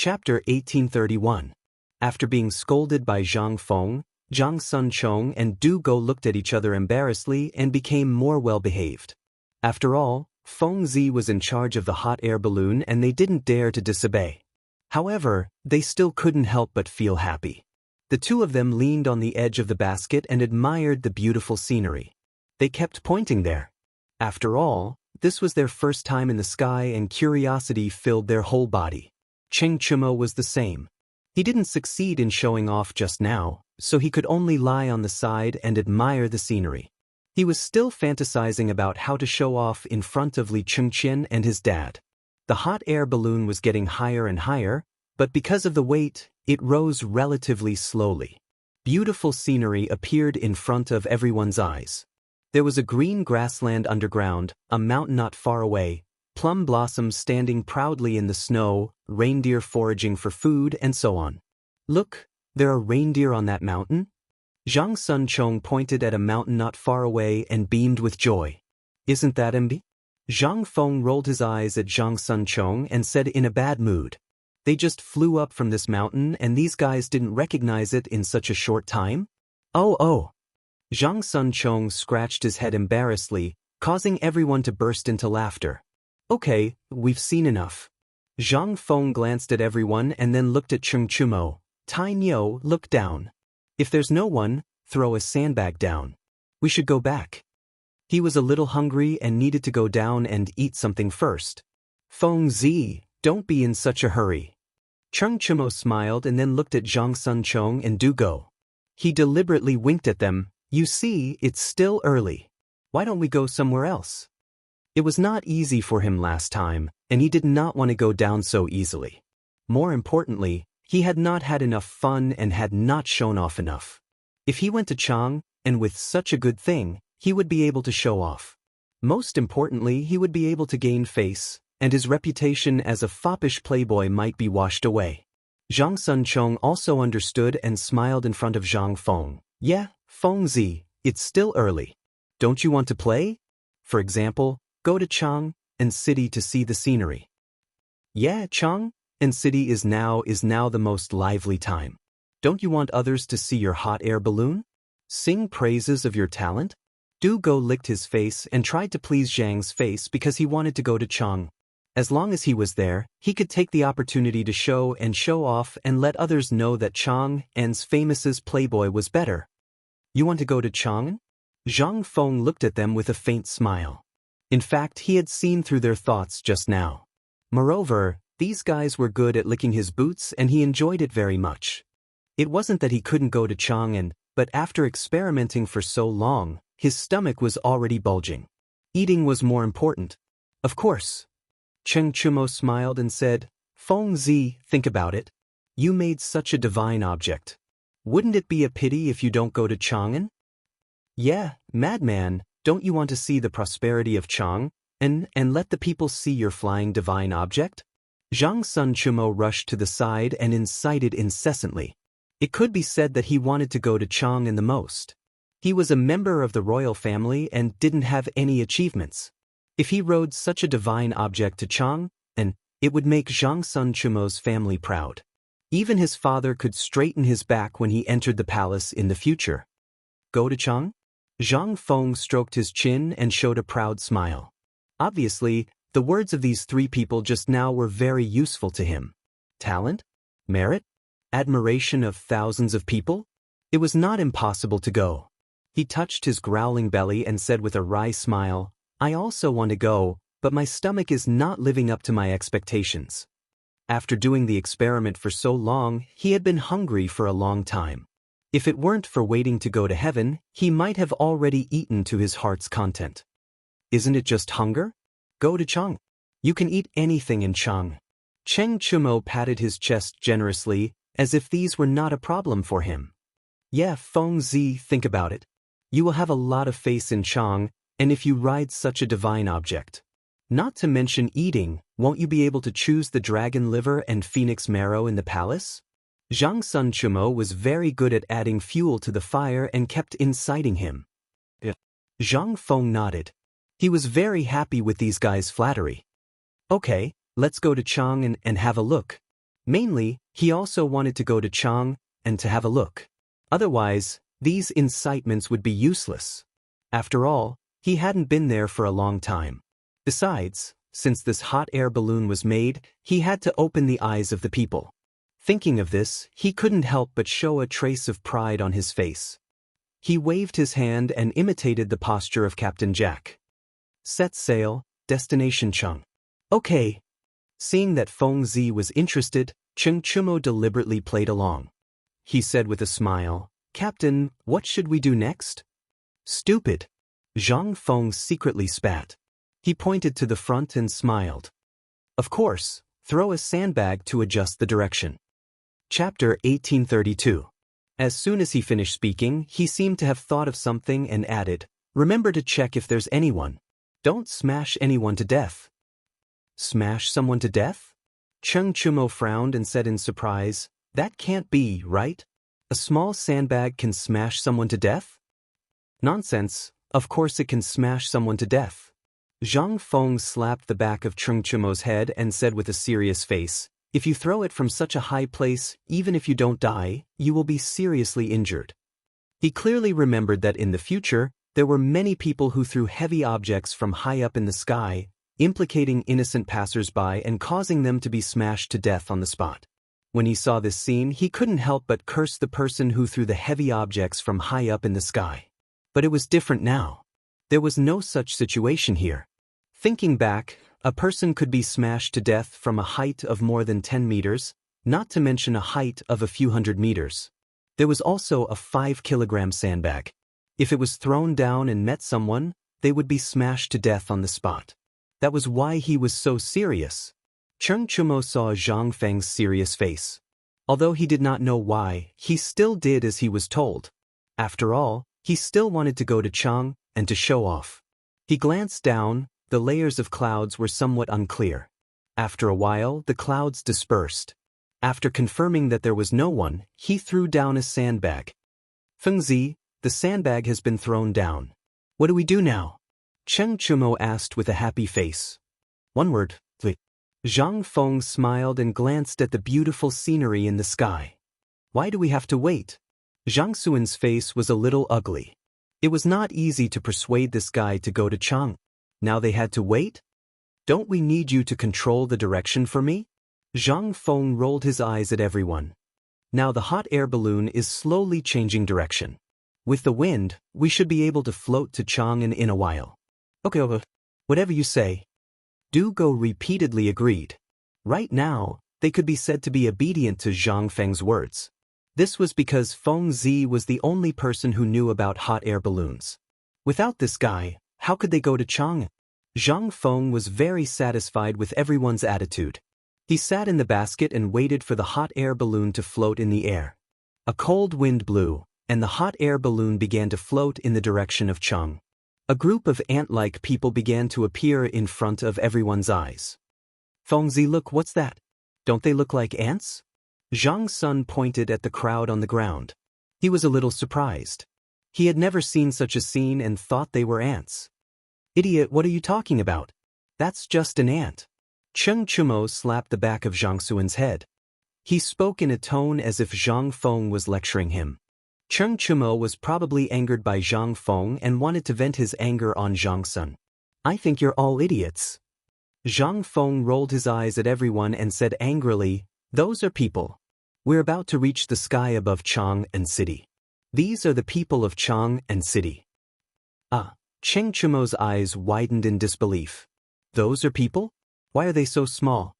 Chapter 1831. After being scolded by Zhang Feng, Zhang Sunchong and Du Go looked at each other embarrassedly and became more well-behaved. After all, Feng Zi was in charge of the hot air balloon and they didn't dare to disobey. However, they still couldn't help but feel happy. The two of them leaned on the edge of the basket and admired the beautiful scenery. They kept pointing there. After all, this was their first time in the sky and curiosity filled their whole body. Cheng Chumo was the same. He didn't succeed in showing off just now, so he could only lie on the side and admire the scenery. He was still fantasizing about how to show off in front of Li Chengqian and his dad. The hot air balloon was getting higher and higher, but because of the weight, it rose relatively slowly. Beautiful scenery appeared in front of everyone's eyes. There was a green grassland underground, a mountain not far away, plum blossoms standing proudly in the snow, reindeer foraging for food, and so on. Look, there are reindeer on that mountain? Zhang Sunchong pointed at a mountain not far away and beamed with joy. Isn't that MB? Zhang Feng rolled his eyes at Zhang Sunchong and said in a bad mood. They just flew up from this mountain and these guys didn't recognize it in such a short time? Oh. Zhang Sunchong scratched his head embarrassedly, causing everyone to burst into laughter. Okay, we've seen enough. Zhang Feng glanced at everyone and then looked at Cheng Chumo. Tai Niu, look down. If there's no one, throw a sandbag down. We should go back. He was a little hungry and needed to go down and eat something first. Feng Zi, don't be in such a hurry. Cheng Chumo smiled and then looked at Zhang Sunchong and Du Go. He deliberately winked at them. You see, it's still early. Why don't we go somewhere else? It was not easy for him last time, and he did not want to go down so easily. More importantly, he had not had enough fun and had not shown off enough. If he went to Chang'an, and with such a good thing, he would be able to show off. Most importantly, he would be able to gain face, and his reputation as a foppish playboy might be washed away. Zhang Sunchong also understood and smiled in front of Zhang Feng. Yeah, Feng Zi, it's still early. Don't you want to play? For example, go to Chang'an City to see the scenery. Yeah, Chang'an City is now the most lively time. Don't you want others to see your hot air balloon? Sing praises of your talent? Du Go licked his face and tried to please Zhang's face because he wanted to go to Chang'an. As long as he was there, he could take the opportunity to show off and let others know that Chang'an's famous playboy was better. You want to go to Chang'an? Zhang Feng looked at them with a faint smile. In fact, he had seen through their thoughts just now. Moreover, these guys were good at licking his boots and he enjoyed it very much. It wasn't that he couldn't go to Chang'an, but after experimenting for so long, his stomach was already bulging. Eating was more important. Of course. Cheng Chumo smiled and said, Feng Zi, think about it. You made such a divine object. Wouldn't it be a pity if you don't go to Chang'an? Yeah, madman. Don't you want to see the prosperity of Chang'an, and let the people see your flying divine object? Zhang Sunchumo rushed to the side and incited incessantly. It could be said that he wanted to go to Chang'an the most. He was a member of the royal family and didn't have any achievements. If he rode such a divine object to Chang'an, it would make Zhang Sunchumo's family proud. Even his father could straighten his back when he entered the palace in the future. Go to Chang'an? Zhang Feng stroked his chin and showed a proud smile. Obviously, the words of these three people just now were very useful to him. Talent? Merit? Admiration of thousands of people? It was not impossible to go. He touched his growling belly and said with a wry smile, I also want to go, but my stomach is not living up to my expectations. After doing the experiment for so long, he had been hungry for a long time. If it weren't for waiting to go to heaven, he might have already eaten to his heart's content. Isn't it just hunger? Go to Chang'an. You can eat anything in Chang'an. Cheng Chumo patted his chest generously, as if these were not a problem for him. Yeah, Feng Zi, think about it. You will have a lot of face in Chang'an, and if you ride such a divine object. Not to mention eating, won't you be able to choose the dragon liver and phoenix marrow in the palace? Zhang Sunchumo was very good at adding fuel to the fire and kept inciting him. Zhang Feng nodded. He was very happy with these guys' flattery. Okay, let's go to Chang'an and have a look. Mainly, he also wanted to go to Chang'an and to have a look. Otherwise, these incitements would be useless. After all, he hadn't been there for a long time. Besides, since this hot air balloon was made, he had to open the eyes of the people. Thinking of this, he couldn't help but show a trace of pride on his face. He waved his hand and imitated the posture of Captain Jack. Set sail, destination Chang'an. Okay. Seeing that Feng Zi was interested, Cheng Chumo deliberately played along. He said with a smile, "Captain, what should we do next?" "Stupid." Zhang Feng secretly spat. He pointed to the front and smiled. "Of course, throw a sandbag to adjust the direction." Chapter 1832. As soon as he finished speaking, he seemed to have thought of something and added, "Remember to check if there's anyone. Don't smash anyone to death." Smash someone to death? Cheng Chumo frowned and said in surprise, "That can't be, right? A small sandbag can smash someone to death?" "Nonsense, of course it can smash someone to death." Zhang Feng slapped the back of Cheng Chumo's head and said with a serious face, "If you throw it from such a high place, even if you don't die, you will be seriously injured." He clearly remembered that in the future, there were many people who threw heavy objects from high up in the sky, implicating innocent passers-by and causing them to be smashed to death on the spot. When he saw this scene, he couldn't help but curse the person who threw the heavy objects from high up in the sky. But it was different now. There was no such situation here. Thinking back, a person could be smashed to death from a height of more than 10 meters, not to mention a height of a few hundred meters. There was also a 5-kilogram sandbag. If it was thrown down and met someone, they would be smashed to death on the spot. That was why he was so serious. Cheng Chumo saw Zhang Feng's serious face. Although he did not know why, he still did as he was told. After all, he still wanted to go to Chang'an and to show off. He glanced down. The layers of clouds were somewhat unclear. After a while, the clouds dispersed. After confirming that there was no one, he threw down a sandbag. "Feng Zi, the sandbag has been thrown down. What do we do now?" Cheng Chumo asked with a happy face. "One word, wait." Zhang Feng smiled and glanced at the beautiful scenery in the sky. "Why do we have to wait?" Zhang Xuan's face was a little ugly. It was not easy to persuade this guy to go to Chang'an. Now they had to wait? "Don't we need you to control the direction for me?" Zhang Feng rolled his eyes at everyone. Now the hot air balloon is slowly changing direction. With the wind, we should be able to float to Chang'an in a while. Okay, whatever you say." Du Go repeatedly agreed. Right now, they could be said to be obedient to Zhang Feng's words. This was because Feng Zi was the only person who knew about hot air balloons. Without this guy, how could they go to Chang'an? Zhang Feng was very satisfied with everyone's attitude. He sat in the basket and waited for the hot air balloon to float in the air. A cold wind blew, and the hot air balloon began to float in the direction of Chang'an. A group of ant-like people began to appear in front of everyone's eyes. "Feng Zi, look, what's that? Don't they look like ants?" Zhang Sun pointed at the crowd on the ground. He was a little surprised. He had never seen such a scene and thought they were ants. "Idiot, what are you talking about? That's just an ant." Cheng Chumo slapped the back of Zhang Xuan's head. He spoke in a tone as if Zhang Feng was lecturing him. Cheng Chumo was probably angered by Zhang Feng and wanted to vent his anger on Zhang Sun. "I think you're all idiots." Zhang Feng rolled his eyes at everyone and said angrily, "Those are people. We're about to reach the sky above Chang'an City. These are the people of Chang'an City." Cheng Chumo's eyes widened in disbelief. "Those are people? Why are they so small?"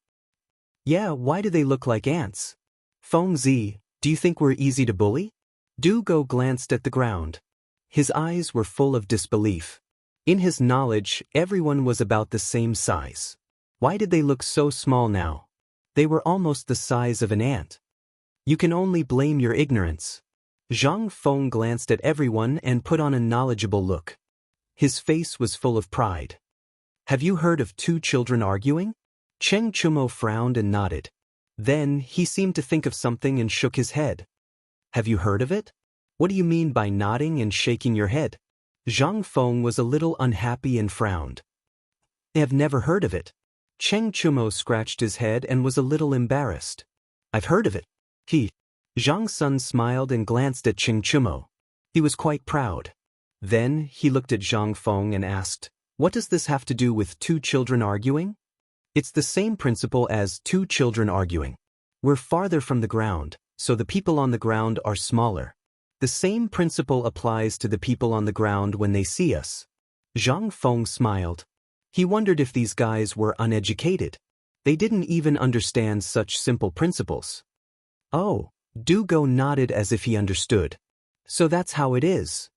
"Yeah, why do they look like ants?" "Feng Zi, do you think we're easy to bully?" Du Go glanced at the ground. His eyes were full of disbelief. In his knowledge, everyone was about the same size. Why did they look so small now? They were almost the size of an ant. "You can only blame your ignorance." Zhang Feng glanced at everyone and put on a knowledgeable look. His face was full of pride. "Have you heard of two children arguing?" Cheng Chumo frowned and nodded. Then he seemed to think of something and shook his head. "Have you heard of it? What do you mean by nodding and shaking your head?" Zhang Feng was a little unhappy and frowned. "I have never heard of it." Cheng Chumo scratched his head and was a little embarrassed. I've heard of it. Zhang Sun smiled and glanced at Ching Chumo. He was quite proud. Then he looked at Zhang Feng and asked, "What does this have to do with two children arguing?" "It's the same principle as two children arguing. We're farther from the ground, so the people on the ground are smaller. The same principle applies to the people on the ground when they see us." Zhang Feng smiled. He wondered if these guys were uneducated. They didn't even understand such simple principles. Oh, Du Go nodded as if he understood. "So that's how it is.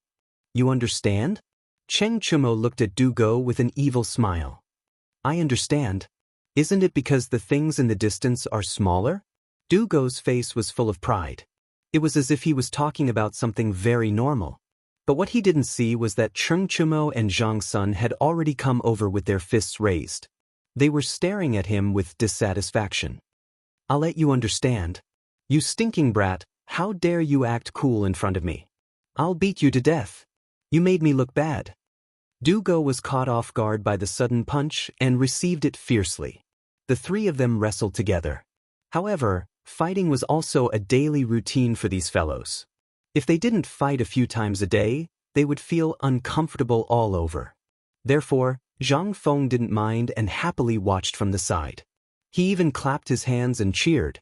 You understand?" Cheng Chumo looked at Du Go with an evil smile. "I understand. Isn't it because the things in the distance are smaller?" Du Go's face was full of pride. It was as if he was talking about something very normal. But what he didn't see was that Cheng Chumo and Zhang Sun had already come over with their fists raised. They were staring at him with dissatisfaction. "I'll let you understand. You stinking brat, how dare you act cool in front of me? I'll beat you to death. You made me look bad." Du Go was caught off guard by the sudden punch and received it fiercely. The three of them wrestled together. However, fighting was also a daily routine for these fellows. If they didn't fight a few times a day, they would feel uncomfortable all over. Therefore, Zhang Feng didn't mind and happily watched from the side. He even clapped his hands and cheered.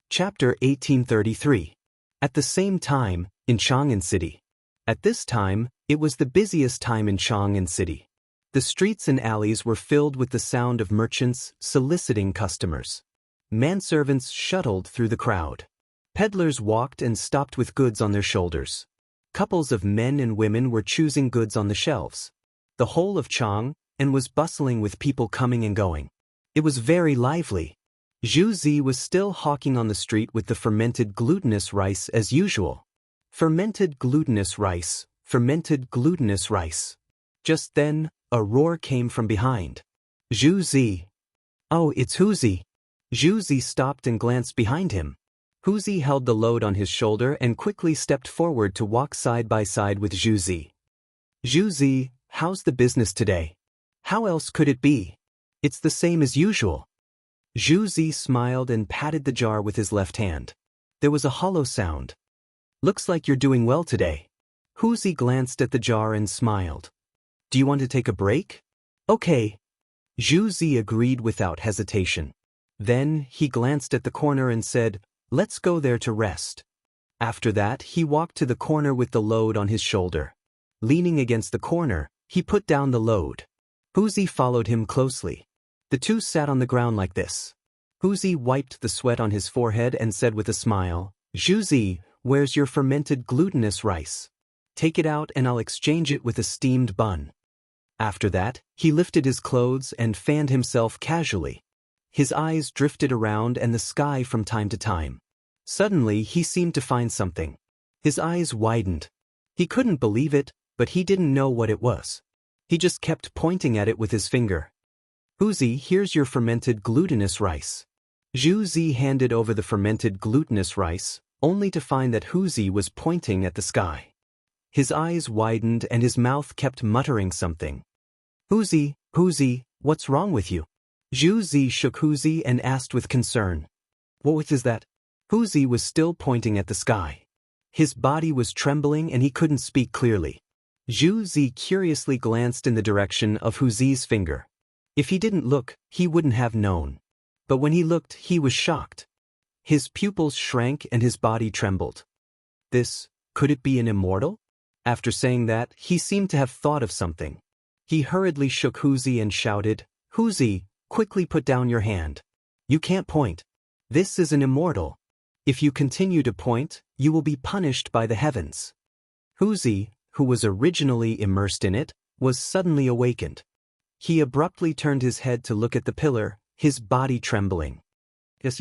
Chapter 1833. At the same time, in Chang'an City. At this time, it was the busiest time in Chang'an City. The streets and alleys were filled with the sound of merchants soliciting customers. Manservants shuttled through the crowd. Peddlers walked and stopped with goods on their shoulders. Couples of men and women were choosing goods on the shelves. The whole of Chang'an was bustling with people coming and going. It was very lively. Zhu Zi was still hawking on the street with the fermented glutinous rice as usual. Fermented glutinous rice, fermented glutinous rice. Just then, a roar came from behind. "Zhu Zi." "Oh, it's Hu Zi." Zhu Zi stopped and glanced behind him. Hu Zi held the load on his shoulder and quickly stepped forward to walk side by side with Zhu Zi. "Zhu Zi, how's the business today?" "How else could it be? It's the same as usual." Zhu Zi smiled and patted the jar with his left hand. There was a hollow sound. "Looks like you're doing well today." Hu Zi glanced at the jar and smiled. "Do you want to take a break?" "Okay." Zhu Zi agreed without hesitation. Then he glanced at the corner and said, "Let's go there to rest." After that, he walked to the corner with the load on his shoulder. Leaning against the corner, he put down the load. Hu Zi followed him closely. The two sat on the ground like this. Hu Zi wiped the sweat on his forehead and said with a smile, "Zhu Zi, where's your fermented glutinous rice? Take it out and I'll exchange it with a steamed bun." After that, he lifted his clothes and fanned himself casually. His eyes drifted around and the sky from time to time. Suddenly, he seemed to find something. His eyes widened. He couldn't believe it, but he didn't know what it was. He just kept pointing at it with his finger. "Hu Zi, here's your fermented glutinous rice." Zhu Zi handed over the fermented glutinous rice, only to find that Hu Zi was pointing at the sky. His eyes widened and his mouth kept muttering something. Hu Zi, what's wrong with you?" Zhu Zi shook Hu Zi and asked with concern. "What is that?" Hu Zi was still pointing at the sky. His body was trembling and he couldn't speak clearly. Zhu Zi curiously glanced in the direction of Hu Zi's finger. If he didn't look, he wouldn't have known. But when he looked, he was shocked. His pupils shrank and his body trembled. Could it be an immortal? After saying that, he seemed to have thought of something. He hurriedly shook Hu Zi and shouted, "Hu Zi, quickly put down your hand. You can't point. This is an immortal. If you continue to point, you will be punished by the heavens." Hu Zi, who was originally immersed in it, was suddenly awakened. He abruptly turned his head to look at the pillar, his body trembling. Yes.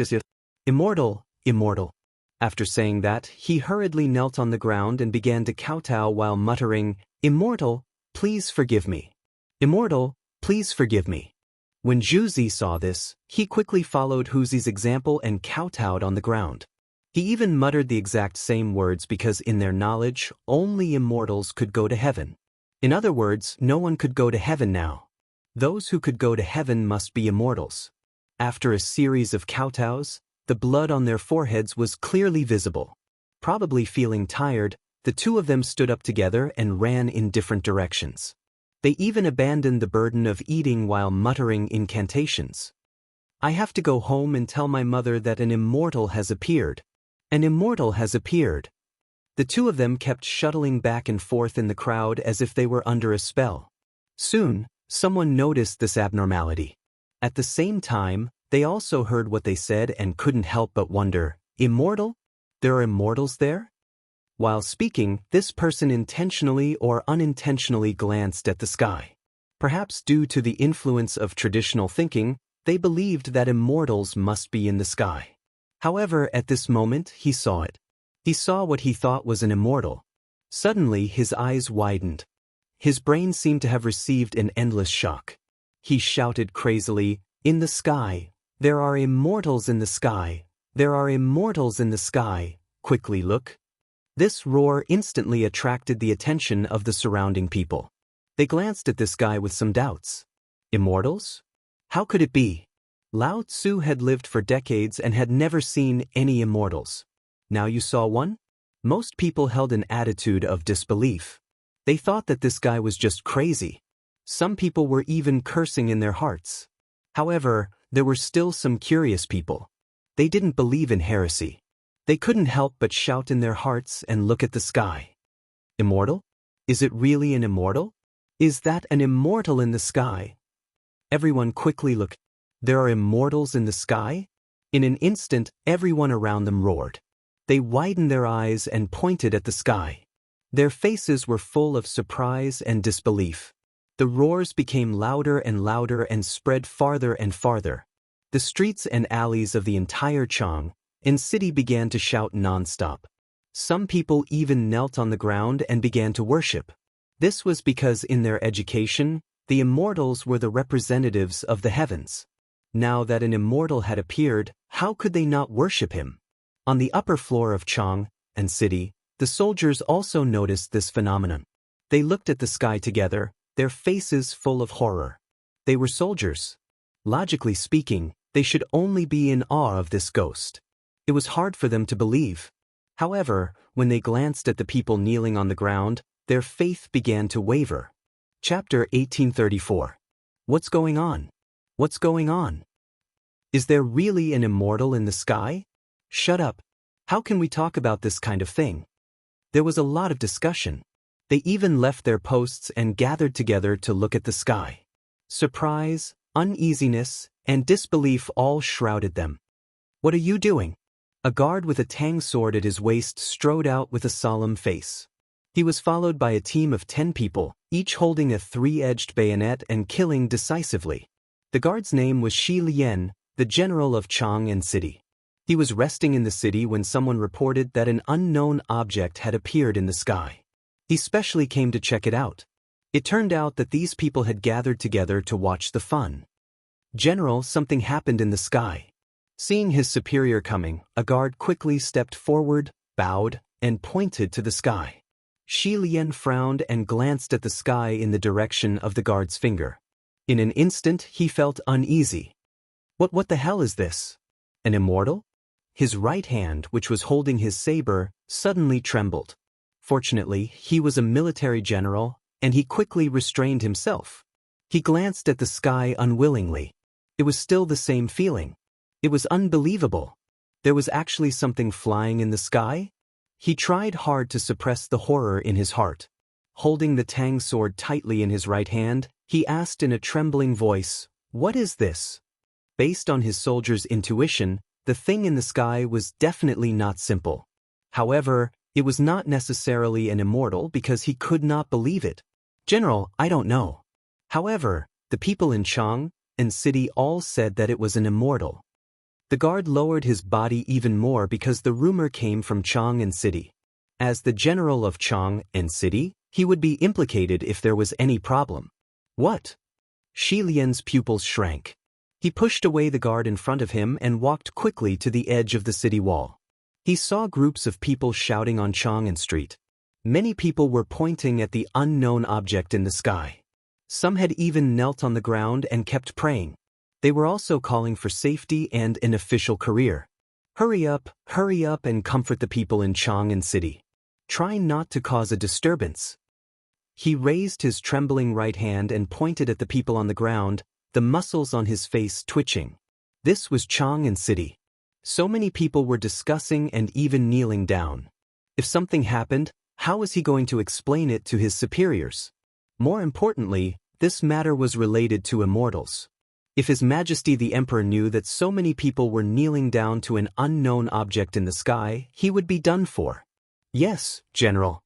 "Immortal, immortal." After saying that, he hurriedly knelt on the ground and began to kowtow while muttering, "Immortal, please forgive me. Immortal, please forgive me." When Zhu Zi saw this, he quickly followed Hu Zi's example and kowtowed on the ground. He even muttered the exact same words because in their knowledge, only immortals could go to heaven. In other words, no one could go to heaven now. Those who could go to heaven must be immortals. After a series of kowtows, The blood on their foreheads was clearly visible. Probably feeling tired, the two of them stood up together and ran in different directions. They even abandoned the burden of eating while muttering incantations. I have to go home and tell my mother that an immortal has appeared. An immortal has appeared. The two of them kept shuttling back and forth in the crowd as if they were under a spell. Soon, someone noticed this abnormality. At the same time, they also heard what they said and couldn't help but wonder, immortal? There are immortals there? While speaking, this person intentionally or unintentionally glanced at the sky. Perhaps due to the influence of traditional thinking, they believed that immortals must be in the sky. However, at this moment, he saw it. He saw what he thought was an immortal. Suddenly, his eyes widened. His brain seemed to have received an endless shock. He shouted crazily, "In the sky! There are immortals in the sky! There are immortals in the sky! Quickly look!" This roar instantly attracted the attention of the surrounding people. They glanced at this guy with some doubts. Immortals? How could it be? Lao Tzu had lived for decades and had never seen any immortals. Now you saw one? Most people held an attitude of disbelief. They thought that this guy was just crazy. Some people were even cursing in their hearts. However, there were still some curious people. They didn't believe in heresy. They couldn't help but shout in their hearts and look at the sky. Immortal? Is it really an immortal? Is that an immortal in the sky? Everyone quickly looked. There are immortals in the sky? In an instant, everyone around them roared. They widened their eyes and pointed at the sky. Their faces were full of surprise and disbelief. The roars became louder and louder and spread farther and farther. The streets and alleys of the entire Chang'an city began to shout non-stop. Some people even knelt on the ground and began to worship. This was because in their education, the immortals were the representatives of the heavens. Now that an immortal had appeared, how could they not worship him? On the upper floor of Chang'an city, the soldiers also noticed this phenomenon. They looked at the sky together, their faces full of horror. They were soldiers. Logically speaking, they should only be in awe of this ghost. It was hard for them to believe. However, when they glanced at the people kneeling on the ground, their faith began to waver. Chapter 1834. What's going on? What's going on? Is there really an immortal in the sky? Shut up. How can we talk about this kind of thing? There was a lot of discussion. They even left their posts and gathered together to look at the sky. Surprise, uneasiness, and disbelief all shrouded them. What are you doing? A guard with a tang sword at his waist strode out with a solemn face. He was followed by a team of 10 people, each holding a 3-edged bayonet and killing decisively. The guard's name was Shi Lian, the general of Chang'an city. He was resting in the city when someone reported that an unknown object had appeared in the sky. He specially came to check it out. It turned out that these people had gathered together to watch the fun. "General, something happened in the sky." Seeing his superior coming, a guard quickly stepped forward, bowed, and pointed to the sky. Shi Lian frowned and glanced at the sky in the direction of the guard's finger. In an instant, he felt uneasy. What the hell is this? An immortal? His right hand, which was holding his saber, suddenly trembled. Fortunately, he was a military general, and he quickly restrained himself. He glanced at the sky unwillingly. It was still the same feeling. It was unbelievable. There was actually something flying in the sky? He tried hard to suppress the horror in his heart. Holding the tang sword tightly in his right hand, he asked in a trembling voice, "What is this?" Based on his soldier's intuition, the thing in the sky was definitely not simple. However, it was not necessarily an immortal because he could not believe it. "General, I don't know." However, the people in Chang'an city all said that it was an immortal. The guard lowered his body even more because the rumor came from Chang'an city. As the general of Chang'an city, he would be implicated if there was any problem. What? Shi Lian's pupils shrank. He pushed away the guard in front of him and walked quickly to the edge of the city wall. He saw groups of people shouting on Chang'an Street. Many people were pointing at the unknown object in the sky. Some had even knelt on the ground and kept praying. They were also calling for safety and an official career. Hurry up and comfort the people in Chang'an city. Try not to cause a disturbance." He raised his trembling right hand and pointed at the people on the ground, the muscles on his face twitching. This was Chang'an city. So many people were discussing and even kneeling down. If something happened, how was he going to explain it to his superiors? More importantly, this matter was related to immortals. If His Majesty the Emperor knew that so many people were kneeling down to an unknown object in the sky, he would be done for. "Yes, General."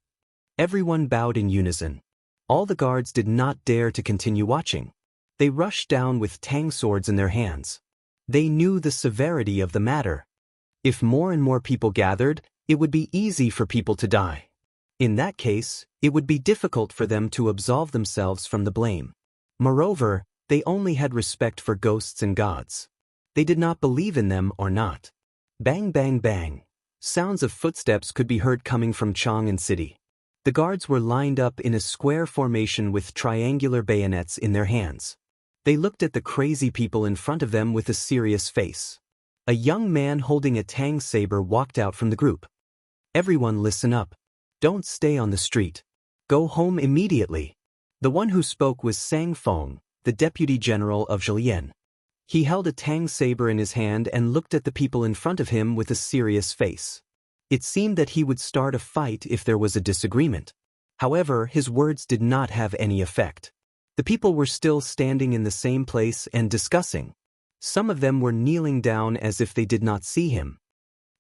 Everyone bowed in unison. All the guards did not dare to continue watching. They rushed down with tang swords in their hands. They knew the severity of the matter. If more and more people gathered, it would be easy for people to die. In that case, it would be difficult for them to absolve themselves from the blame. Moreover, they only had respect for ghosts and gods. They did not believe in them or not. Bang, bang, bang. Sounds of footsteps could be heard coming from Chang'an city. The guards were lined up in a square formation with triangular bayonets in their hands. They looked at the crazy people in front of them with a serious face. A young man holding a tang saber walked out from the group. "Everyone listen up. Don't stay on the street. Go home immediately." The one who spoke was Sang Feng, the deputy general of Zhilian. He held a tang saber in his hand and looked at the people in front of him with a serious face. It seemed that he would start a fight if there was a disagreement. However, his words did not have any effect. The people were still standing in the same place and discussing. Some of them were kneeling down as if they did not see him.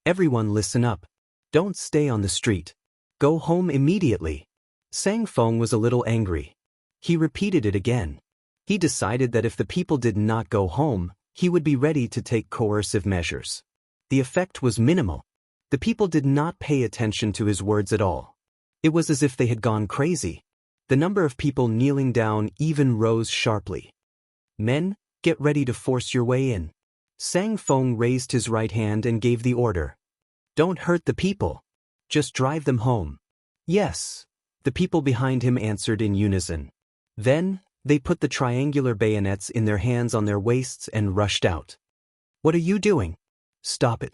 "Everyone listen up. Don't stay on the street. Go home immediately." Sang Feng was a little angry. He repeated it again. He decided that if the people did not go home, he would be ready to take coercive measures. The effect was minimal. The people did not pay attention to his words at all. It was as if they had gone crazy. The number of people kneeling down even rose sharply. "Men, get ready to force your way in." Sang Feng raised his right hand and gave the order. "Don't hurt the people. Just drive them home." "Yes," the people behind him answered in unison. Then, they put the triangular bayonets in their hands on their waists and rushed out. "What are you doing? Stop it.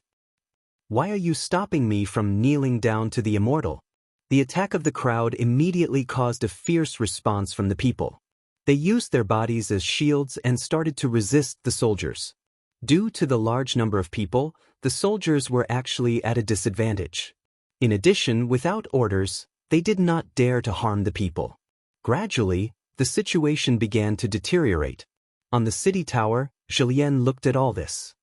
Why are you stopping me from kneeling down to the immortal?" The attack of the crowd immediately caused a fierce response from the people. They used their bodies as shields and started to resist the soldiers. Due to the large number of people, the soldiers were actually at a disadvantage. In addition, without orders, they did not dare to harm the people. Gradually, the situation began to deteriorate. On the city tower, Zhilian looked at all this.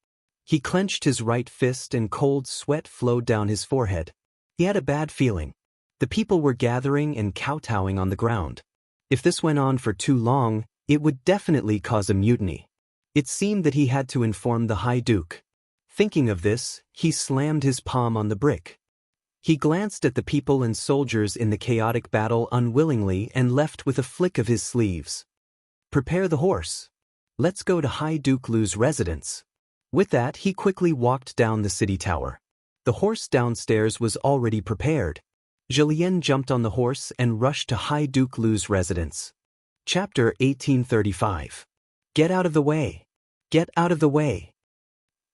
He clenched his right fist and cold sweat flowed down his forehead. He had a bad feeling. The people were gathering and kowtowing on the ground. If this went on for too long, it would definitely cause a mutiny. It seemed that he had to inform the High Duke. Thinking of this, he slammed his palm on the brick. He glanced at the people and soldiers in the chaotic battle unwillingly and left with a flick of his sleeves. "Prepare the horse. Let's go to High Duke Lu's residence." With that, he quickly walked down the city tower. The horse downstairs was already prepared. Zhilian jumped on the horse and rushed to High Duke Lu's residence. Chapter 1835. "Get out of the way! Get out of the way!"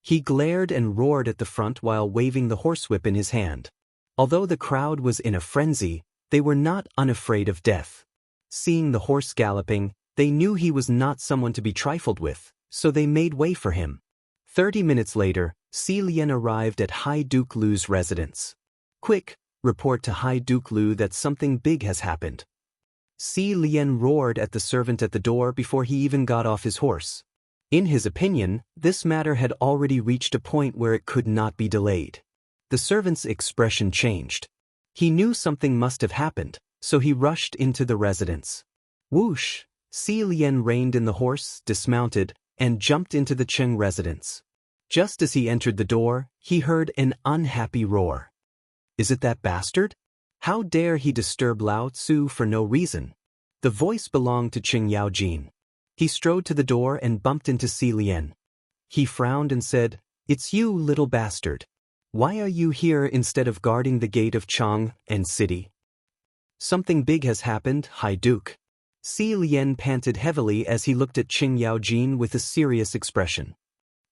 He glared and roared at the front while waving the horsewhip in his hand. Although the crowd was in a frenzy, they were not unafraid of death. Seeing the horse galloping, they knew he was not someone to be trifled with, so they made way for him. 30 minutes later, Si Lian arrived at High Duke Lu's residence. "Quick, report to High Duke Lu that something big has happened." Si Lian roared at the servant at the door before he even got off his horse. In his opinion, this matter had already reached a point where it could not be delayed. The servant's expression changed. He knew something must have happened, so he rushed into the residence. Whoosh! Si Lian reined in the horse, dismounted, and jumped into the Cheng residence. Just as he entered the door, he heard an unhappy roar. "Is it that bastard? How dare he disturb Lao Tzu for no reason?" The voice belonged to Qing Yaojin. He strode to the door and bumped into Si Lian. He frowned and said, "It's you, little bastard. Why are you here instead of guarding the gate of Chang'an city?" "Something big has happened, High Duke." Si Lian panted heavily as he looked at Qing Yaojin with a serious expression.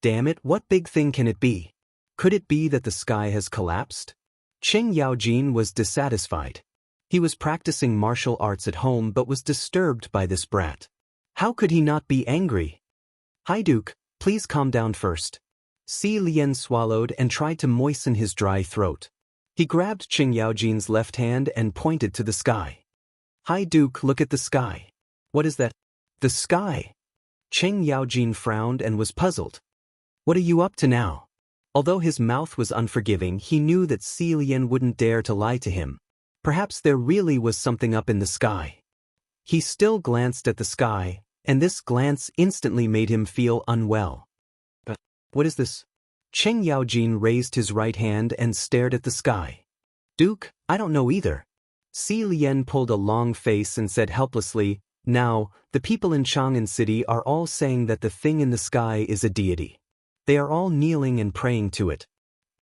"Damn it, what big thing can it be?" Could it be that the sky has collapsed? Cheng Yaojin was dissatisfied. He was practicing martial arts at home but was disturbed by this brat. How could he not be angry? Hi Duke, please calm down first. Si Lian swallowed and tried to moisten his dry throat. He grabbed Cheng Yaojin's left hand and pointed to the sky. Hi Duke, look at the sky. What is that? The sky. Cheng Yaojin frowned and was puzzled. What are you up to now? Although his mouth was unforgiving, he knew that Si Lian wouldn't dare to lie to him. Perhaps there really was something up in the sky. He still glanced at the sky, and this glance instantly made him feel unwell. But what is this? Cheng Yaojin raised his right hand and stared at the sky. Duke, I don't know either. Si Lian pulled a long face and said helplessly, now, the people in Chang'an City are all saying that the thing in the sky is a deity. They are all kneeling and praying to it.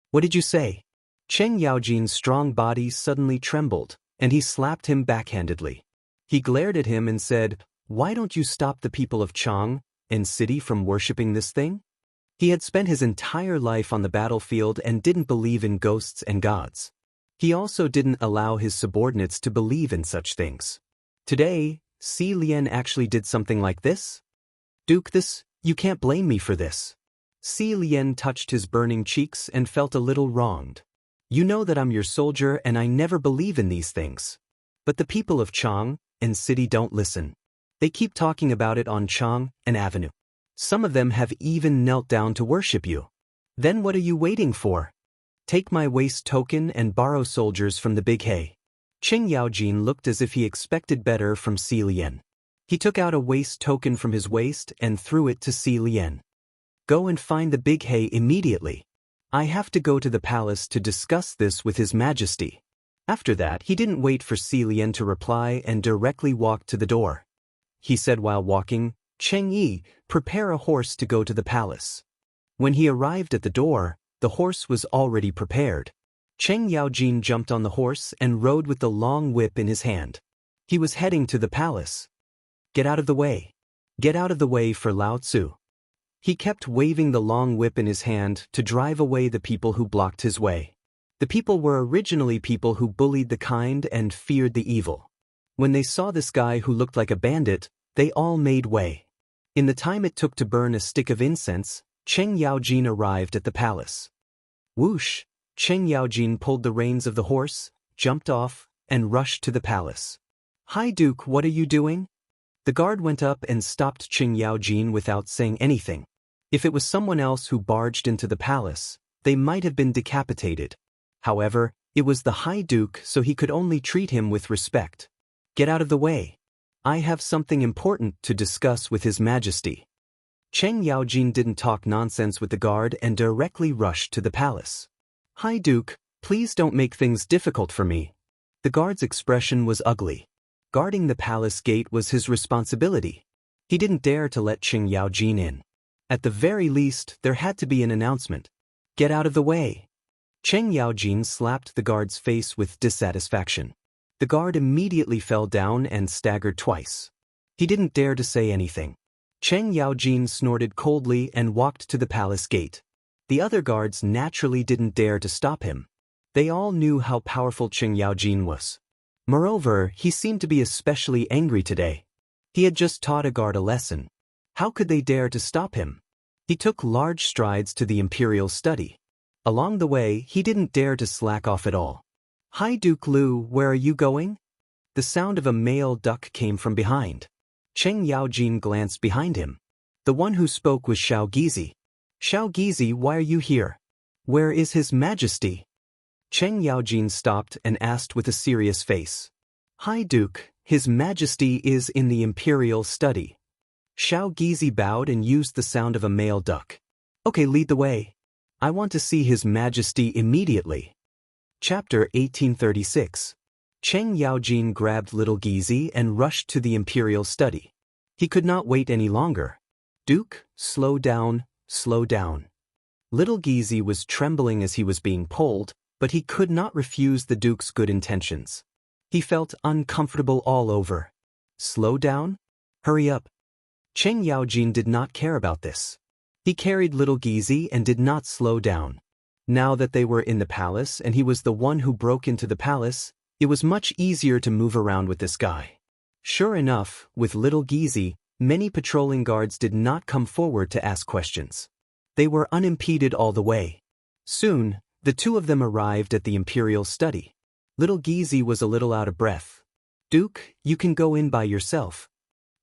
What did you say? Cheng Yaojin's strong body suddenly trembled, and he slapped him backhandedly. He glared at him and said, why don't you stop the people of Chang'an City from worshipping this thing? He had spent his entire life on the battlefield and didn't believe in ghosts and gods. He also didn't allow his subordinates to believe in such things. Today, Si Lian actually did something like this? Duke, you can't blame me for this. Si Lian touched his burning cheeks and felt a little wronged. You know that I'm your soldier and I never believe in these things. But the people of Chang'an City don't listen. They keep talking about it on Chang'an Avenue. Some of them have even knelt down to worship you. Then what are you waiting for? Take my waist token and borrow soldiers from the big hay. Cheng Yaojin looked as if he expected better from Si Lian. He took out a waist token from his waist and threw it to Si Lian. Go and find the big hay immediately. I have to go to the palace to discuss this with His Majesty. After that, he didn't wait for Si Lian to reply and directly walked to the door. He said while walking, Cheng Yi, prepare a horse to go to the palace. When he arrived at the door, the horse was already prepared. Cheng Yaojin jumped on the horse and rode with the long whip in his hand. He was heading to the palace. Get out of the way. Get out of the way for Lao Tzu. He kept waving the long whip in his hand to drive away the people who blocked his way. The people were originally people who bullied the kind and feared the evil. When they saw this guy who looked like a bandit, they all made way. In the time it took to burn a stick of incense, Cheng Yaojin arrived at the palace. Whoosh! Cheng Yaojin pulled the reins of the horse, jumped off, and rushed to the palace. Hi Duke, what are you doing? The guard went up and stopped Cheng Yaojin without saying anything. If it was someone else who barged into the palace, they might have been decapitated. However, it was the High Duke, so he could only treat him with respect. Get out of the way. I have something important to discuss with His Majesty. Cheng Yaojin didn't talk nonsense with the guard and directly rushed to the palace. Hi Duke, please don't make things difficult for me. The guard's expression was ugly. Guarding the palace gate was his responsibility. He didn't dare to let Cheng Yaojin in. At the very least, there had to be an announcement. Get out of the way. Cheng Yaojin slapped the guard's face with dissatisfaction. The guard immediately fell down and staggered twice. He didn't dare to say anything. Cheng Yaojin snorted coldly and walked to the palace gate. The other guards naturally didn't dare to stop him. They all knew how powerful Cheng Yaojin was. Moreover, he seemed to be especially angry today. He had just taught a guard a lesson. How could they dare to stop him? He took large strides to the imperial study. Along the way, he didn't dare to slack off at all. Hi Duke Lu, where are you going? The sound of a male duck came from behind. Cheng Yaojin glanced behind him. The one who spoke was Shao Gizi. Shao Gizi, why are you here? Where is His Majesty? Cheng Yaojin stopped and asked with a serious face. Hi Duke, His Majesty is in the imperial study. Shao Gizi bowed and used the sound of a male duck. Okay, lead the way. I want to see His Majesty immediately. Chapter 1836. Cheng Yaojin grabbed little Gizi and rushed to the imperial study. He could not wait any longer. Duke, slow down, slow down. Little Gizi was trembling as he was being pulled, but he could not refuse the Duke's good intentions. He felt uncomfortable all over. Slow down? Hurry up. Cheng Yaojin did not care about this. He carried little Gizi and did not slow down. Now that they were in the palace and he was the one who broke into the palace, it was much easier to move around with this guy. Sure enough, with little Gizi, many patrolling guards did not come forward to ask questions. They were unimpeded all the way. Soon, the two of them arrived at the imperial study. Little Gizi was a little out of breath. "Duke, you can go in by yourself."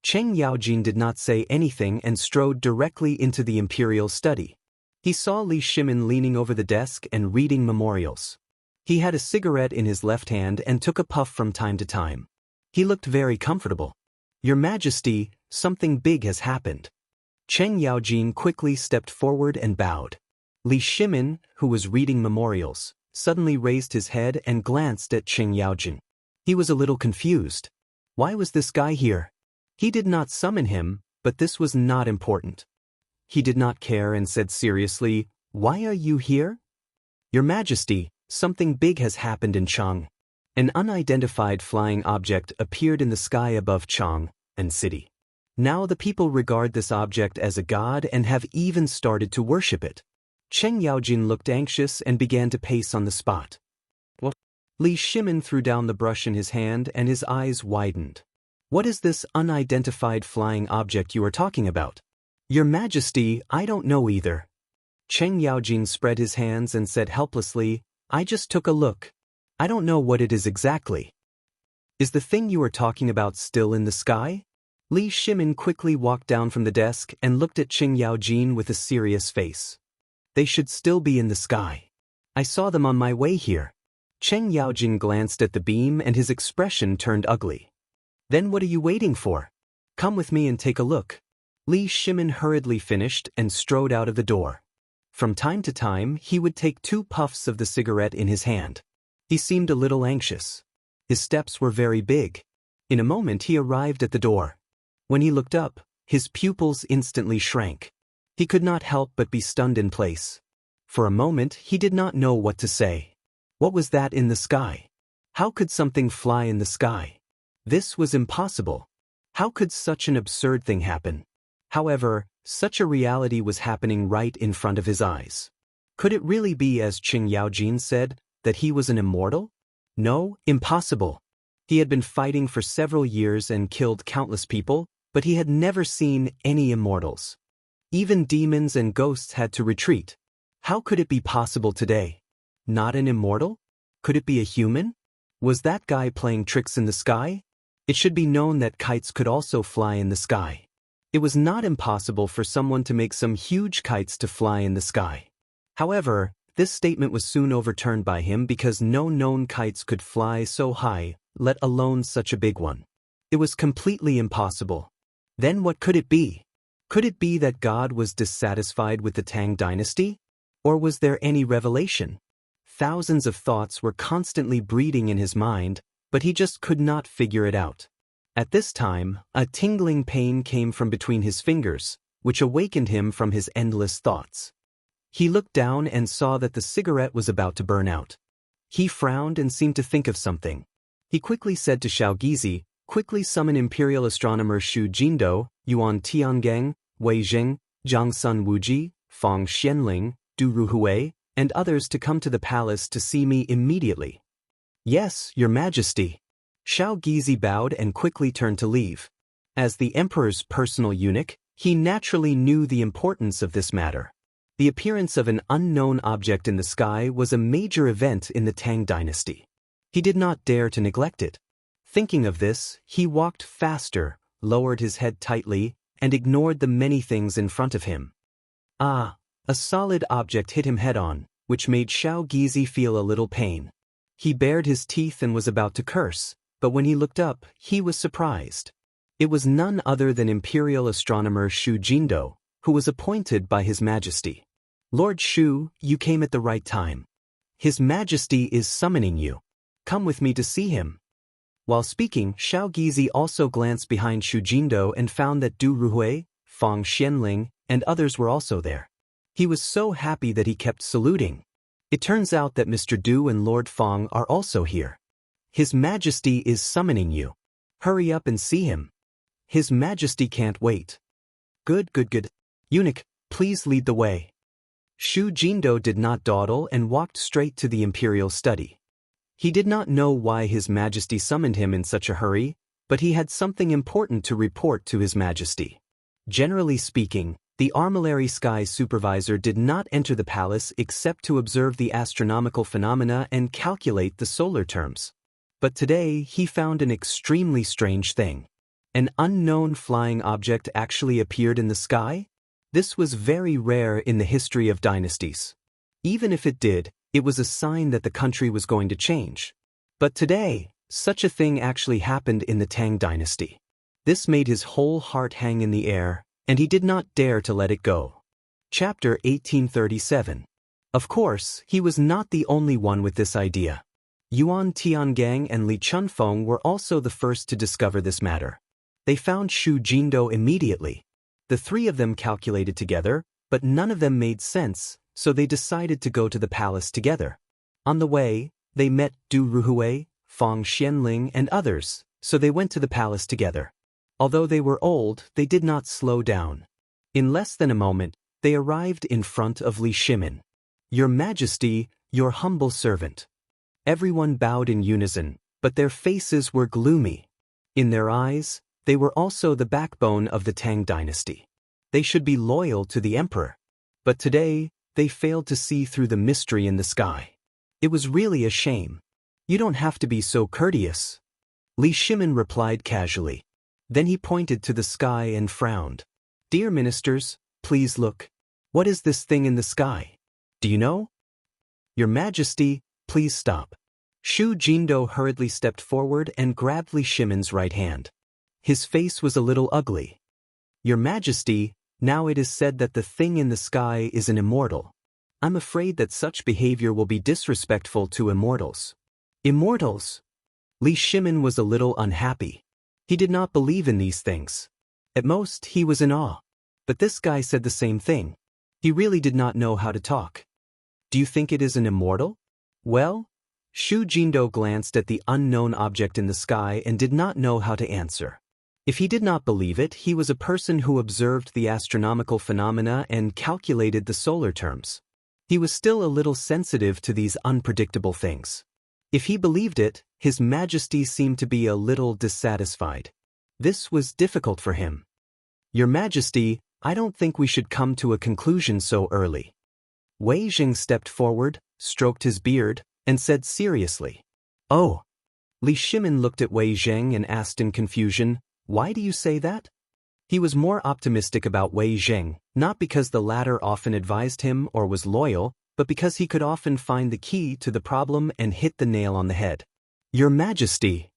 Cheng Yaojin did not say anything and strode directly into the imperial study. He saw Li Shimin leaning over the desk and reading memorials. He had a cigarette in his left hand and took a puff from time to time. He looked very comfortable. "Your Majesty, something big has happened." Cheng Yaojin quickly stepped forward and bowed. Li Shimin, who was reading memorials, suddenly raised his head and glanced at Cheng Yaojin. He was a little confused. Why was this guy here? He did not summon him, but this was not important. He did not care and said seriously, "Why are you here?" "Your Majesty, something big has happened in Chang'an." An unidentified flying object appeared in the sky above Chang'an city. Now the people regard this object as a god and have even started to worship it. Cheng Yaojin looked anxious and began to pace on the spot. "What?" Li Shimin threw down the brush in his hand and his eyes widened. "What is this unidentified flying object you are talking about?" "Your Majesty, I don't know either." Cheng Yaojin spread his hands and said helplessly, "I just took a look. I don't know what it is exactly." "Is the thing you are talking about still in the sky?" Li Shimin quickly walked down from the desk and looked at Cheng Yaojin with a serious face. "They should still be in the sky. I saw them on my way here." Cheng Yaojin glanced at the beam and his expression turned ugly. "Then what are you waiting for? Come with me and take a look." Li Shimin hurriedly finished and strode out of the door. From time to time, he would take 2 puffs of the cigarette in his hand. He seemed a little anxious. His steps were very big. In a moment he arrived at the door. When he looked up, his pupils instantly shrank. He could not help but be stunned in place. For a moment he did not know what to say. What was that in the sky? How could something fly in the sky? This was impossible. How could such an absurd thing happen? However, such a reality was happening right in front of his eyes. Could it really be, as Cheng Yaojin said, that he was an immortal? No, impossible. He had been fighting for several years and killed countless people, but he had never seen any immortals. Even demons and ghosts had to retreat. How could it be possible today? Not an immortal? Could it be a human? Was that guy playing tricks in the sky? It should be known that kites could also fly in the sky. It was not impossible for someone to make some huge kites to fly in the sky. However, this statement was soon overturned by him because no known kites could fly so high, let alone such a big one. It was completely impossible. Then what could it be? Could it be that God was dissatisfied with the Tang dynasty? Or was there any revelation? Thousands of thoughts were constantly breeding in his mind, but he just could not figure it out. At this time, a tingling pain came from between his fingers, which awakened him from his endless thoughts. He looked down and saw that the cigarette was about to burn out. He frowned and seemed to think of something. He quickly said to Xiao Gizi, "Quickly summon Imperial Astronomer Xu Jindo, Yuan Tiangeng, Wei Zheng, Zhang Sun Wuji, Fang Xianling, Du Ruhui, and others to come to the palace to see me immediately." "Yes, Your Majesty." Xiao Gizi bowed and quickly turned to leave. As the emperor's personal eunuch, he naturally knew the importance of this matter. The appearance of an unknown object in the sky was a major event in the Tang dynasty. He did not dare to neglect it. Thinking of this, he walked faster, lowered his head tightly, and ignored the many things in front of him. A solid object hit him head-on, which made Xiao Gizi feel a little pain. He bared his teeth and was about to curse, but when he looked up, he was surprised. It was none other than Imperial Astronomer Xu Jindo, who was appointed by His Majesty. "Lord Xu, you came at the right time. His Majesty is summoning you. Come with me to see him." While speaking, Xiao Gizi also glanced behind Xu Jindo and found that Du Ruhui, Fang Xianling, and others were also there. He was so happy that he kept saluting. It turns out that Mr. Du and Lord Fang are also here. "His Majesty is summoning you. Hurry up and see him. His Majesty can't wait." Good. Eunuch, please lead the way." Shu Jindo did not dawdle and walked straight to the imperial study. He did not know why His Majesty summoned him in such a hurry, but he had something important to report to His Majesty. Generally speaking, the Armillary Sky Supervisor did not enter the palace except to observe the astronomical phenomena and calculate the solar terms. But today he found an extremely strange thing. An unknown flying object actually appeared in the sky? This was very rare in the history of dynasties. Even if it did, it was a sign that the country was going to change. But today, such a thing actually happened in the Tang dynasty. This made his whole heart hang in the air, and he did not dare to let it go. Chapter 1837. Of course, he was not the only one with this idea. Yuan Tiangang and Li Chunfeng were also the first to discover this matter. They found Shu Jindo immediately. The three of them calculated together, but none of them made sense, so they decided to go to the palace together. On the way, they met Du Ruhui, Fang Xianling and others, so they went to the palace together. Although they were old, they did not slow down. In less than a moment, they arrived in front of Li Shimin. "Your Majesty, your humble servant." Everyone bowed in unison, but their faces were gloomy. In their eyes, they were also the backbone of the Tang dynasty. They should be loyal to the emperor. But today, they failed to see through the mystery in the sky. It was really a shame. "You don't have to be so courteous," Li Shimin replied casually. Then he pointed to the sky and frowned. "Dear ministers, please look. What is this thing in the sky? Do you know?" "Your Majesty, please stop." Shu Jindo hurriedly stepped forward and grabbed Li Shimin's right hand. His face was a little ugly. "Your Majesty, now it is said that the thing in the sky is an immortal. I'm afraid that such behavior will be disrespectful to immortals." "Immortals?" Li Shimin was a little unhappy. He did not believe in these things. At most, he was in awe. But this guy said the same thing. He really did not know how to talk. "Do you think it is an immortal?" "Well?" Shu Jindo glanced at the unknown object in the sky and did not know how to answer. If he did not believe it, he was a person who observed the astronomical phenomena and calculated the solar terms. He was still a little sensitive to these unpredictable things. If he believed it, His Majesty seemed to be a little dissatisfied. This was difficult for him. "Your Majesty, I don't think we should come to a conclusion so early." Wei Jing stepped forward, stroked his beard, and said seriously, "Oh." Li Shimin looked at Wei Jing and asked in confusion, "Why do you say that?" He was more optimistic about Wei Jing, not because the latter often advised him or was loyal, but because he could often find the key to the problem and hit the nail on the head. "Your Majesty."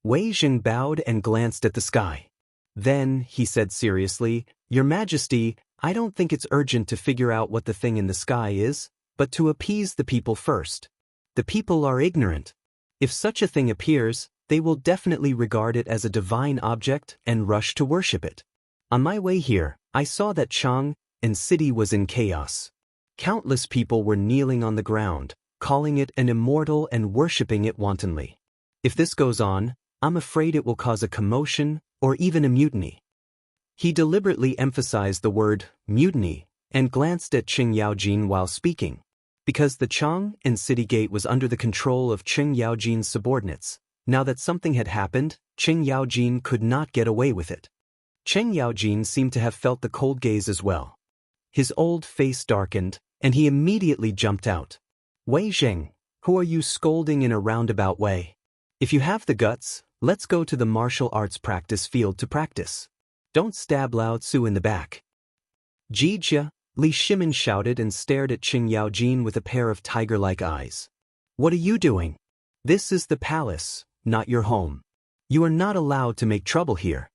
Wei Jing bowed and glanced at the sky. Then, he said seriously, "Your Majesty, I don't think it's urgent to figure out what the thing in the sky is, but to appease the people first. The people are ignorant. If such a thing appears, they will definitely regard it as a divine object and rush to worship it. On my way here, I saw that Chang'an city was in chaos. Countless people were kneeling on the ground, calling it an immortal and worshipping it wantonly. If this goes on, I'm afraid it will cause a commotion or even a mutiny." He deliberately emphasized the word mutiny and glanced at Qing Yaojin while speaking. Because the Chang'an city gate was under the control of Qing Yaojin's subordinates, now that something had happened, Qing Yaojin could not get away with it. Qing Yaojin seemed to have felt the cold gaze as well. His old face darkened, and he immediately jumped out. "Wei Jing, who are you scolding in a roundabout way? If you have the guts, let's go to the martial arts practice field to practice. Don't stab Lao Tzu in the back." "Jijia," Li Shimin shouted and stared at Qing Yaojin with a pair of tiger-like eyes. "What are you doing? This is the palace, not your home. You are not allowed to make trouble here."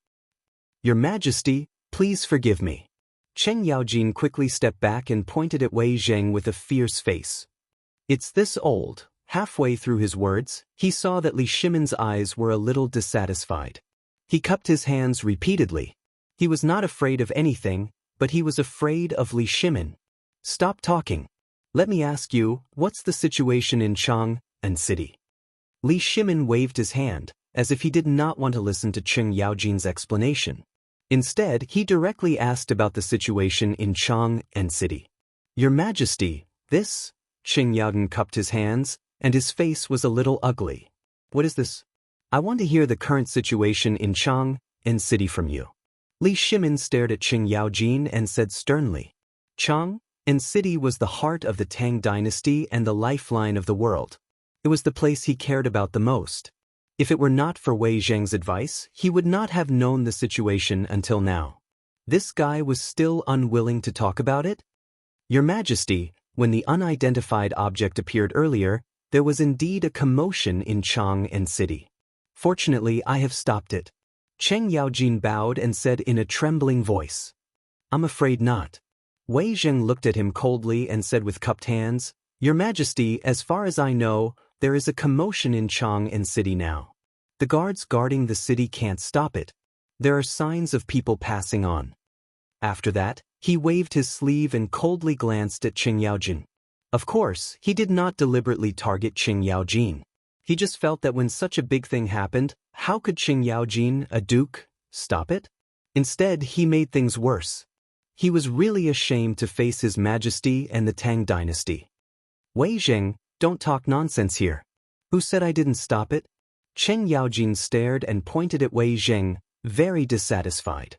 "Your Majesty, please forgive me." Qing Yaojin quickly stepped back and pointed at Wei Jing with a fierce face. "It's this old." Halfway through his words, he saw that Li Shimin's eyes were a little dissatisfied. He cupped his hands repeatedly. He was not afraid of anything, but he was afraid of Li Shimin. "Stop talking. Let me ask you, what's the situation in Chang'an city?" Li Shimin waved his hand, as if he did not want to listen to Qing Yaojin's explanation. Instead, he directly asked about the situation in Chang'an city. Your Majesty, this? Chang'an cupped his hands, and his face was a little ugly. What is this? I want to hear the current situation in Chang'an city from you. Li Shimin stared at Qing Yaojin and said sternly. Chang'an city was the heart of the Tang dynasty and the lifeline of the world. It was the place he cared about the most. If it were not for Wei Zheng's advice, he would not have known the situation until now. This guy was still unwilling to talk about it? Your Majesty, when the unidentified object appeared earlier, there was indeed a commotion in Chang'an city. Fortunately, I have stopped it. Cheng Yaojin bowed and said in a trembling voice. I'm afraid not. Wei Zheng looked at him coldly and said with cupped hands, Your Majesty, as far as I know, there is a commotion in Chang'an city now. The guards guarding the city can't stop it. There are signs of people passing on. After that, he waved his sleeve and coldly glanced at Qing Yaojin. Of course, he did not deliberately target Qing Yaojin. He just felt that when such a big thing happened, how could Qing Yaojin, a duke, stop it? Instead, he made things worse. He was really ashamed to face His Majesty and the Tang dynasty. Wei Zheng, don't talk nonsense here. Who said I didn't stop it? Cheng Yaojin stared and pointed at Wei Zheng, very dissatisfied.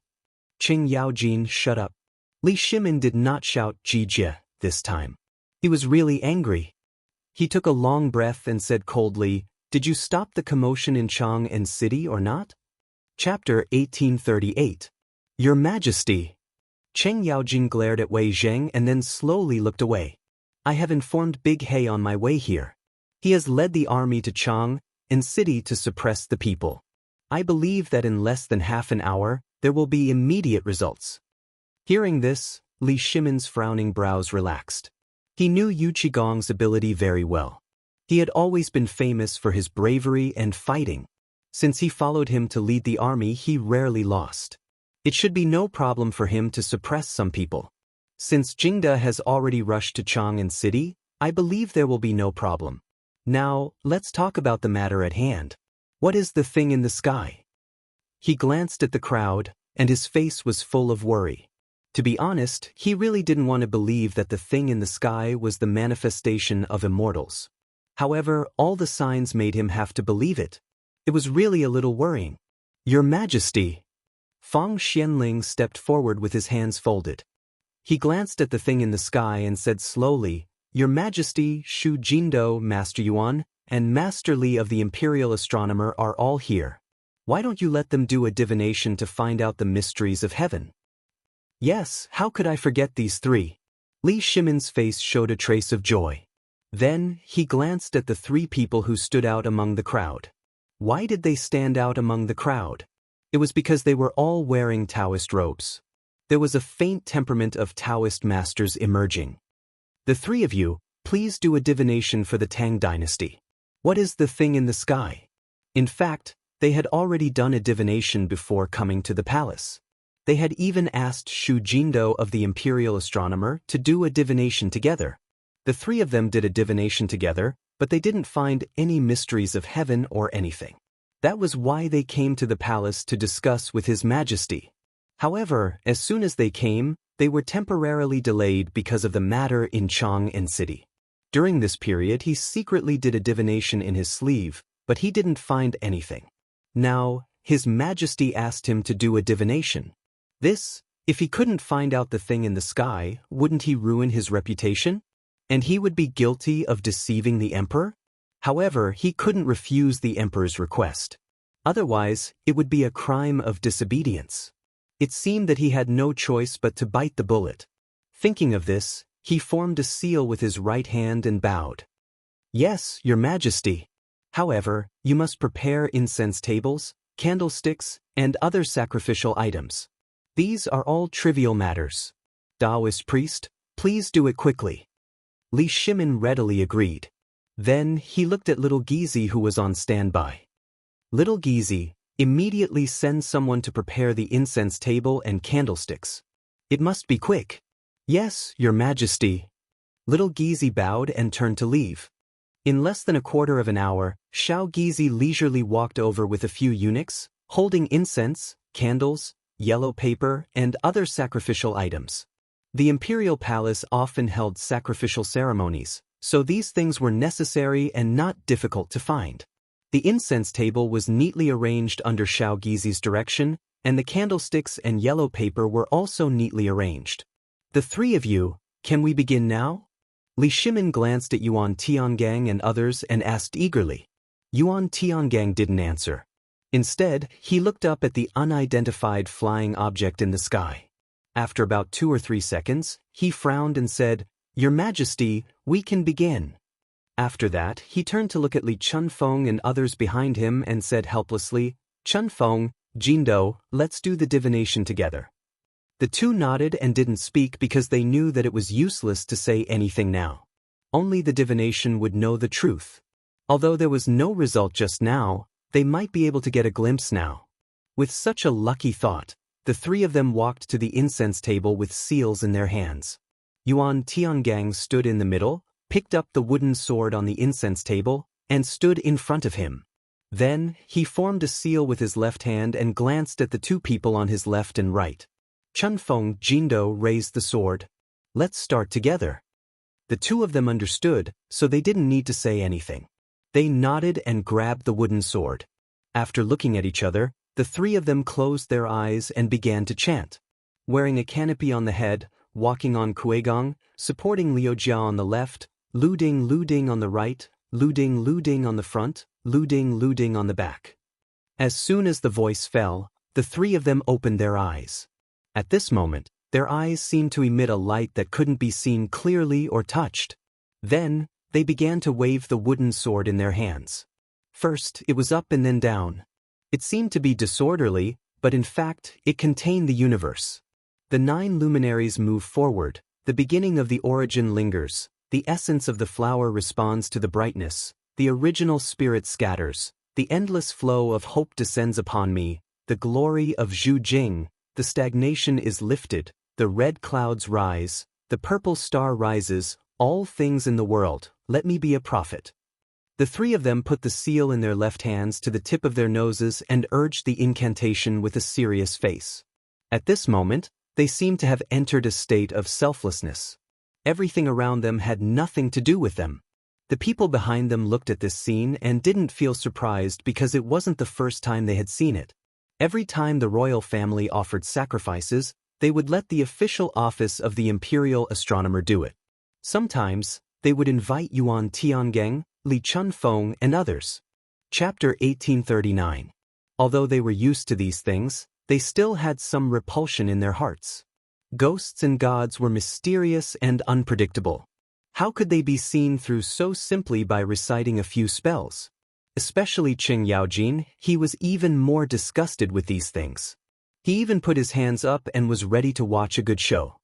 Qing Yaojin, shut up. Li Shimin did not shout Jijia this time. He was really angry. He took a long breath and said coldly, Did you stop the commotion in Chang'an city or not? Chapter 1838. Your Majesty. Cheng Yaojin glared at Wei Zheng and then slowly looked away. I have informed Big He on my way here. He has led the army to Chang'an city to suppress the people. I believe that in less than half an hour, there will be immediate results. Hearing this, Li Shimin's frowning brows relaxed. He knew Yu Qigong's ability very well. He had always been famous for his bravery and fighting. Since he followed him to lead the army, he rarely lost. It should be no problem for him to suppress some people. Since Jingda has already rushed to Chang'an city, I believe there will be no problem. Now, let's talk about the matter at hand. What is the thing in the sky? He glanced at the crowd, and his face was full of worry. To be honest, he really didn't want to believe that the thing in the sky was the manifestation of immortals. However, all the signs made him have to believe it. It was really a little worrying. Your Majesty. Fang Xianling stepped forward with his hands folded. He glanced at the thing in the sky and said slowly, Your Majesty, Shu Jindo, Master Yuan, and Master Li of the Imperial Astronomer are all here. Why don't you let them do a divination to find out the mysteries of heaven? Yes, how could I forget these three? Li Shimin's face showed a trace of joy. Then, he glanced at the three people who stood out among the crowd. Why did they stand out among the crowd? It was because they were all wearing Daoist robes. There was a faint temperament of Daoist masters emerging. The three of you, please do a divination for the Tang dynasty. What is the thing in the sky? In fact, they had already done a divination before coming to the palace. They had even asked Shu Jindo of the Imperial Astronomer to do a divination together. The three of them did a divination together, but they didn't find any mysteries of heaven or anything. That was why they came to the palace to discuss with His Majesty. However, as soon as they came, they were temporarily delayed because of the matter in Chang'an city. During this period, he secretly did a divination in his sleeve, but he didn't find anything. Now, His Majesty asked him to do a divination. If he couldn't find out the thing in the sky, wouldn't he ruin his reputation? And he would be guilty of deceiving the emperor? However, he couldn't refuse the emperor's request. Otherwise, it would be a crime of disobedience. It seemed that he had no choice but to bite the bullet. Thinking of this, he formed a seal with his right hand and bowed. Yes, Your Majesty. However, you must prepare incense tables, candlesticks, and other sacrificial items. These are all trivial matters. Daoist priest, please do it quickly. Li Shimin readily agreed. Then he looked at little Gizi who was on standby. Little Gizi, immediately send someone to prepare the incense table and candlesticks. It must be quick. Yes, Your Majesty. Little Gizi bowed and turned to leave. In less than a quarter of an hour, Shao Gizi leisurely walked over with a few eunuchs, holding incense, candles, yellow paper, and other sacrificial items. The imperial palace often held sacrificial ceremonies, so these things were necessary and not difficult to find. The incense table was neatly arranged under Xiao Gizi's direction, and the candlesticks and yellow paper were also neatly arranged. The three of you, can we begin now? Li Shimin glanced at Yuan Tiangang and others and asked eagerly. Yuan Tiangang didn't answer. Instead, he looked up at the unidentified flying object in the sky. After about 2 or 3 seconds, he frowned and said, Your Majesty, we can begin. After that, he turned to look at Li Chunfeng and others behind him and said helplessly, Chunfeng, Jindo, let's do the divination together. The two nodded and didn't speak because they knew that it was useless to say anything now. Only the divination would know the truth. Although there was no result just now, they might be able to get a glimpse now. With such a lucky thought, the three of them walked to the incense table with seals in their hands. Yuan Tiangang stood in the middle, picked up the wooden sword on the incense table, and stood in front of him. Then, he formed a seal with his left hand and glanced at the two people on his left and right. Chunfeng Jindo raised the sword. Let's start together. The two of them understood, so they didn't need to say anything. They nodded and grabbed the wooden sword. After looking at each other, the three of them closed their eyes and began to chant. Wearing a canopy on the head, walking on Kuegong, supporting Liujia on the left, Luding Luding on the right, Luding Luding on the front, Luding Luding on the back. As soon as the voice fell, the three of them opened their eyes. At this moment, their eyes seemed to emit a light that couldn't be seen clearly or touched. Then, they began to wave the wooden sword in their hands. First, it was up and then down. It seemed to be disorderly, but in fact, it contained the universe. The 9 luminaries move forward, the beginning of the origin lingers, the essence of the flower responds to the brightness, the original spirit scatters, the endless flow of hope descends upon me, the glory of Zhu Jing, the stagnation is lifted, the red clouds rise, the purple star rises, all things in the world, let me be a prophet. The three of them put the seal in their left hands to the tip of their noses and urged the incantation with a serious face. At this moment, they seemed to have entered a state of selflessness. Everything around them had nothing to do with them. The people behind them looked at this scene and didn't feel surprised because it wasn't the first time they had seen it. Every time the royal family offered sacrifices, they would let the official office of the imperial astronomer do it. Sometimes, they would invite Yuan Tiangang, Li Chunfeng, and others. Chapter 1839. Although they were used to these things, they still had some repulsion in their hearts. Ghosts and gods were mysterious and unpredictable. How could they be seen through so simply by reciting a few spells? Especially Qing Yaojin, he was even more disgusted with these things. He even put his hands up and was ready to watch a good show.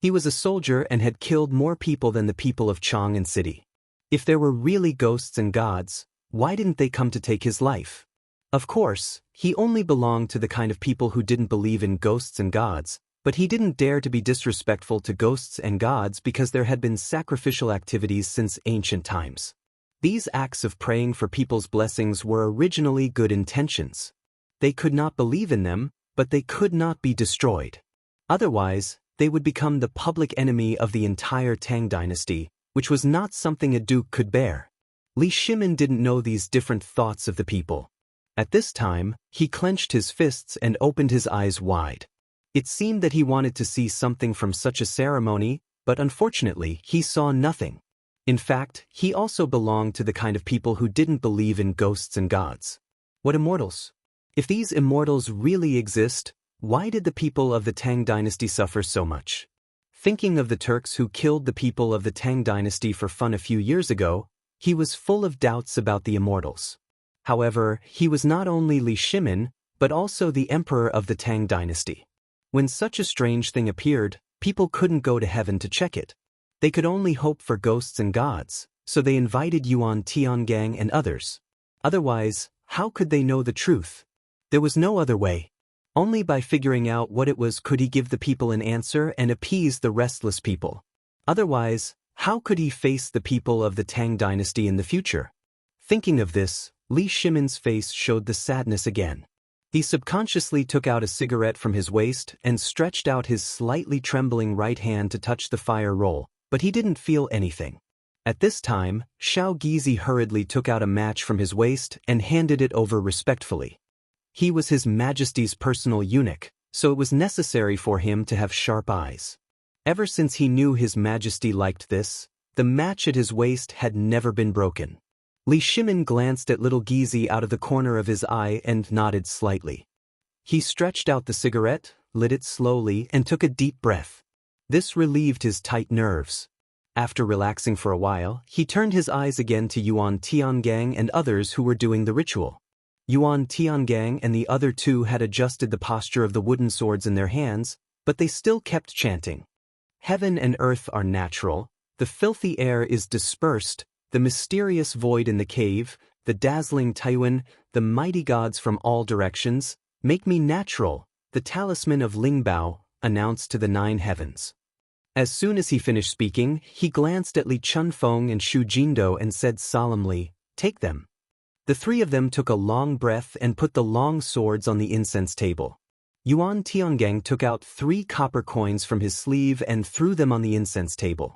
He was a soldier and had killed more people than the people of Chang'an City. If there were really ghosts and gods, why didn't they come to take his life? Of course, he only belonged to the kind of people who didn't believe in ghosts and gods, but he didn't dare to be disrespectful to ghosts and gods because there had been sacrificial activities since ancient times. These acts of praying for people's blessings were originally good intentions. They could not believe in them, but they could not be destroyed. Otherwise, they would become the public enemy of the entire Tang dynasty, which was not something a duke could bear. Li Shimin didn't know these different thoughts of the people. At this time, he clenched his fists and opened his eyes wide. It seemed that he wanted to see something from such a ceremony, but unfortunately, he saw nothing. In fact, he also belonged to the kind of people who didn't believe in ghosts and gods. What immortals? If these immortals really exist, why did the people of the Tang dynasty suffer so much? Thinking of the Turks who killed the people of the Tang dynasty for fun a few years ago, he was full of doubts about the immortals. However, he was not only Li Shimin, but also the emperor of the Tang dynasty. When such a strange thing appeared, people couldn't go to heaven to check it. They could only hope for ghosts and gods, so they invited Yuan Tiangang and others. Otherwise, how could they know the truth? There was no other way. Only by figuring out what it was could he give the people an answer and appease the restless people. Otherwise, how could he face the people of the Tang dynasty in the future? Thinking of this, Li Shimin's face showed the sadness again. He subconsciously took out a cigarette from his waist and stretched out his slightly trembling right hand to touch the fire roll, but he didn't feel anything. At this time, Xiao Gizi hurriedly took out a match from his waist and handed it over respectfully. He was His Majesty's personal eunuch, so it was necessary for him to have sharp eyes. Ever since he knew His Majesty liked this, the match at his waist had never been broken. Li Shimin glanced at little Gizi out of the corner of his eye and nodded slightly. He stretched out the cigarette, lit it slowly, and took a deep breath. This relieved his tight nerves. After relaxing for a while, he turned his eyes again to Yuan Tiangang and others who were doing the ritual. Yuan Tiangang and the other two had adjusted the posture of the wooden swords in their hands, but they still kept chanting. Heaven and earth are natural, the filthy air is dispersed, the mysterious void in the cave, the dazzling Taiwan, the mighty gods from all directions, make me natural, the talisman of Lingbao, announced to the 9 heavens. As soon as he finished speaking, he glanced at Li Chunfeng and Xu Jindo and said solemnly, "Take them." The 3 of them took a long breath and put the long swords on the incense table. Yuan Tiangang took out 3 copper coins from his sleeve and threw them on the incense table.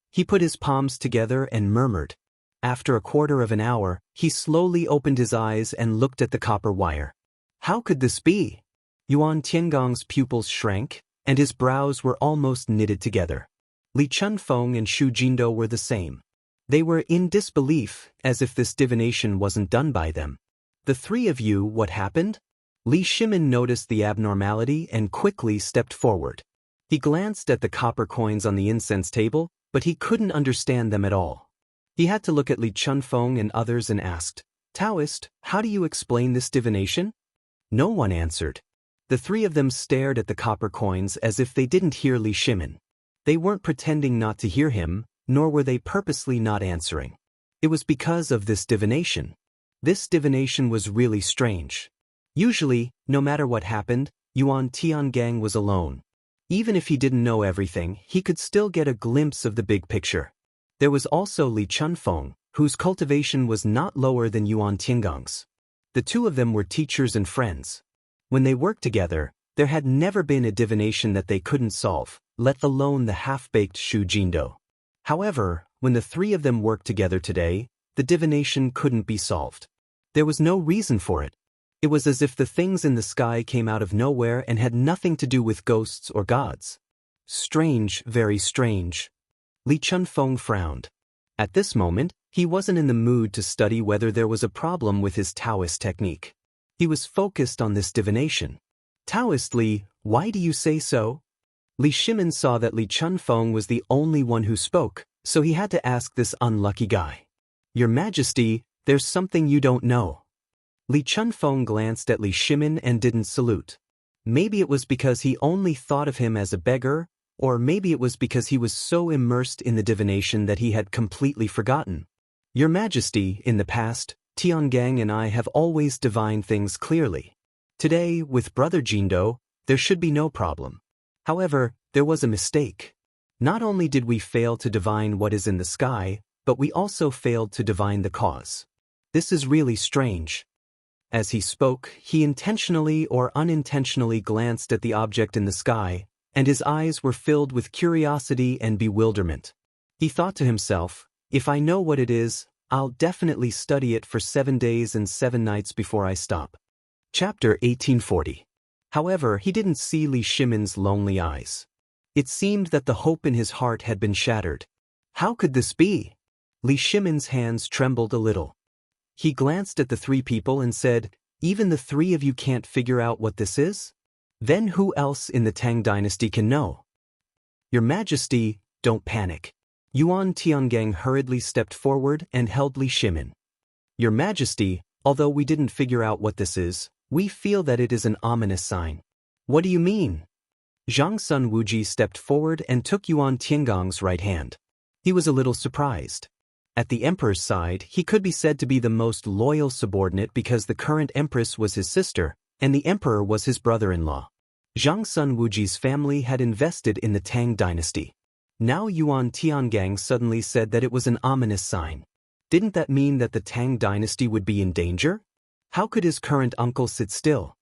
He put his palms together and murmured. After a quarter of an hour, he slowly opened his eyes and looked at the copper wire. How could this be? Yuan Tiangong's pupils shrank, and his brows were almost knitted together. Li Chunfeng and Xu Jindo were the same. They were in disbelief, as if this divination wasn't done by them. The 3 of you, what happened? Li Shimin noticed the abnormality and quickly stepped forward. He glanced at the copper coins on the incense table, but he couldn't understand them at all. He had to look at Li Chunfeng and others and asked, "Daoist, how do you explain this divination?" No one answered. The 3 of them stared at the copper coins as if they didn't hear Li Shimin. They weren't pretending not to hear him, nor were they purposely not answering. It was because of this divination. This divination was really strange. Usually, no matter what happened, Yuan Tiangang was alone. Even if he didn't know everything, he could still get a glimpse of the big picture. There was also Li Chunfeng, whose cultivation was not lower than Yuan Tiangong's. The 2 of them were teachers and friends. When they worked together, there had never been a divination that they couldn't solve, let alone the half-baked Xu Jindo. However, when the 3 of them worked together today, the divination couldn't be solved. There was no reason for it. It was as if the things in the sky came out of nowhere and had nothing to do with ghosts or gods. Strange, very strange. Li Chunfeng frowned. At this moment, he wasn't in the mood to study whether there was a problem with his Taoist technique. He was focused on this divination. "Taoist Li, why do you say so?" Li Shimin saw that Li Chunfeng was the only one who spoke, so he had to ask this unlucky guy. "Your Majesty, there's something you don't know." Li Chunfeng glanced at Li Shimin and didn't salute. Maybe it was because he only thought of him as a beggar, or maybe it was because he was so immersed in the divination that he had completely forgotten. "Your Majesty, in the past, Tiangang and I have always divined things clearly. Today, with Brother Jindo, there should be no problem. However, there was a mistake. Not only did we fail to divine what is in the sky, but we also failed to divine the cause. This is really strange." As he spoke, he intentionally or unintentionally glanced at the object in the sky, and his eyes were filled with curiosity and bewilderment. He thought to himself, "If I know what it is, I'll definitely study it for 7 days and 7 nights before I stop." Chapter 1840. However, he didn't see Li Shimin's lonely eyes. It seemed that the hope in his heart had been shattered. How could this be? Li Shimin's hands trembled a little. He glanced at the 3 people and said, "Even the 3 of you can't figure out what this is? Then who else in the Tang dynasty can know?" "Your Majesty, don't panic." Yuan Tiangang hurriedly stepped forward and held Li Shimin. "Your Majesty, although we didn't figure out what this is, we feel that it is an ominous sign." "What do you mean?" Zhang Sun Wuji stepped forward and took Yuan Tiangong's right hand. He was a little surprised. At the emperor's side, he could be said to be the most loyal subordinate because the current empress was his sister, and the emperor was his brother-in-law. Zhang Sun Wuji's family had invested in the Tang dynasty. Now Yuan Tiangang suddenly said that it was an ominous sign. Didn't that mean that the Tang dynasty would be in danger? How could his current uncle sit still?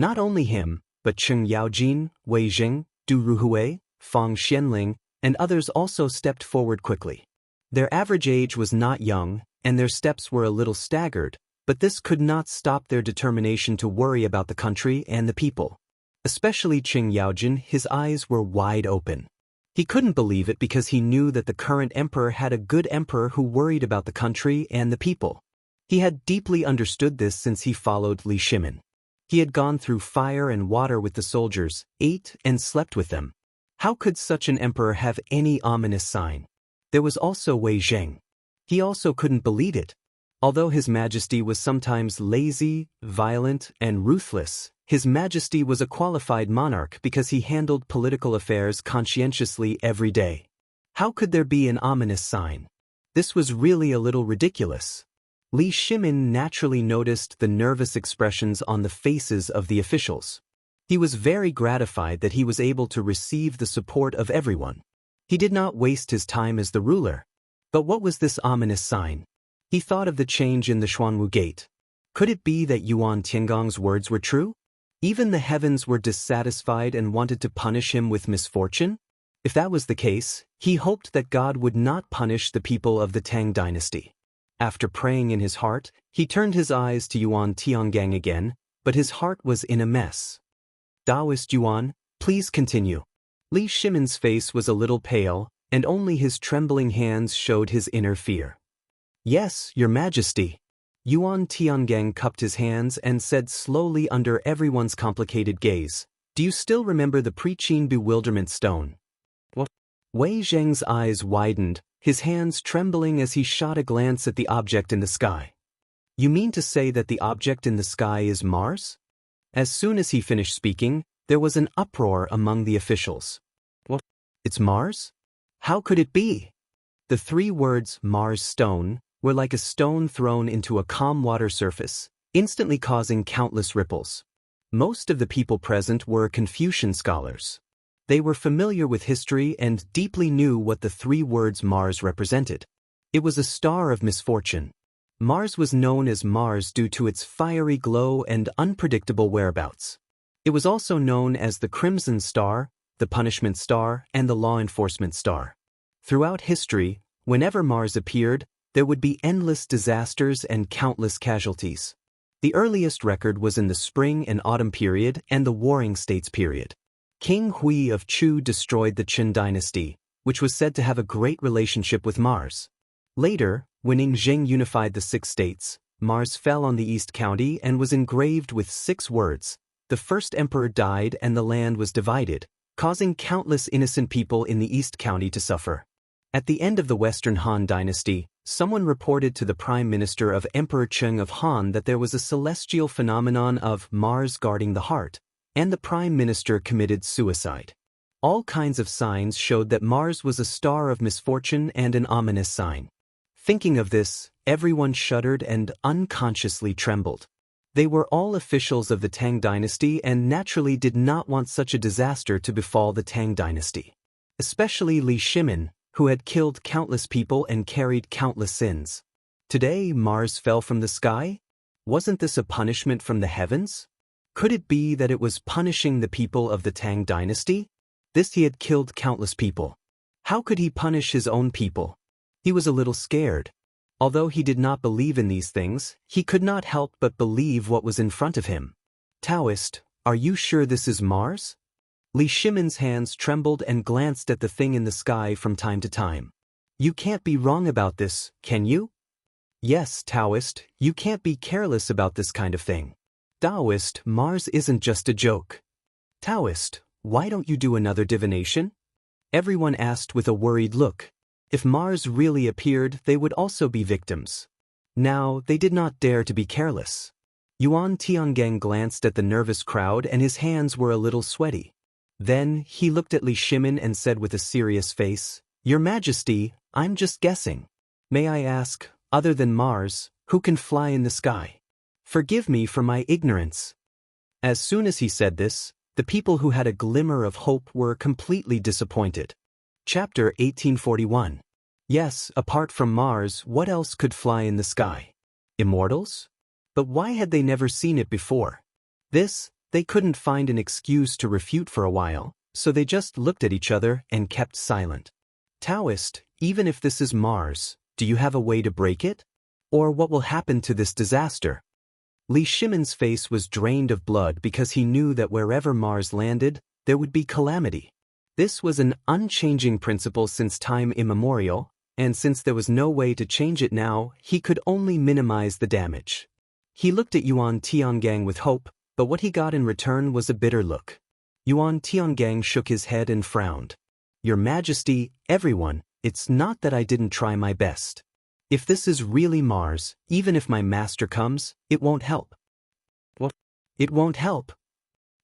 Not only him, but Cheng Yaojin, Wei Jing, Du Ruhui, Fang Xianling, and others also stepped forward quickly. Their average age was not young, and their steps were a little staggered, but this could not stop their determination to worry about the country and the people. Especially Cheng Yaojin, his eyes were wide open. He couldn't believe it because he knew that the current emperor had a good emperor who worried about the country and the people. He had deeply understood this since he followed Li Shimin. He had gone through fire and water with the soldiers, ate and slept with them. How could such an emperor have any ominous sign? There was also Wei Zheng. He also couldn't believe it. Although His Majesty was sometimes lazy, violent, and ruthless, His Majesty was a qualified monarch because he handled political affairs conscientiously every day. How could there be an ominous sign? This was really a little ridiculous. Li Shimin naturally noticed the nervous expressions on the faces of the officials. He was very gratified that he was able to receive the support of everyone. He did not waste his time as the ruler. But what was this ominous sign? He thought of the change in the Xuanwu Gate. Could it be that Yuan Tiangong's words were true? Even the heavens were dissatisfied and wanted to punish him with misfortune? If that was the case, he hoped that God would not punish the people of the Tang dynasty. After praying in his heart, he turned his eyes to Yuan Tiangong again, but his heart was in a mess. Daoist Yuan, please continue. Li Shimin's face was a little pale, and only his trembling hands showed his inner fear. Yes, Your Majesty. Yuan Tiangong cupped his hands and said slowly under everyone's complicated gaze, do you still remember the Pre-Qin bewilderment stone? What? Wei Zheng's eyes widened, his hands trembling as he shot a glance at the object in the sky. You mean to say that the object in the sky is Mars? As soon as he finished speaking, there was an uproar among the officials. What? It's Mars? How could it be? The three words Mars stone were like a stone thrown into a calm water surface, instantly causing countless ripples. Most of the people present were Confucian scholars. They were familiar with history and deeply knew what the three words Mars represented. It was a star of misfortune. Mars was known as Mars due to its fiery glow and unpredictable whereabouts. It was also known as the Crimson Star, the Punishment Star, and the Law Enforcement Star. Throughout history, whenever Mars appeared, there would be endless disasters and countless casualties. The earliest record was in the Spring and Autumn period and the Warring States period. King Hui of Chu destroyed the Qin dynasty, which was said to have a great relationship with Mars. Later, when Zheng unified the 6 states, Mars fell on the East County and was engraved with 6 words. The first emperor died and the land was divided, causing countless innocent people in the East County to suffer. At the end of the Western Han dynasty, someone reported to the Prime Minister of Emperor Cheng of Han that there was a celestial phenomenon of Mars guarding the heart, and the Prime Minister committed suicide. All kinds of signs showed that Mars was a star of misfortune and an ominous sign. Thinking of this, everyone shuddered and unconsciously trembled. They were all officials of the Tang dynasty and naturally did not want such a disaster to befall the Tang dynasty. Especially Li Shimin, who had killed countless people and carried countless sins. Today, Mars fell from the sky? Wasn't this a punishment from the heavens? Could it be that it was punishing the people of the Tang dynasty? He had killed countless people. How could he punish his own people? He was a little scared. Although he did not believe in these things, he could not help but believe what was in front of him. Daoist, are you sure this is Mars? Li Shimin's hands trembled and glanced at the thing in the sky from time to time. You can't be wrong about this, can you? Yes, Daoist, you can't be careless about this kind of thing. Daoist, Mars isn't just a joke. Daoist, why don't you do another divination? Everyone asked with a worried look. If Mars really appeared, they would also be victims. Now, they did not dare to be careless. Yuan Tiangong glanced at the nervous crowd and his hands were a little sweaty. Then, he looked at Li Shimin and said with a serious face, Your Majesty, I'm just guessing. May I ask, other than Mars, who can fly in the sky? Forgive me for my ignorance. As soon as he said this, the people who had a glimmer of hope were completely disappointed. Chapter 1841. Yes, apart from Mars, what else could fly in the sky? Immortals? But why had they never seen it before? This, They couldn't find an excuse to refute for a while, so they just looked at each other and kept silent. Daoist, even if this is Mars, do you have a way to break it? Or what will happen to this disaster? Li Shimin's face was drained of blood because he knew that wherever Mars landed, there would be calamity. This was an unchanging principle since time immemorial, and since there was no way to change it now, he could only minimize the damage. He looked at Yuan Tiangang with hope, but what he got in return was a bitter look. Yuan Tiangang shook his head and frowned. Your Majesty, everyone, it's not that I didn't try my best. If this is really Mars, even if my master comes, it won't help. What? It won't help?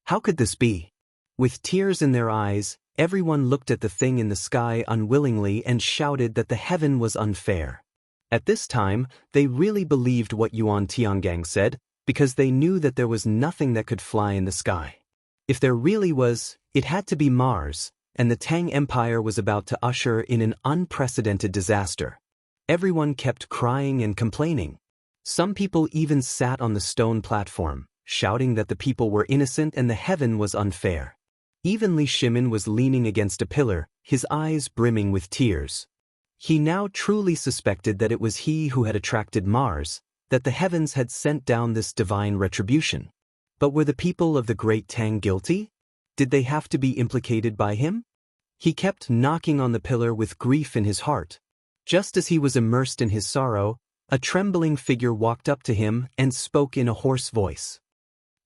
How could this be? With tears in their eyes, everyone looked at the thing in the sky unwillingly and shouted that the heaven was unfair. At this time, they really believed what Yuan Tiangang said, because they knew that there was nothing that could fly in the sky. If there really was, it had to be Mars, and the Tang Empire was about to usher in an unprecedented disaster. Everyone kept crying and complaining. Some people even sat on the stone platform, shouting that the people were innocent and the heaven was unfair. Even Li Shimin was leaning against a pillar, his eyes brimming with tears. He now truly suspected that it was he who had attracted Mars, that the heavens had sent down this divine retribution. But were the people of the Great Tang guilty? Did they have to be implicated by him? He kept knocking on the pillar with grief in his heart. Just as he was immersed in his sorrow, a trembling figure walked up to him and spoke in a hoarse voice.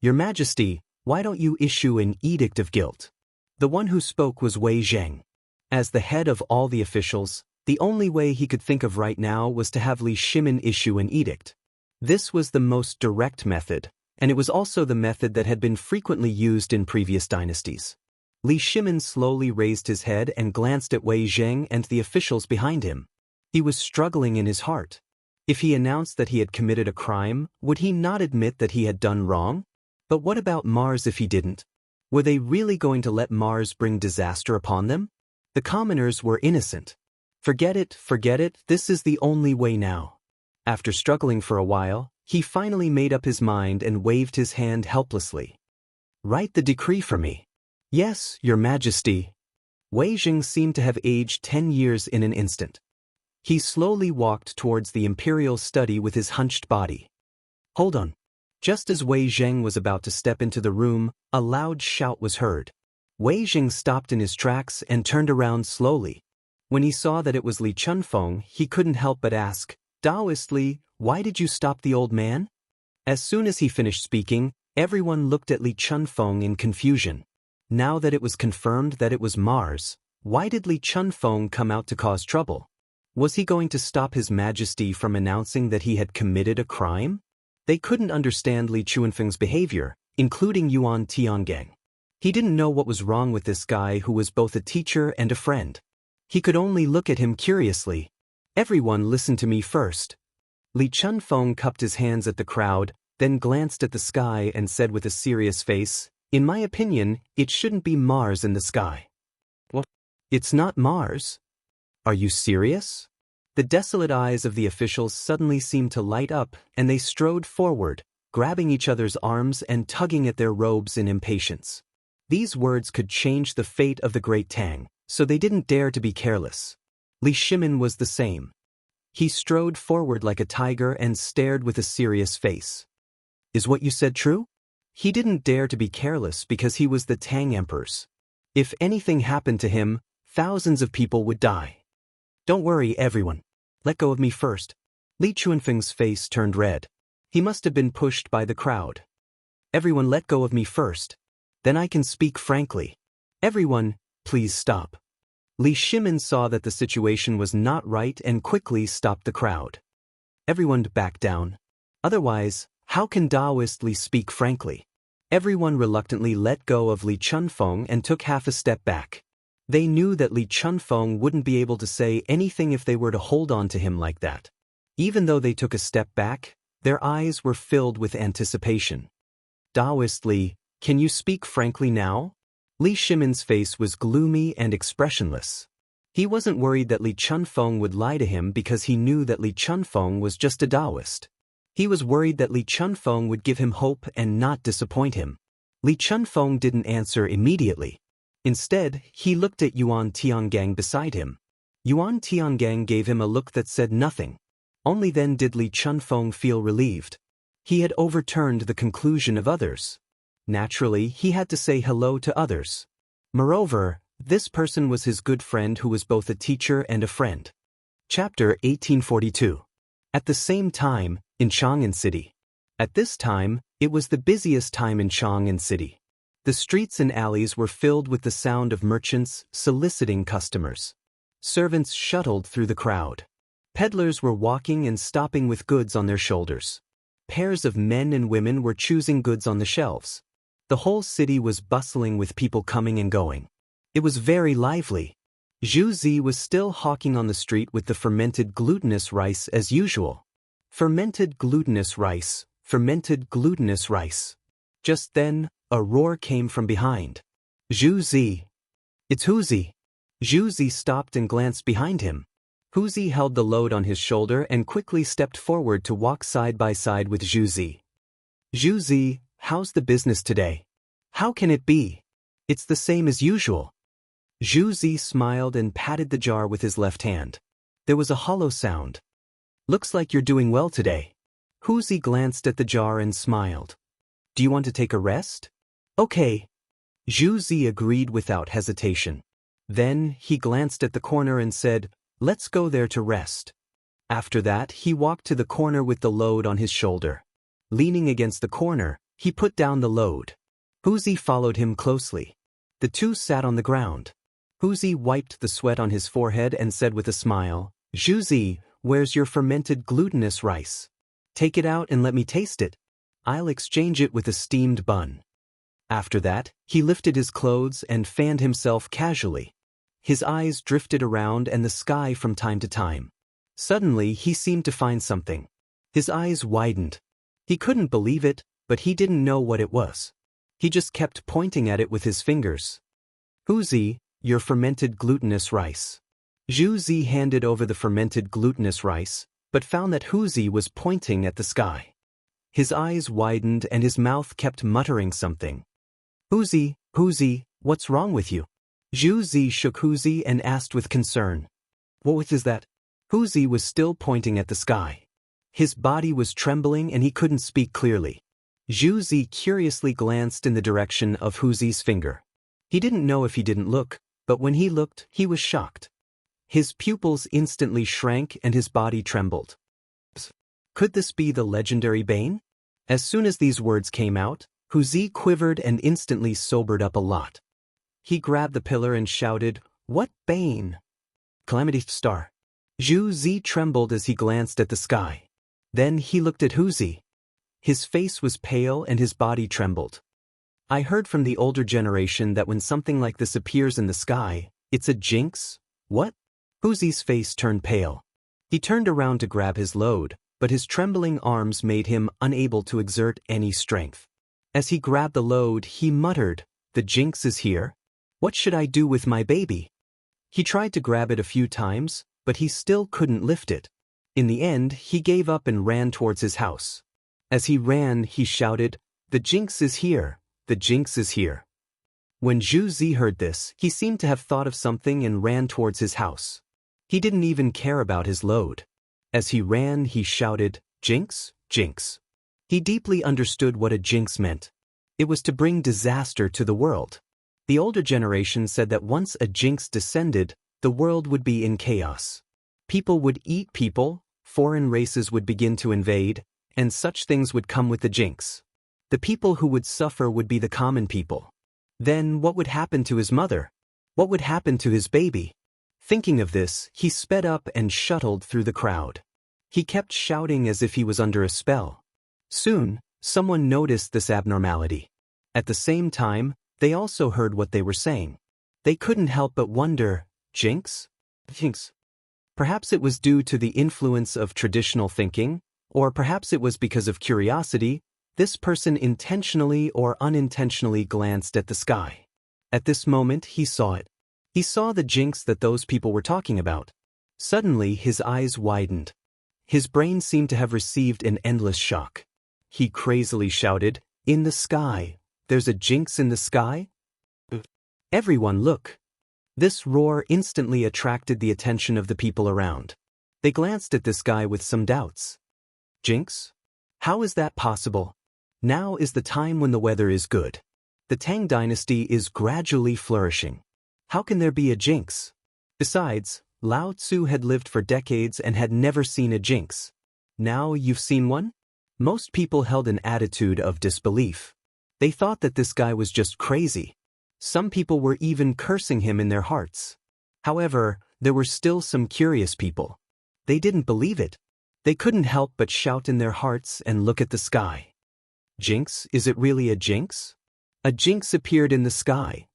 Your Majesty, why don't you issue an edict of guilt? The one who spoke was Wei Zheng. As the head of all the officials, the only way he could think of right now was to have Li Shimin issue an edict. This was the most direct method, and it was also the method that had been frequently used in previous dynasties. Li Shimin slowly raised his head and glanced at Wei Zheng and the officials behind him. He was struggling in his heart. If he announced that he had committed a crime, would he not admit that he had done wrong? But what about Mars if he didn't? Were they really going to let Mars bring disaster upon them? The commoners were innocent. Forget it, this is the only way now. After struggling for a while, he finally made up his mind and waved his hand helplessly. Write the decree for me. Yes, Your Majesty. Wei Zheng seemed to have aged 10 years in an instant. He slowly walked towards the imperial study with his hunched body. Hold on. Just as Wei Zheng was about to step into the room, a loud shout was heard. Wei Zheng stopped in his tracks and turned around slowly. When he saw that it was Li Chunfeng, he couldn't help but ask, Daoist Li, why did you stop the old man? As soon as he finished speaking, everyone looked at Li Chunfeng in confusion. Now that it was confirmed that it was Mars, why did Li Chunfeng come out to cause trouble? Was he going to stop His Majesty from announcing that he had committed a crime? They couldn't understand Li Chunfeng's behavior, including Yuan Tiangang. He didn't know what was wrong with this guy who was both a teacher and a friend. He could only look at him curiously. Everyone listen to me first. Li Chunfeng cupped his hands at the crowd, then glanced at the sky and said with a serious face, In my opinion, it shouldn't be Mars in the sky. What? It's not Mars? Are you serious? The desolate eyes of the officials suddenly seemed to light up, and they strode forward, grabbing each other's arms and tugging at their robes in impatience. These words could change the fate of the Great Tang, so they didn't dare to be careless. Li Shimin was the same. He strode forward like a tiger and stared with a serious face. Is what you said true? He didn't dare to be careless because he was the Tang Emperor's. If anything happened to him, thousands of people would die. Don't worry, everyone. Let go of me first. Li Chunfeng's face turned red. He must have been pushed by the crowd. Everyone let go of me first. Then I can speak frankly. Everyone, please stop. Li Shimin saw that the situation was not right and quickly stopped the crowd. Everyone back down. Otherwise, how can Daoist Li speak frankly? Everyone reluctantly let go of Li Chunfeng and took half a step back. They knew that Li Chunfeng wouldn't be able to say anything if they were to hold on to him like that. Even though they took a step back, their eyes were filled with anticipation. Daoist Li, can you speak frankly now? Li Shimin's face was gloomy and expressionless. He wasn't worried that Li Chunfeng would lie to him because he knew that Li Chunfeng was just a Daoist. He was worried that Li Chunfeng would give him hope and not disappoint him. Li Chunfeng didn't answer immediately. Instead, he looked at Yuan Tiangang beside him. Yuan Tiangang gave him a look that said nothing. Only then did Li Chunfeng feel relieved. He had overturned the conclusion of others. Naturally, he had to say hello to others. Moreover, this person was his good friend who was both a teacher and a friend. Chapter 1842. At the same time, in Chang'an City. At this time, it was the busiest time in Chang'an City. The streets and alleys were filled with the sound of merchants soliciting customers. Servants shuttled through the crowd. Peddlers were walking and stopping with goods on their shoulders. Pairs of men and women were choosing goods on the shelves. The whole city was bustling with people coming and going. It was very lively. Zhu Zi was still hawking on the street with the fermented glutinous rice as usual. Fermented glutinous rice, fermented glutinous rice. Just then, a roar came from behind. Zhu Zi. It's Hu Zi. Zhu Zi stopped and glanced behind him. Hu Zi held the load on his shoulder and quickly stepped forward to walk side by side with Zhu Zi. Zhu Zi, how's the business today? How can it be? It's the same as usual. Zhu Zi smiled and patted the jar with his left hand. There was a hollow sound. Looks like you're doing well today. Hu Zi glanced at the jar and smiled. Do you want to take a rest? Okay. Zhu Zi agreed without hesitation. Then, he glanced at the corner and said, let's go there to rest. After that, he walked to the corner with the load on his shoulder. Leaning against the corner, he put down the load. Hu Zi followed him closely. The two sat on the ground. Hu Zi wiped the sweat on his forehead and said with a smile, Zhu Zi, where's your fermented glutinous rice? Take it out and let me taste it. I'll exchange it with a steamed bun. After that, he lifted his clothes and fanned himself casually. His eyes drifted around and the sky from time to time. Suddenly, he seemed to find something. His eyes widened. He couldn't believe it, but he didn't know what it was. He just kept pointing at it with his fingers. Hu Zi, your fermented glutinous rice. Zhu Zi handed over the fermented glutinous rice, but found that Hu Zi was pointing at the sky. His eyes widened and his mouth kept muttering something. Hu Zi, what's wrong with you? Zhu Zi shook Hu Zi and asked with concern. What is that? Hu Zi was still pointing at the sky. His body was trembling and he couldn't speak clearly. Zhu Zi curiously glanced in the direction of Hu Zi's finger. He didn't know if he didn't look, but when he looked, he was shocked. His pupils instantly shrank and his body trembled. Could this be the legendary Bane? As soon as these words came out, Hu Zi quivered and instantly sobered up a lot. He grabbed the pillar and shouted, What Bane? Calamity Star. Zhu Zi trembled as he glanced at the sky. Then he looked at Hu Zi. His face was pale and his body trembled. I heard from the older generation that when something like this appears in the sky, it's a jinx. What? Hu Zi's face turned pale. He turned around to grab his load, but his trembling arms made him unable to exert any strength. As he grabbed the load, he muttered, The jinx is here. What should I do with my baby? He tried to grab it a few times, but he still couldn't lift it. In the end, he gave up and ran towards his house. As he ran, he shouted, The jinx is here. The jinx is here. When Zhu Zi heard this, he seemed to have thought of something and ran towards his house. He didn't even care about his load. As he ran, he shouted, Jinx, jinx. He deeply understood what a jinx meant. It was to bring disaster to the world. The older generation said that once a jinx descended, the world would be in chaos. People would eat people, foreign races would begin to invade, and such things would come with the jinx. The people who would suffer would be the common people. Then what would happen to his mother? What would happen to his baby? Thinking of this, he sped up and shuttled through the crowd. He kept shouting as if he was under a spell. Soon, someone noticed this abnormality. At the same time, they also heard what they were saying. They couldn't help but wonder, Jinx? Jinx? Perhaps it was due to the influence of traditional thinking, or perhaps it was because of curiosity. This person intentionally or unintentionally glanced at the sky. At this moment, he saw it. He saw the jinx that those people were talking about. Suddenly, his eyes widened. His brain seemed to have received an endless shock. He crazily shouted, In the sky, there's a jinx in the sky? Everyone look. This roar instantly attracted the attention of the people around. They glanced at this guy with some doubts. Jinx? How is that possible? Now is the time when the weather is good. The Tang dynasty is gradually flourishing. How can there be a jinx? Besides, Lao Tzu had lived for decades and had never seen a jinx. Now you've seen one? Most people held an attitude of disbelief. They thought that this guy was just crazy. Some people were even cursing him in their hearts. However, there were still some curious people. They didn't believe it. They couldn't help but shout in their hearts and look at the sky. Jinx, is it really a jinx? A jinx appeared in the sky.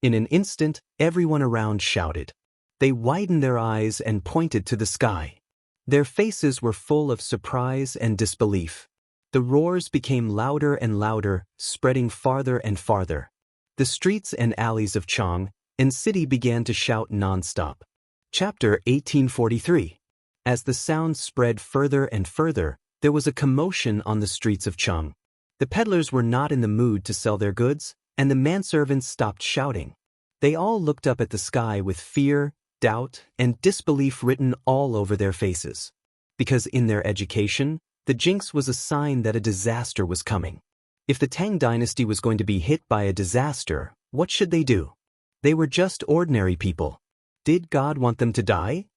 In an instant, everyone around shouted. They widened their eyes and pointed to the sky. Their faces were full of surprise and disbelief. The roars became louder and louder, spreading farther and farther. The streets and alleys of Chang'an city began to shout non-stop. Chapter 1843. As the sound spread further and further, there was a commotion on the streets of Chang'an. The peddlers were not in the mood to sell their goods, and the manservants stopped shouting. They all looked up at the sky with fear, doubt, and disbelief written all over their faces. Because in their education, the jinx was a sign that a disaster was coming. If the Tang dynasty was going to be hit by a disaster, what should they do? They were just ordinary people. Did God want them to die?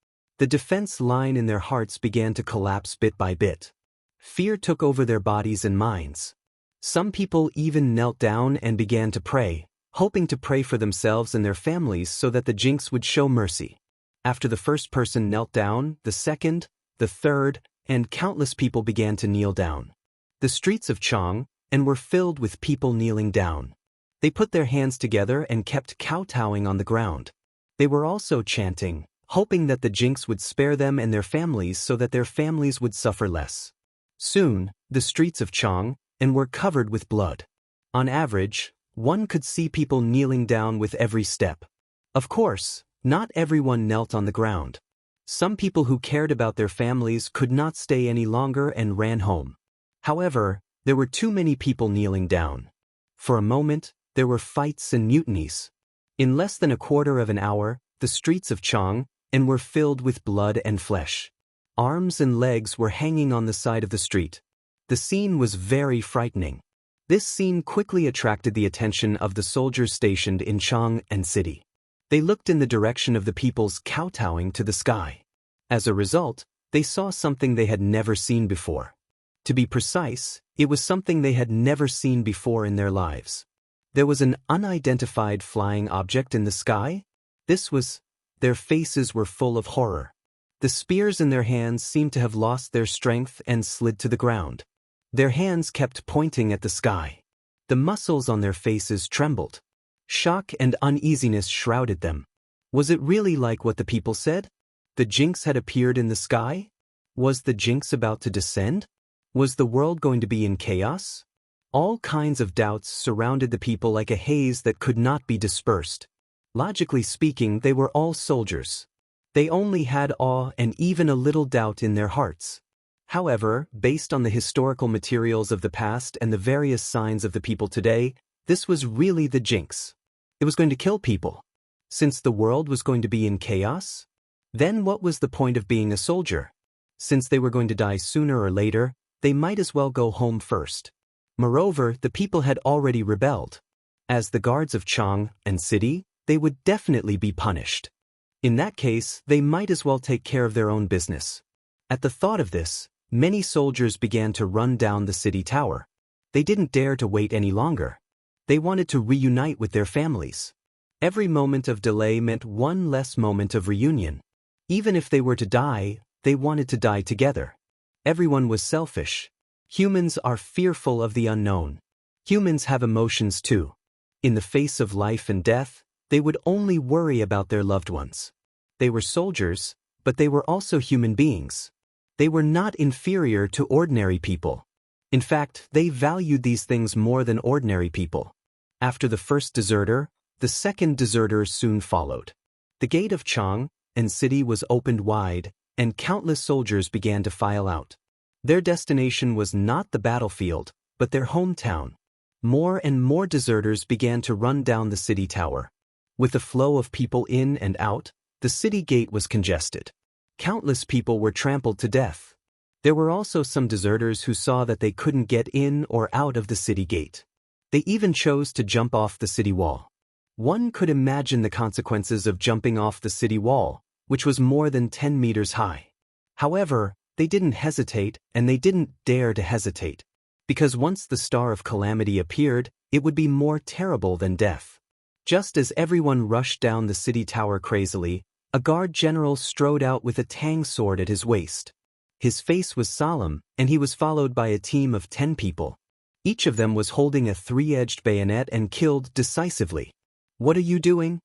The defense line in their hearts began to collapse bit by bit. Fear took over their bodies and minds. Some people even knelt down and began to pray, hoping to pray for themselves and their families so that the jinx would show mercy. After the first person knelt down, the second, the third, and countless people began to kneel down. The streets of Chang'an were filled with people kneeling down. They put their hands together and kept kowtowing on the ground. They were also chanting, hoping that the jinx would spare them and their families so that their families would suffer less. Soon, the streets of Chang'an were covered with blood. On average, one could see people kneeling down with every step. Of course, not everyone knelt on the ground. Some people who cared about their families could not stay any longer and ran home. However, there were too many people kneeling down. For a moment, there were fights and mutinies. In less than a quarter of an hour, the streets of Chang'an were filled with blood and flesh. Arms and legs were hanging on the side of the street. The scene was very frightening. This scene quickly attracted the attention of the soldiers stationed in Chang'an city. They looked in the direction of the people's kowtowing to the sky. As a result, they saw something they had never seen before. To be precise, it was something they had never seen before in their lives. There was an unidentified flying object in the sky. Their faces were full of horror. The spears in their hands seemed to have lost their strength and slid to the ground. Their hands kept pointing at the sky. The muscles on their faces trembled. Shock and uneasiness shrouded them. Was it really like what the people said? The jinx had appeared in the sky? Was the jinx about to descend? Was the world going to be in chaos? All kinds of doubts surrounded the people like a haze that could not be dispersed. Logically speaking, they were all soldiers. They only had awe and even a little doubt in their hearts. However, based on the historical materials of the past and the various signs of the people today, this was really the jinx. It was going to kill people. Since the world was going to be in chaos? Then what was the point of being a soldier? Since they were going to die sooner or later, they might as well go home first. Moreover, the people had already rebelled. As the guards of Chang'an city, they would definitely be punished. In that case, they might as well take care of their own business. At the thought of this, many soldiers began to run down the city tower. They didn't dare to wait any longer. They wanted to reunite with their families. Every moment of delay meant one less moment of reunion. Even if they were to die, they wanted to die together. Everyone was selfish. Humans are fearful of the unknown. Humans have emotions too. In the face of life and death, they would only worry about their loved ones. They were soldiers, but they were also human beings. They were not inferior to ordinary people. In fact, they valued these things more than ordinary people. After the first deserter, the second deserter soon followed. The gate of Chang'an city was opened wide, and countless soldiers began to file out. Their destination was not the battlefield, but their hometown. More and more deserters began to run down the city tower. With the flow of people in and out, the city gate was congested. Countless people were trampled to death. There were also some deserters who saw that they couldn't get in or out of the city gate. They even chose to jump off the city wall. One could imagine the consequences of jumping off the city wall, which was more than 10 meters high. However, they didn't hesitate, and they didn't dare to hesitate. Because once the star of calamity appeared, it would be more terrible than death. Just as everyone rushed down the city tower crazily, a guard general strode out with a tang sword at his waist. His face was solemn, and he was followed by a team of 10 people. Each of them was holding a 3-edged bayonet and killed decisively. "What are you doing?"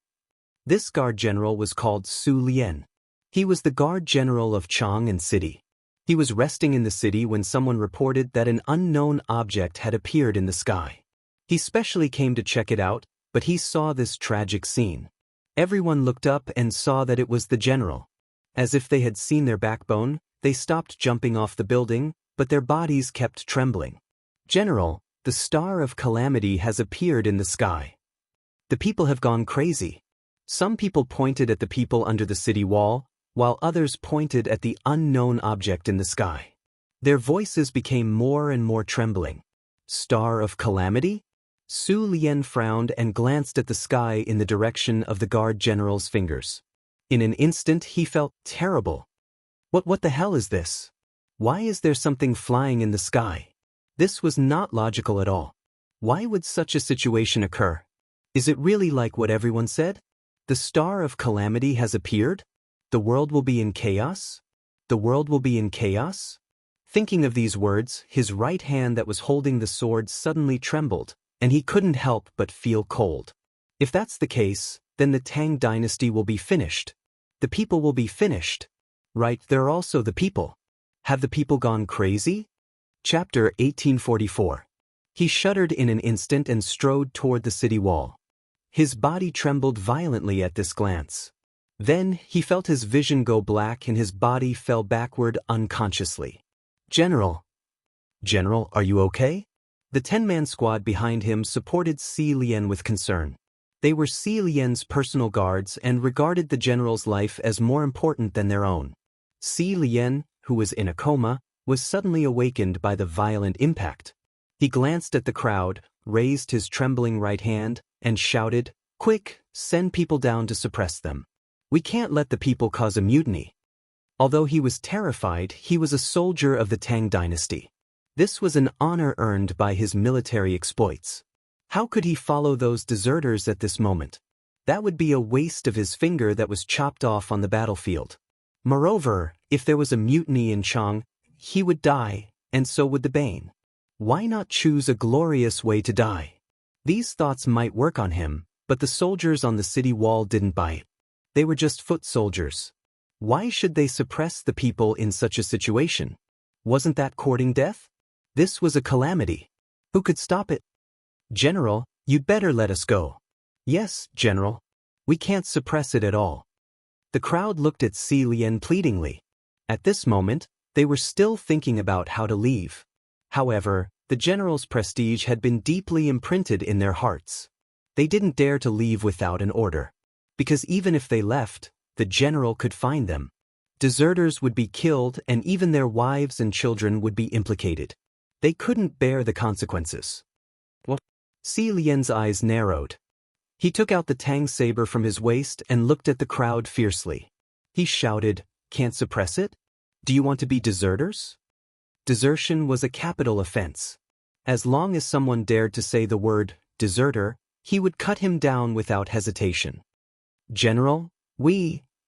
This guard general was called Su Lian. He was the guard general of Chang'an city. He was resting in the city when someone reported that an unknown object had appeared in the sky. He specially came to check it out, but he saw this tragic scene. Everyone looked up and saw that it was the general. As if they had seen their backbone, they stopped jumping off the building, but their bodies kept trembling. "General, the star of calamity has appeared in the sky." The people have gone crazy. Some people pointed at the people under the city wall, while others pointed at the unknown object in the sky. Their voices became more and more trembling. "Star of calamity?" Su Lian frowned and glanced at the sky in the direction of the guard general's fingers. In an instant he felt terrible. What the hell is this? Why is there something flying in the sky? This was not logical at all. Why would such a situation occur? Is it really like what everyone said? The star of calamity has appeared? The world will be in chaos? The world will be in chaos? Thinking of these words, his right hand that was holding the sword suddenly trembled, and he couldn't help but feel cold. If that's the case, then the Tang dynasty will be finished. The people will be finished. Right, they're also the people. Have the people gone crazy? Chapter 1844. He shuddered in an instant and strode toward the city wall. His body trembled violently at this glance. Then he felt his vision go black and his body fell backward unconsciously. "General! General, are you okay?" The 10-man squad behind him supported Si Lian with concern. They were Si Lian's personal guards and regarded the general's life as more important than their own. Si Lian, who was in a coma, was suddenly awakened by the violent impact. He glanced at the crowd, raised his trembling right hand, and shouted, "Quick, send people down to suppress them. We can't let the people cause a mutiny." Although he was terrified, he was a soldier of the Tang dynasty. This was an honor earned by his military exploits. How could he follow those deserters at this moment? That would be a waste of his finger that was chopped off on the battlefield. Moreover, if there was a mutiny in Chang, he would die, and so would the Bane. Why not choose a glorious way to die? These thoughts might work on him, but the soldiers on the city wall didn't buy it. They were just foot soldiers. Why should they suppress the people in such a situation? Wasn't that courting death? This was a calamity. Who could stop it? "General, you'd better let us go." "Yes, General. We can't suppress it at all." The crowd looked at Si Lian pleadingly. At this moment, they were still thinking about how to leave. However, the general's prestige had been deeply imprinted in their hearts. They didn't dare to leave without an order. Because even if they left, the general could find them. Deserters would be killed and even their wives and children would be implicated. They couldn't bear the consequences. What? Si Lian's eyes narrowed. He took out the Tang saber from his waist and looked at the crowd fiercely. He shouted, "Can't suppress it? Do you want to be deserters?" Desertion was a capital offense. As long as someone dared to say the word deserter, he would cut him down without hesitation. "General,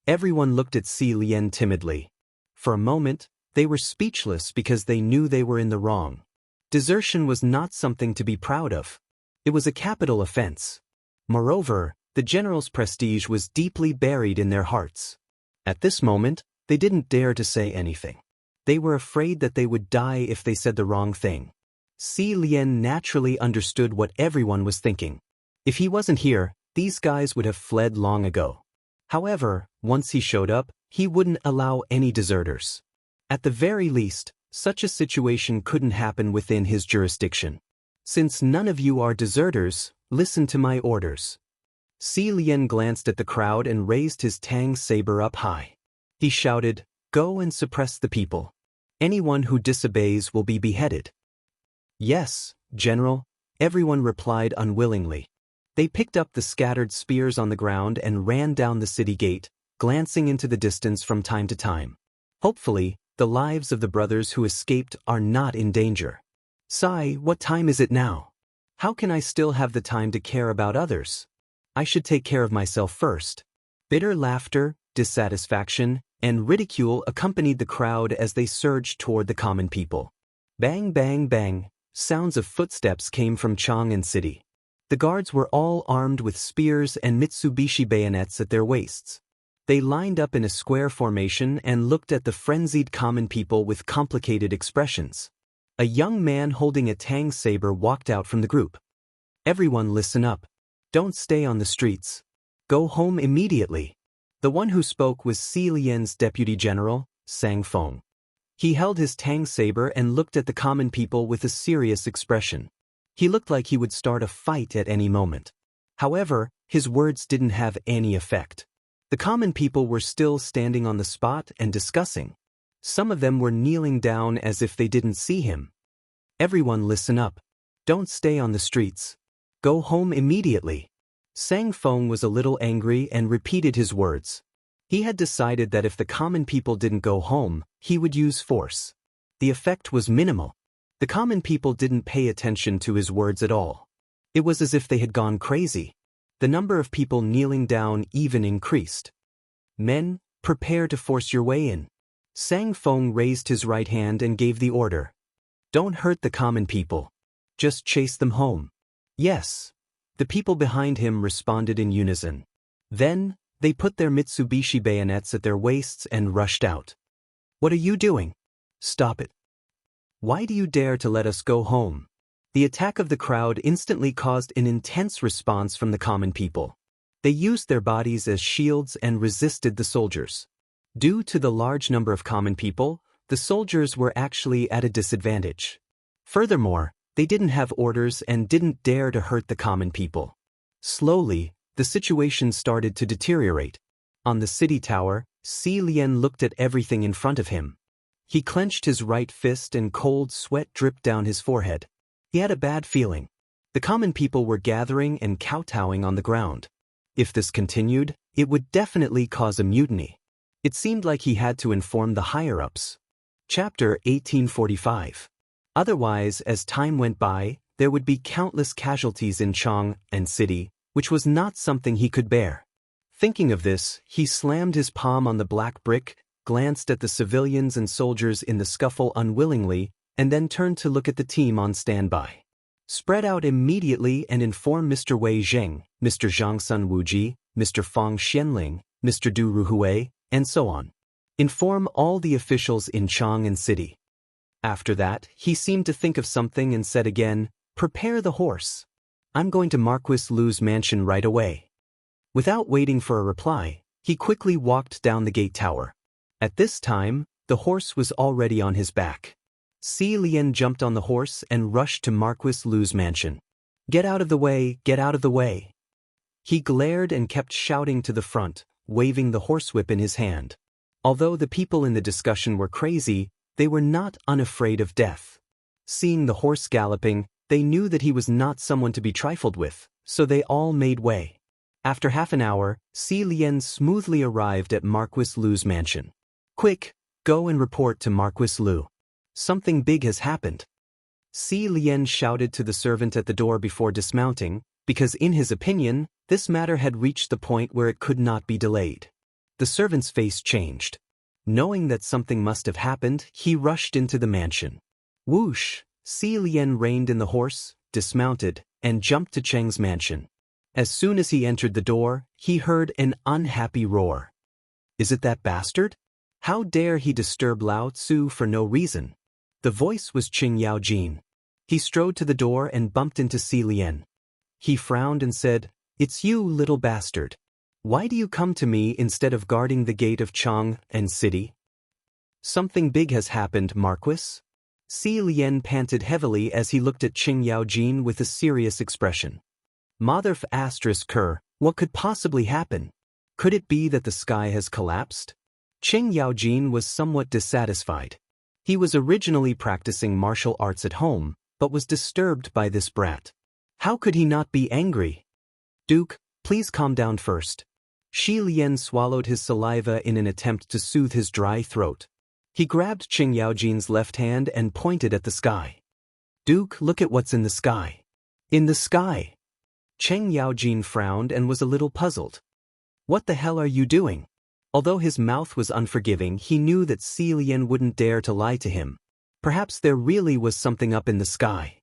everyone looked at Si Lian timidly. For a moment, they were speechless because they knew they were in the wrong. Desertion was not something to be proud of. It was a capital offense. Moreover, the general's prestige was deeply buried in their hearts. At this moment, they didn't dare to say anything. They were afraid that they would die if they said the wrong thing. Si Lian naturally understood what everyone was thinking. If he wasn't here, these guys would have fled long ago. However, once he showed up, he wouldn't allow any deserters. At the very least, such a situation couldn't happen within his jurisdiction. Since none of you are deserters, listen to my orders. Si Lian glanced at the crowd and raised his tang saber up high. He shouted, "Go and suppress the people. Anyone who disobeys will be beheaded." "Yes, General," everyone replied unwillingly. They picked up the scattered spears on the ground and ran down the city gate, glancing into the distance from time to time. Hopefully, the lives of the brothers who escaped are not in danger. "Sai, what time is it now? How can I still have the time to care about others? I should take care of myself first." Bitter laughter, dissatisfaction, and ridicule accompanied the crowd as they surged toward the common people. Bang, bang, bang, sounds of footsteps came from Chang'an city. The guards were all armed with spears and Mitsubishi bayonets at their waists. They lined up in a square formation and looked at the frenzied common people with complicated expressions. A young man holding a tang saber walked out from the group. "Everyone listen up. Don't stay on the streets. Go home immediately." The one who spoke was Si Lian's deputy general, Sang Feng. He held his tang saber and looked at the common people with a serious expression. He looked like he would start a fight at any moment. However, his words didn't have any effect. The common people were still standing on the spot and discussing. Some of them were kneeling down as if they didn't see him. "Everyone listen up. Don't stay on the streets. Go home immediately." Sang Feng was a little angry and repeated his words. He had decided that if the common people didn't go home, he would use force. The effect was minimal. The common people didn't pay attention to his words at all. It was as if they had gone crazy. The number of people kneeling down even increased. "Men, prepare to force your way in." Sang Feng raised his right hand and gave the order. "Don't hurt the common people. Just chase them home." "Yes." The people behind him responded in unison. Then, they put their Mitsubishi bayonets at their waists and rushed out. "What are you doing? Stop it. Why do you dare to let us go home?" The attack of the crowd instantly caused an intense response from the common people. They used their bodies as shields and resisted the soldiers. Due to the large number of common people, the soldiers were actually at a disadvantage. Furthermore, they didn't have orders and didn't dare to hurt the common people. Slowly, the situation started to deteriorate. On the city tower, Si Lian looked at everything in front of him. He clenched his right fist and cold sweat dripped down his forehead. He had a bad feeling. The common people were gathering and kowtowing on the ground. If this continued, it would definitely cause a mutiny. It seemed like he had to inform the higher-ups. Chapter 1845. Otherwise, as time went by, there would be countless casualties in Chang'an city, which was not something he could bear. Thinking of this, he slammed his palm on the black brick, glanced at the civilians and soldiers in the scuffle unwillingly, and then turned to look at the team on standby. "Spread out immediately and inform Mr. Wei Zheng, Mr. Zhang Sun Wuji, Mr. Fang Xianling, Mr. Du Ruhui, and so on. Inform all the officials in Chang'an city." After that, he seemed to think of something and said again, "Prepare the horse. I'm going to Marquis Lu's mansion right away." Without waiting for a reply, he quickly walked down the gate tower. At this time, the horse was already on his back. Si Lian jumped on the horse and rushed to Marquis Lu's mansion. "Get out of the way, get out of the way." He glared and kept shouting to the front, waving the horsewhip in his hand. Although the people in the discussion were crazy, they were not unafraid of death. Seeing the horse galloping, they knew that he was not someone to be trifled with, so they all made way. After half an hour, Si Lian smoothly arrived at Marquis Lu's mansion. "Quick, go and report to Marquis Lu. Something big has happened." Si Lian shouted to the servant at the door before dismounting, because in his opinion, this matter had reached the point where it could not be delayed. The servant's face changed. Knowing that something must have happened, he rushed into the mansion. Whoosh! Si Lian reined in the horse, dismounted, and jumped to Cheng's mansion. As soon as he entered the door, he heard an unhappy roar. "Is it that bastard? How dare he disturb Lao Tzu for no reason?" The voice was Qing Yaojin. He strode to the door and bumped into Si Lian. He frowned and said, "It's you, little bastard. Why do you come to me instead of guarding the gate of Chang'an city?" "Something big has happened, Marquis." Si Lian panted heavily as he looked at Qing Yaojin with a serious expression. Mother asterisk Kerr, what could possibly happen? Could it be that the sky has collapsed? Qing Yaojin was somewhat dissatisfied. He was originally practicing martial arts at home, but was disturbed by this brat. How could he not be angry? Duke, please calm down first. Shi Lian swallowed his saliva in an attempt to soothe his dry throat. He grabbed Qing Yaojin's left hand and pointed at the sky. Duke, look at what's in the sky. In the sky. Qing Yaojin frowned and was a little puzzled. What the hell are you doing? Although his mouth was unforgiving, he knew that Si Lian wouldn't dare to lie to him. Perhaps there really was something up in the sky.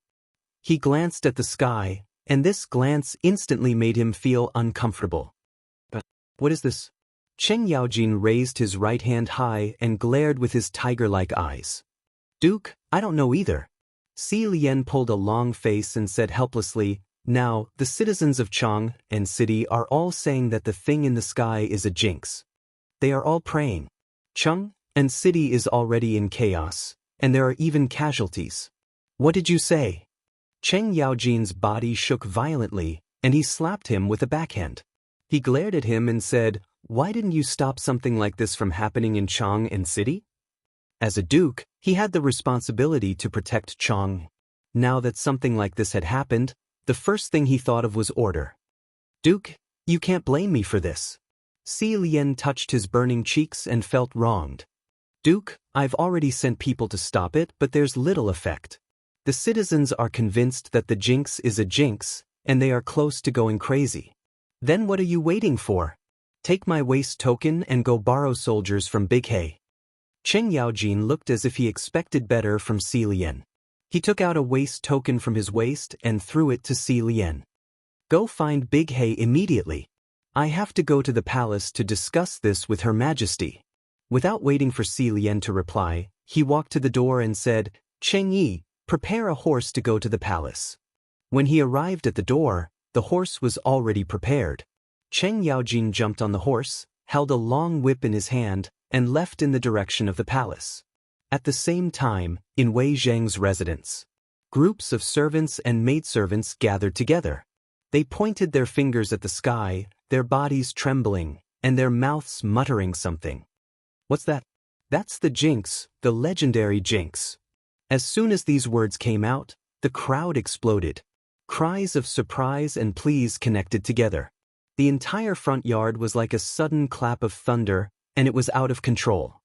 He glanced at the sky, and this glance instantly made him feel uncomfortable. But what is this? Qing Yaojin raised his right hand high and glared with his tiger-like eyes. Duke, I don't know either. Si Lian pulled a long face and said helplessly, now, the citizens of Chang'an city are all saying that the thing in the sky is a jinx. They are all praying. Chang'an city is already in chaos, and there are even casualties. What did you say? Qing Yaojin's body shook violently, and he slapped him with a backhand. He glared at him and said, why didn't you stop something like this from happening in Chang'an city? As a duke, he had the responsibility to protect Chang'an. Now that something like this had happened, the first thing he thought of was order. Duke, you can't blame me for this. Si Lian touched his burning cheeks and felt wronged. Duke, I've already sent people to stop it, but there's little effect. The citizens are convinced that the jinx is a jinx, and they are close to going crazy. Then what are you waiting for? Take my waist token and go borrow soldiers from Big Hay. Qing Yaojin looked as if he expected better from Si Lian. He took out a waist token from his waist and threw it to Si Lian. Go find Big Hay immediately. I have to go to the palace to discuss this with Her Majesty. Without waiting for Si Lian to reply, he walked to the door and said, Cheng Yi, prepare a horse to go to the palace. When he arrived at the door, the horse was already prepared. Qing Yaojin jumped on the horse, held a long whip in his hand, and left in the direction of the palace. At the same time, in Wei Zheng's residence, groups of servants and maidservants gathered together. They pointed their fingers at the sky, their bodies trembling, and their mouths muttering something. What's that? That's the jinx, the legendary jinx. As soon as these words came out, the crowd exploded. Cries of surprise and pleas connected together. The entire front yard was like a sudden clap of thunder, and it was out of control.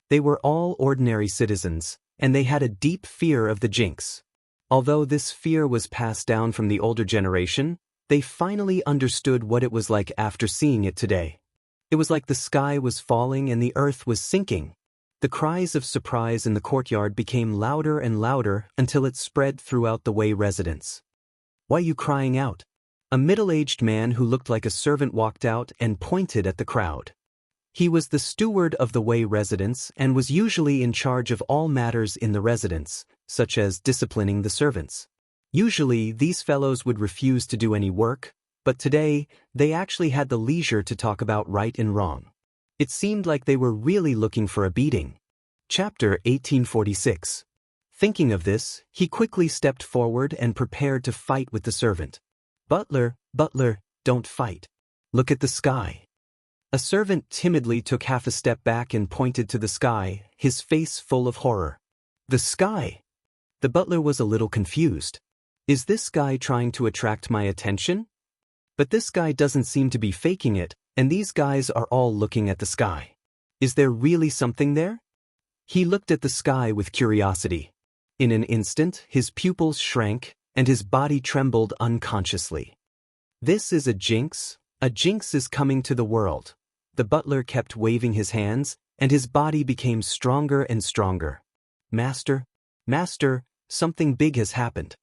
They were all ordinary citizens, and they had a deep fear of the jinx. Although this fear was passed down from the older generation, they finally understood what it was like after seeing it today. It was like the sky was falling and the earth was sinking. The cries of surprise in the courtyard became louder and louder until it spread throughout the Wei residence. Why are you crying out? A middle-aged man who looked like a servant walked out and pointed at the crowd. He was the steward of the Wei residence and was usually in charge of all matters in the residence, such as disciplining the servants. Usually, these fellows would refuse to do any work, but today, they actually had the leisure to talk about right and wrong. It seemed like they were really looking for a beating. Chapter 1846. Thinking of this, he quickly stepped forward and prepared to fight with the servant. Butler, don't fight. Look at the sky. A servant timidly took half a step back and pointed to the sky, his face full of horror. The sky? The butler was a little confused. Is this guy trying to attract my attention? But this guy doesn't seem to be faking it, and these guys are all looking at the sky. Is there really something there? He looked at the sky with curiosity. In an instant, his pupils shrank, and his body trembled unconsciously. This is a jinx. A jinx is coming to the world. The butler kept waving his hands, and his body became stronger and stronger. Master, something big has happened.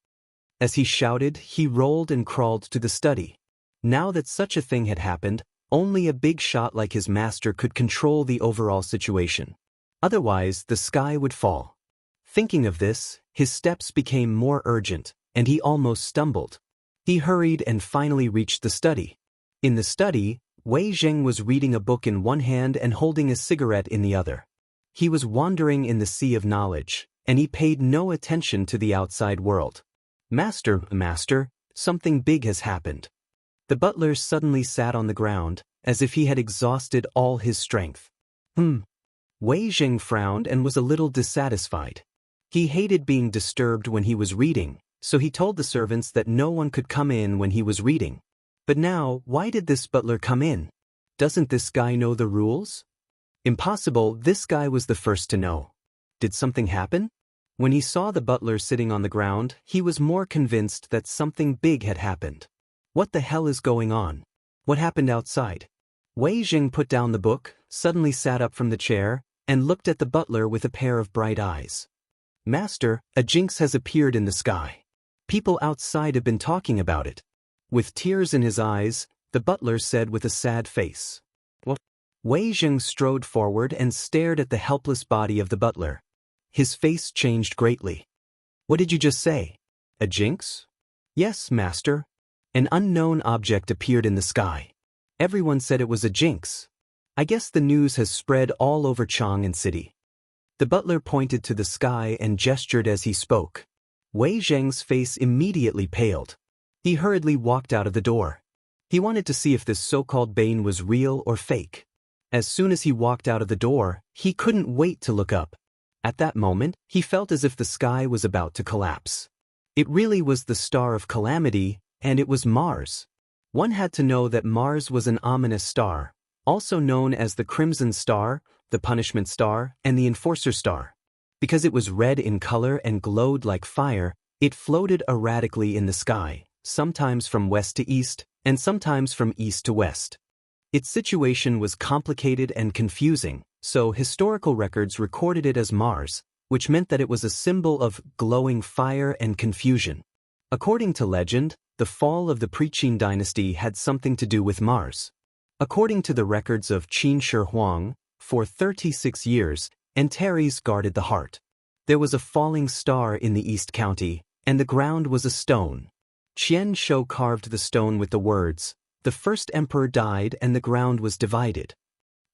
As he shouted, he rolled and crawled to the study. Now that such a thing had happened, only a big shot like his master could control the overall situation. Otherwise, the sky would fall. Thinking of this, his steps became more urgent, and he almost stumbled. He hurried and finally reached the study. In the study, Wei Zheng was reading a book in one hand and holding a cigarette in the other. He was wandering in the sea of knowledge, and he paid no attention to the outside world. Master, something big has happened. The butler suddenly sat on the ground, as if he had exhausted all his strength. Wei Zheng frowned and was a little dissatisfied. He hated being disturbed when he was reading, so he told the servants that no one could come in when he was reading. But now, why did this butler come in? Doesn't this guy know the rules? Impossible, this guy was the first to know. Did something happen? When he saw the butler sitting on the ground, he was more convinced that something big had happened. What the hell is going on? What happened outside? Wei Zheng put down the book, suddenly sat up from the chair, and looked at the butler with a pair of bright eyes. Master, a jinx has appeared in the sky. People outside have been talking about it. With tears in his eyes, the butler said with a sad face. What? Wei Zheng strode forward and stared at the helpless body of the butler. His face changed greatly. What did you just say? A jinx? Yes, master. An unknown object appeared in the sky. Everyone said it was a jinx. I guess the news has spread all over Chang'an city. The butler pointed to the sky and gestured as he spoke. Wei Zheng's face immediately paled. He hurriedly walked out of the door. He wanted to see if this so-called bane was real or fake. As soon as he walked out of the door, he couldn't wait to look up. At that moment, he felt as if the sky was about to collapse. It really was the star of calamity, and it was Mars. One had to know that Mars was an ominous star, also known as the Crimson Star, the Punishment Star, and the Enforcer Star. Because it was red in color and glowed like fire, it floated erratically in the sky, sometimes from west to east, and sometimes from east to west. Its situation was complicated and confusing, so historical records recorded it as Mars, which meant that it was a symbol of glowing fire and confusion. According to legend, the fall of the pre-Qin dynasty had something to do with Mars. According to the records of Qin Shi Huang, for 36 years, Antares guarded the heart. There was a falling star in the East County, and the ground was a stone. Qian Shou carved the stone with the words, "The first emperor died and the ground was divided."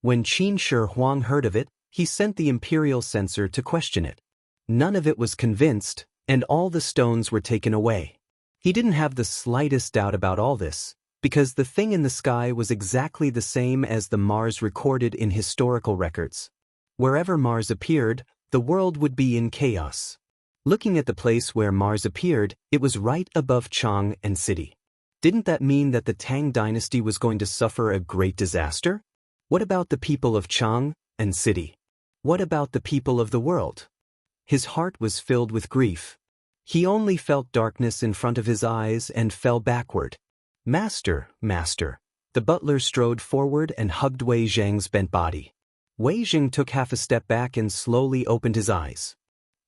When Qin Shi Huang heard of it, he sent the imperial censor to question it. None of it was convinced, and all the stones were taken away. He didn't have the slightest doubt about all this, because the thing in the sky was exactly the same as the Mars recorded in historical records. Wherever Mars appeared, the world would be in chaos. Looking at the place where Mars appeared, it was right above Chang'an city. Didn't that mean that the Tang dynasty was going to suffer a great disaster? What about the people of Chang'an city? What about the people of the world? His heart was filled with grief. He only felt darkness in front of his eyes and fell backward. Master. The butler strode forward and hugged Wei Zheng's bent body. Wei Zheng took half a step back and slowly opened his eyes.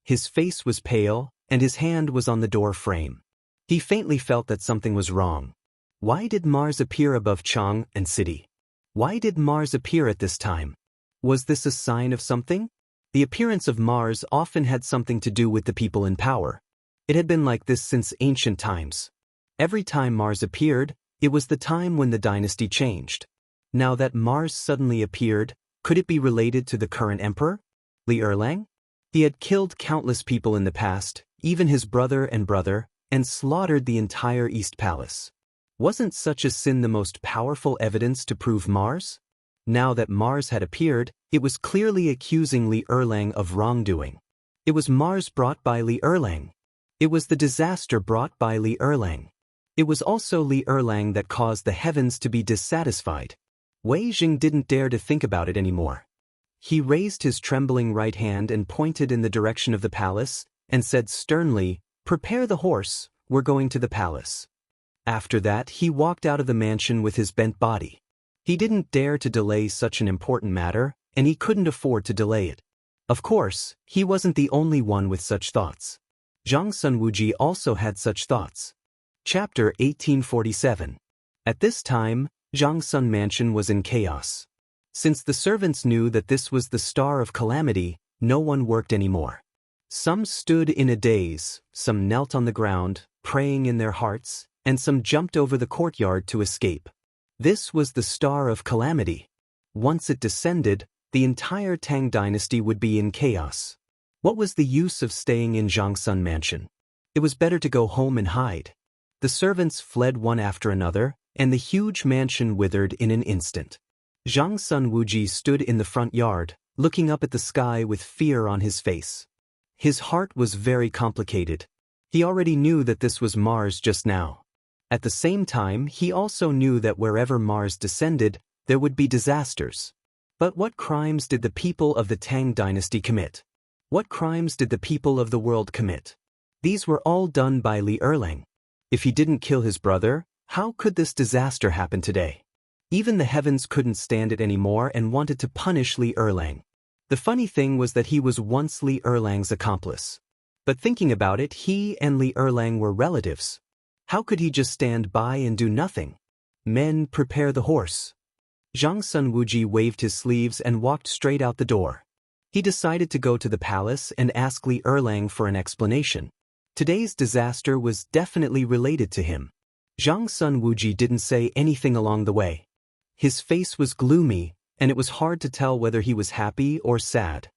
His face was pale, and his hand was on the door frame. He faintly felt that something was wrong. Why did Mars appear above Chang'an city? Why did Mars appear at this time? Was this a sign of something? The appearance of Mars often had something to do with the people in power. It had been like this since ancient times. Every time Mars appeared, it was the time when the dynasty changed. Now that Mars suddenly appeared, could it be related to the current emperor, Li Erlang? He had killed countless people in the past, even his brother, and slaughtered the entire East Palace. Wasn't such a sin the most powerful evidence to prove Mars? Now that Mars had appeared, it was clearly accusing Li Erlang of wrongdoing. It was Mars brought by Li Erlang. It was the disaster brought by Li Erlang. It was also Li Erlang that caused the heavens to be dissatisfied. Wei Zheng didn't dare to think about it anymore. He raised his trembling right hand and pointed in the direction of the palace, and said sternly, "Prepare the horse, we're going to the palace." After that, he walked out of the mansion with his bent body. He didn't dare to delay such an important matter, and he couldn't afford to delay it. Of course, he wasn't the only one with such thoughts. Zhang Sun Wuji also had such thoughts. Chapter 1847. At this time, Zhang Sun Mansion was in chaos. Since the servants knew that this was the star of calamity, no one worked anymore. Some stood in a daze, some knelt on the ground, praying in their hearts, and some jumped over the courtyard to escape. This was the star of calamity. Once it descended, the entire Tang dynasty would be in chaos. What was the use of staying in Zhangsun Mansion? It was better to go home and hide. The servants fled one after another, and the huge mansion withered in an instant. Zhang Sun Wuji stood in the front yard, looking up at the sky with fear on his face. His heart was very complicated. He already knew that this was Mars just now. At the same time, he also knew that wherever Mars descended, there would be disasters. But what crimes did the people of the Tang dynasty commit? What crimes did the people of the world commit? These were all done by Li Erlang. If he didn't kill his brother, how could this disaster happen today? Even the heavens couldn't stand it anymore and wanted to punish Li Erlang. The funny thing was that he was once Li Erlang's accomplice. But thinking about it, he and Li Erlang were relatives. How could he just stand by and do nothing? Men, prepare the horse. Zhang Sun Wuji waved his sleeves and walked straight out the door. He decided to go to the palace and ask Li Erlang for an explanation. Today's disaster was definitely related to him. Zhang Sun Wuji didn't say anything along the way. His face was gloomy, and it was hard to tell whether he was happy or sad.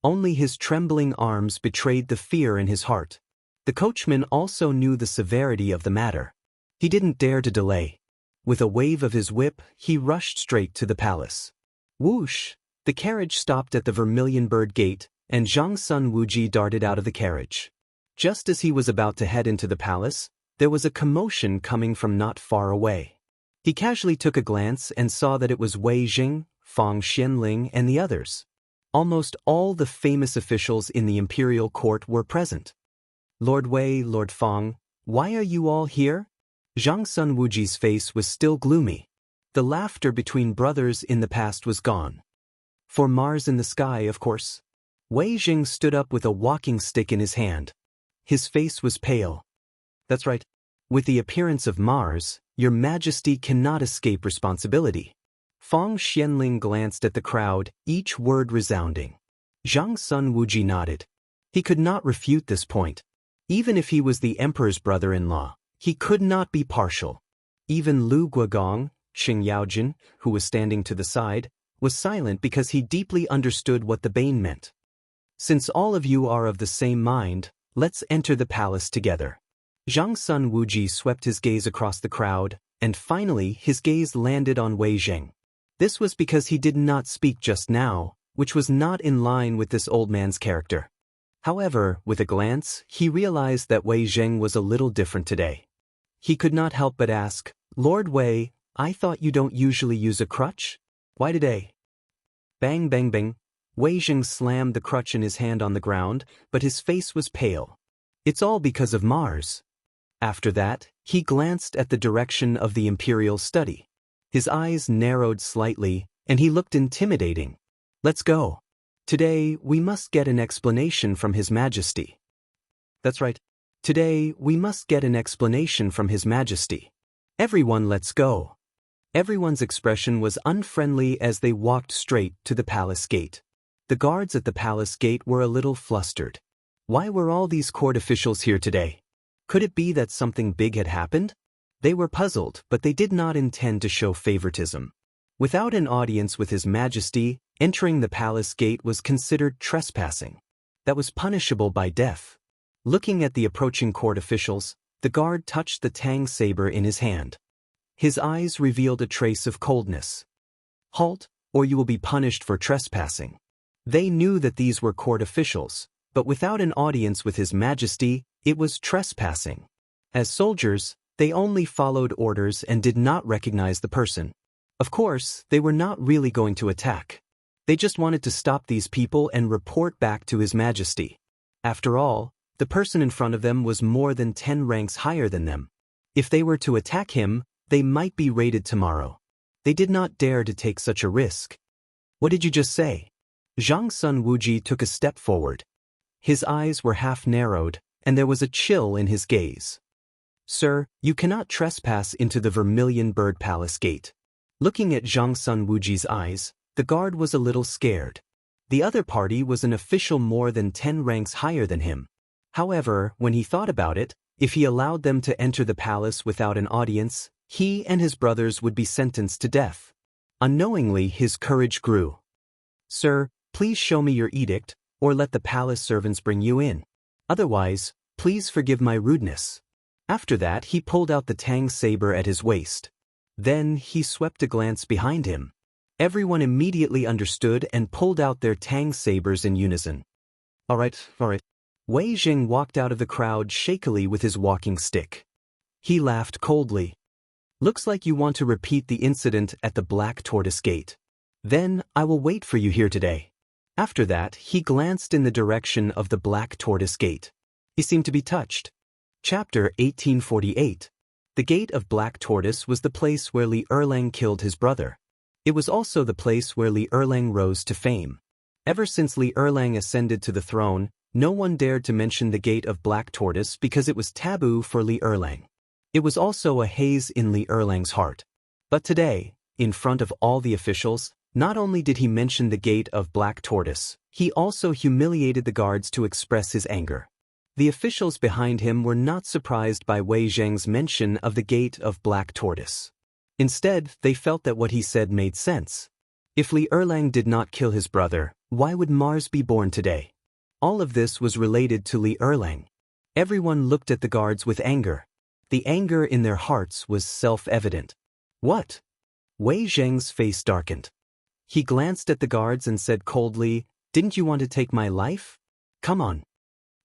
Only his trembling arms betrayed the fear in his heart. The coachman also knew the severity of the matter. He didn't dare to delay. With a wave of his whip, he rushed straight to the palace. Whoosh! The carriage stopped at the Vermilion Bird Gate, and Zhang Sun Wuji darted out of the carriage. Just as he was about to head into the palace, there was a commotion coming from not far away. He casually took a glance and saw that it was Wei Jing, Fang Xianling, and the others. Almost all the famous officials in the imperial court were present. Lord Wei, Lord Fang, why are you all here? Zhang Sun Wuji's face was still gloomy. The laughter between brothers in the past was gone. For Mars in the sky, of course. Wei Jing stood up with a walking stick in his hand. His face was pale. That's right. With the appearance of Mars, Your Majesty cannot escape responsibility. Fang Xianling glanced at the crowd, each word resounding. Zhang Sun Wuji nodded. He could not refute this point. Even if he was the emperor's brother-in-law, he could not be partial. Even Lu Guogong, Xing Yaojin, who was standing to the side, was silent because he deeply understood what the bane meant. Since all of you are of the same mind, let's enter the palace together. Zhang Sun Wuji swept his gaze across the crowd, and finally his gaze landed on Wei Jing. This was because he did not speak just now, which was not in line with this old man's character. However, with a glance, he realized that Wei Jing was a little different today. He could not help but ask, Lord Wei, I thought you don't usually use a crutch? Why today? Bang bang bang. Wei Jing slammed the crutch in his hand on the ground, but his face was pale. It's all because of Mars. After that, he glanced at the direction of the imperial study. His eyes narrowed slightly, and he looked intimidating. Let's go. Today, we must get an explanation from His Majesty. That's right. Today, we must get an explanation from His Majesty. Everyone, let's go. Everyone's expression was unfriendly as they walked straight to the palace gate. The guards at the palace gate were a little flustered. Why were all these court officials here today? Could it be that something big had happened? They were puzzled, but they did not intend to show favoritism. Without an audience with His Majesty, entering the palace gate was considered trespassing. That was punishable by death. Looking at the approaching court officials, the guard touched the Tang saber in his hand. His eyes revealed a trace of coldness. Halt, or you will be punished for trespassing. They knew that these were court officials, but without an audience with His Majesty, it was trespassing. As soldiers, they only followed orders and did not recognize the person. Of course, they were not really going to attack. They just wanted to stop these people and report back to His Majesty. After all, the person in front of them was more than 10 ranks higher than them. If they were to attack him, they might be raided tomorrow. They did not dare to take such a risk. What did you just say? Zhang Sun Wuji took a step forward. His eyes were half narrowed, and there was a chill in his gaze. Sir, you cannot trespass into the Vermilion Bird Palace gate. Looking at Zhang Sun Wuji's eyes, the guard was a little scared. The other party was an official more than 10 ranks higher than him. However, when he thought about it, if he allowed them to enter the palace without an audience, he and his brothers would be sentenced to death. Unknowingly, his courage grew. Sir, please show me your edict, or let the palace servants bring you in. Otherwise, please forgive my rudeness." After that, he pulled out the Tang saber at his waist. Then he swept a glance behind him. Everyone immediately understood and pulled out their Tang sabers in unison. All right. Wei Jing walked out of the crowd shakily with his walking stick. He laughed coldly. "Looks like you want to repeat the incident at the Black Tortoise Gate. Then I will wait for you here today." After that, he glanced in the direction of the Black Tortoise Gate. He seemed to be touched. Chapter 1848. The Gate of Black Tortoise was the place where Li Erlang killed his brother. It was also the place where Li Erlang rose to fame. Ever since Li Erlang ascended to the throne, no one dared to mention the Gate of Black Tortoise because it was taboo for Li Erlang. It was also a haze in Li Erlang's heart. But today, in front of all the officials, not only did he mention the Gate of Black Tortoise, he also humiliated the guards to express his anger. The officials behind him were not surprised by Wei Zheng's mention of the Gate of Black Tortoise. Instead, they felt that what he said made sense. If Li Erlang did not kill his brother, why would Mars be born today? All of this was related to Li Erlang. Everyone looked at the guards with anger. The anger in their hearts was self-evident. "What?" Wei Zheng's face darkened. He glanced at the guards and said coldly, "Didn't you want to take my life? Come on."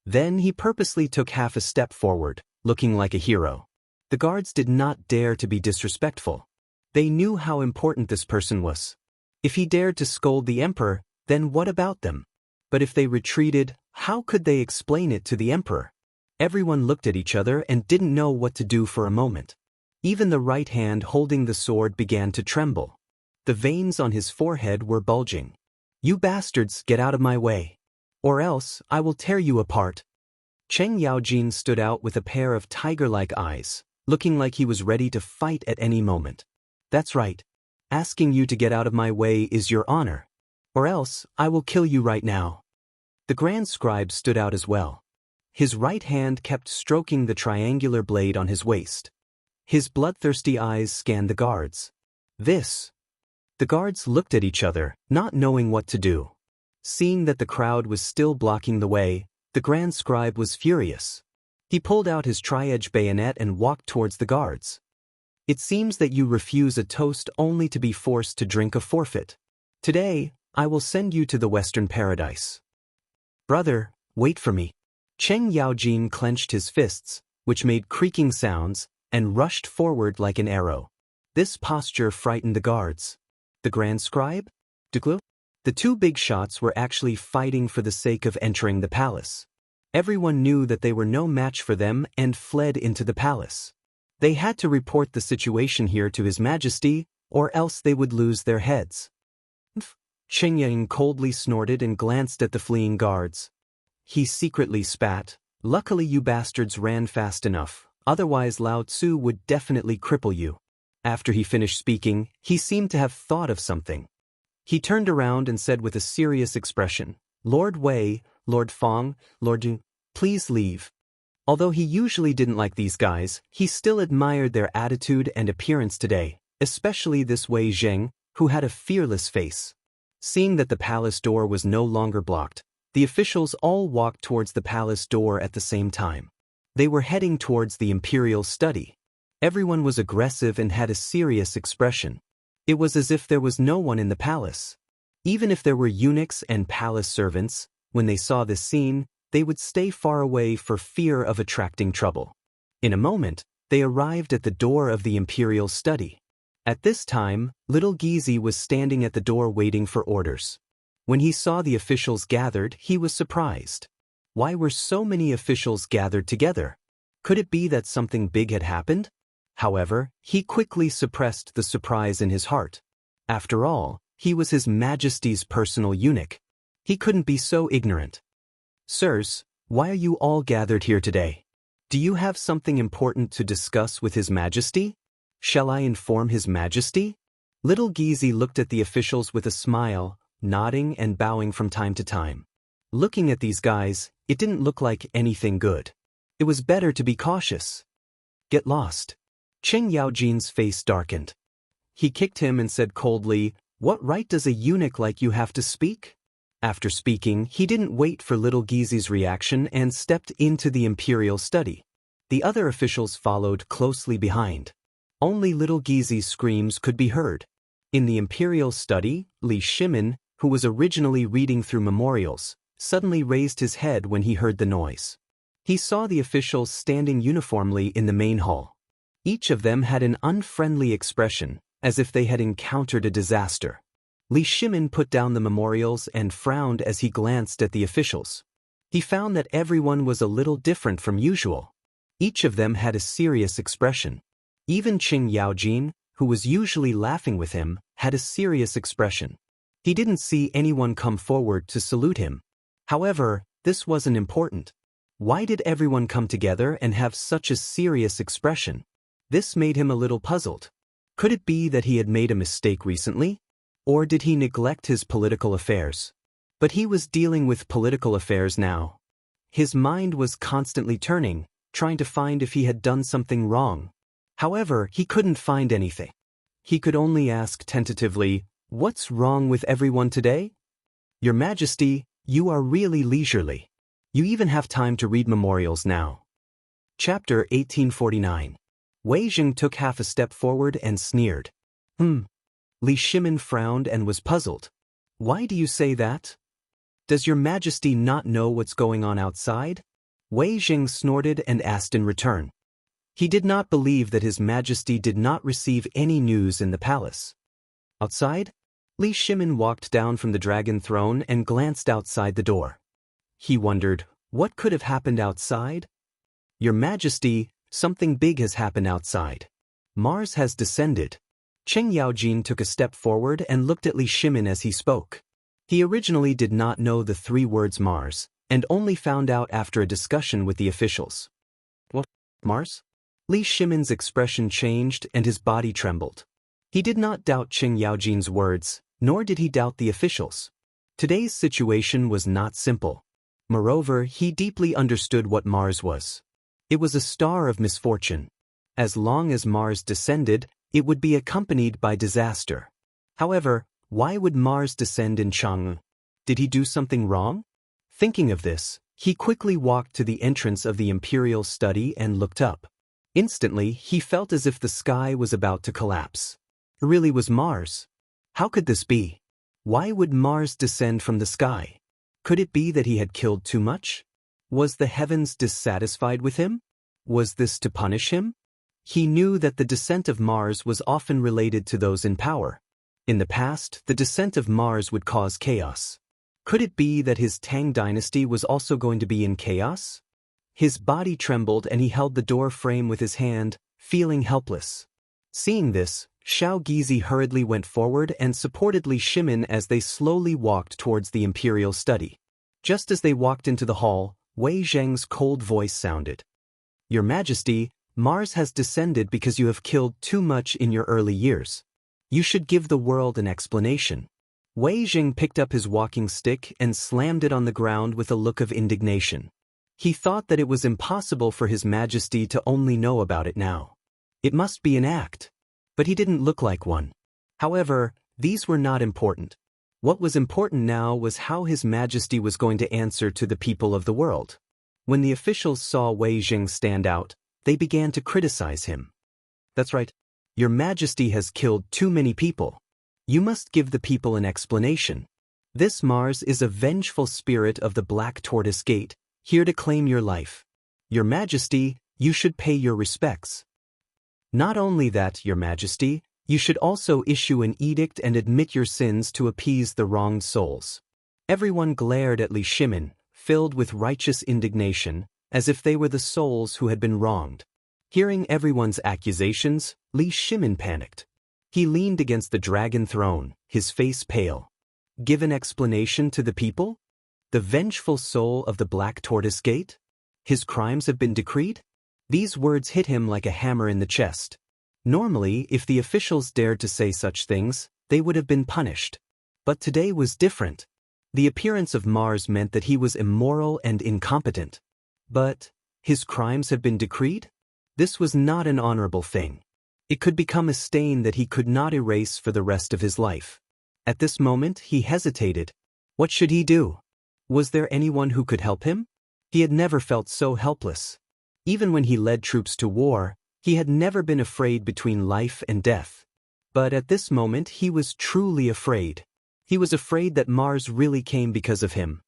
Then he purposely took half a step forward, looking like a hero. The guards did not dare to be disrespectful. They knew how important this person was. If he dared to scold the emperor, then what about them? But if they retreated, how could they explain it to the emperor? Everyone looked at each other and didn't know what to do for a moment. Even the right hand holding the sword began to tremble. The veins on his forehead were bulging. "You bastards, get out of my way. Or else, I will tear you apart." Cheng Yaojin stood out with a pair of tiger-like eyes, looking like he was ready to fight at any moment. "That's right. Asking you to get out of my way is your honor. Or else, I will kill you right now." The Grand Scribe stood out as well. His right hand kept stroking the triangular blade on his waist. His bloodthirsty eyes scanned the guards. "This." The guards looked at each other, not knowing what to do. Seeing that the crowd was still blocking the way, the Grand Scribe was furious. He pulled out his tri-edge bayonet and walked towards the guards. "It seems that you refuse a toast only to be forced to drink a forfeit. Today, I will send you to the Western Paradise." "Brother, wait for me." Cheng Yaojin clenched his fists, which made creaking sounds, and rushed forward like an arrow. This posture frightened the guards. The Grand Scribe? Duclos? The two big shots were actually fighting for the sake of entering the palace. Everyone knew that they were no match for them and fled into the palace. They had to report the situation here to His Majesty, or else they would lose their heads. Cheng Yang coldly snorted and glanced at the fleeing guards. He secretly spat. "Luckily you bastards ran fast enough, otherwise Lao Tzu would definitely cripple you." After he finished speaking, he seemed to have thought of something. He turned around and said with a serious expression, "Lord Wei, Lord Fong, Lord Du, please leave." Although he usually didn't like these guys, he still admired their attitude and appearance today, especially this Wei Zheng, who had a fearless face. Seeing that the palace door was no longer blocked, the officials all walked towards the palace door at the same time. They were heading towards the imperial study. Everyone was aggressive and had a serious expression. It was as if there was no one in the palace. Even if there were eunuchs and palace servants, when they saw this scene, they would stay far away for fear of attracting trouble. In a moment, they arrived at the door of the imperial study. At this time, little Gizi was standing at the door waiting for orders. When he saw the officials gathered, he was surprised. Why were so many officials gathered together? Could it be that something big had happened? However, he quickly suppressed the surprise in his heart. After all, he was His Majesty's personal eunuch. He couldn't be so ignorant. "Sirs, why are you all gathered here today? Do you have something important to discuss with His Majesty? Shall I inform His Majesty?" Little Gizi looked at the officials with a smile, nodding and bowing from time to time. Looking at these guys, it didn't look like anything good. It was better to be cautious. "Get lost." Cheng Yaojin's face darkened. He kicked him and said coldly, "What right does a eunuch like you have to speak? After speaking, he didn't wait for little Gizi's reaction and stepped into the imperial study. The other officials followed closely behind. Only little Gizi's screams could be heard. In the imperial study, Li Shimin, who was originally reading through memorials, suddenly raised his head when he heard the noise. He saw the officials standing uniformly in the main hall. Each of them had an unfriendly expression, as if they had encountered a disaster. Li Shimin put down the memorials and frowned as he glanced at the officials. He found that everyone was a little different from usual. Each of them had a serious expression. Even Qing Yaojin, who was usually laughing with him, had a serious expression. He didn't see anyone come forward to salute him. However, this wasn't important. Why did everyone come together and have such a serious expression? This made him a little puzzled. Could it be that he had made a mistake recently? Or did he neglect his political affairs? But he was dealing with political affairs now. His mind was constantly turning, trying to find if he had done something wrong. However, he couldn't find anything. He could only ask tentatively, "What's wrong with everyone today?" "Your Majesty, you are really leisurely. You even have time to read memorials now." Chapter 1849. Wei Jing took half a step forward and sneered. Li Shimin frowned and was puzzled. "Why do you say that? Does your Majesty not know what's going on outside?" Wei Jing snorted and asked in return. He did not believe that His Majesty did not receive any news in the palace. Outside? Li Shimin walked down from the dragon throne and glanced outside the door. He wondered, what could have happened outside? "Your Majesty, something big has happened outside. Mars has descended." Qing Yaojin took a step forward and looked at Li Shimin as he spoke. He originally did not know the 3 words Mars, and only found out after a discussion with the officials. "What? Mars?" Li Shimin's expression changed and his body trembled. He did not doubt Qing Yaojin's words, nor did he doubt the officials. Today's situation was not simple. Moreover, he deeply understood what Mars was. It was a star of misfortune. As long as Mars descended, it would be accompanied by disaster. However, why would Mars descend in Chang'an? Did he do something wrong? Thinking of this, he quickly walked to the entrance of the imperial study and looked up. Instantly, he felt as if the sky was about to collapse. It really was Mars. How could this be? Why would Mars descend from the sky? Could it be that he had killed too much? Was the heavens dissatisfied with him? Was this to punish him? He knew that the descent of Mars was often related to those in power. In the past, the descent of Mars would cause chaos. Could it be that his Tang dynasty was also going to be in chaos? His body trembled and he held the door frame with his hand, feeling helpless. Seeing this, Xiao Gizi hurriedly went forward and supported Li Shimin as they slowly walked towards the imperial study. Just as they walked into the hall, Wei Zheng's cold voice sounded. "Your Majesty, Mars has descended because you have killed too much in your early years. You should give the world an explanation." Wei Jing picked up his walking stick and slammed it on the ground with a look of indignation. He thought that it was impossible for His Majesty to only know about it now. It must be an act. But he didn't look like one. However, these were not important. What was important now was how His Majesty was going to answer to the people of the world. When the officials saw Wei Jing stand out, they began to criticize him. "That's right. Your Majesty has killed too many people. You must give the people an explanation. This Mars is a vengeful spirit of the Black Tortoise Gate, here to claim your life. Your Majesty, you should pay your respects. Not only that, Your Majesty, you should also issue an edict and admit your sins to appease the wronged souls." Everyone glared at Li Shimin, filled with righteous indignation, as if they were the souls who had been wronged. Hearing everyone's accusations, Li Shimin panicked. He leaned against the dragon throne, his face pale. Give an explanation to the people? The vengeful soul of the Black Tortoise Gate? His crimes have been decreed? These words hit him like a hammer in the chest. Normally, if the officials dared to say such things, they would have been punished. But today was different. The appearance of Mars meant that he was immoral and incompetent. But his crimes have been decreed? This was not an honorable thing. It could become a stain that he could not erase for the rest of his life. At this moment, he hesitated. What should he do? Was there anyone who could help him? He had never felt so helpless. Even when he led troops to war, he had never been afraid between life and death. But at this moment he was truly afraid. He was afraid that Mars really came because of him.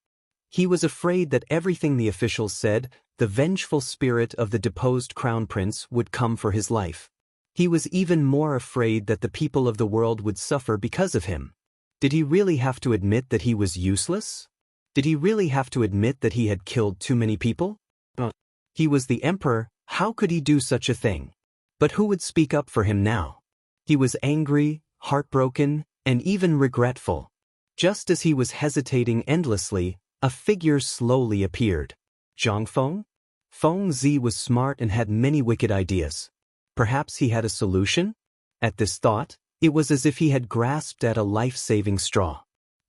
He was afraid that everything the officials said, the vengeful spirit of the deposed crown prince, would come for his life. He was even more afraid that the people of the world would suffer because of him. Did he really have to admit that he was useless? Did he really have to admit that he had killed too many people? He was the emperor, how could he do such a thing? But who would speak up for him now? He was angry, heartbroken, and even regretful. Just as he was hesitating endlessly, a figure slowly appeared. Zhang Feng? Feng Zi was smart and had many wicked ideas. Perhaps he had a solution? At this thought, it was as if he had grasped at a life-saving straw.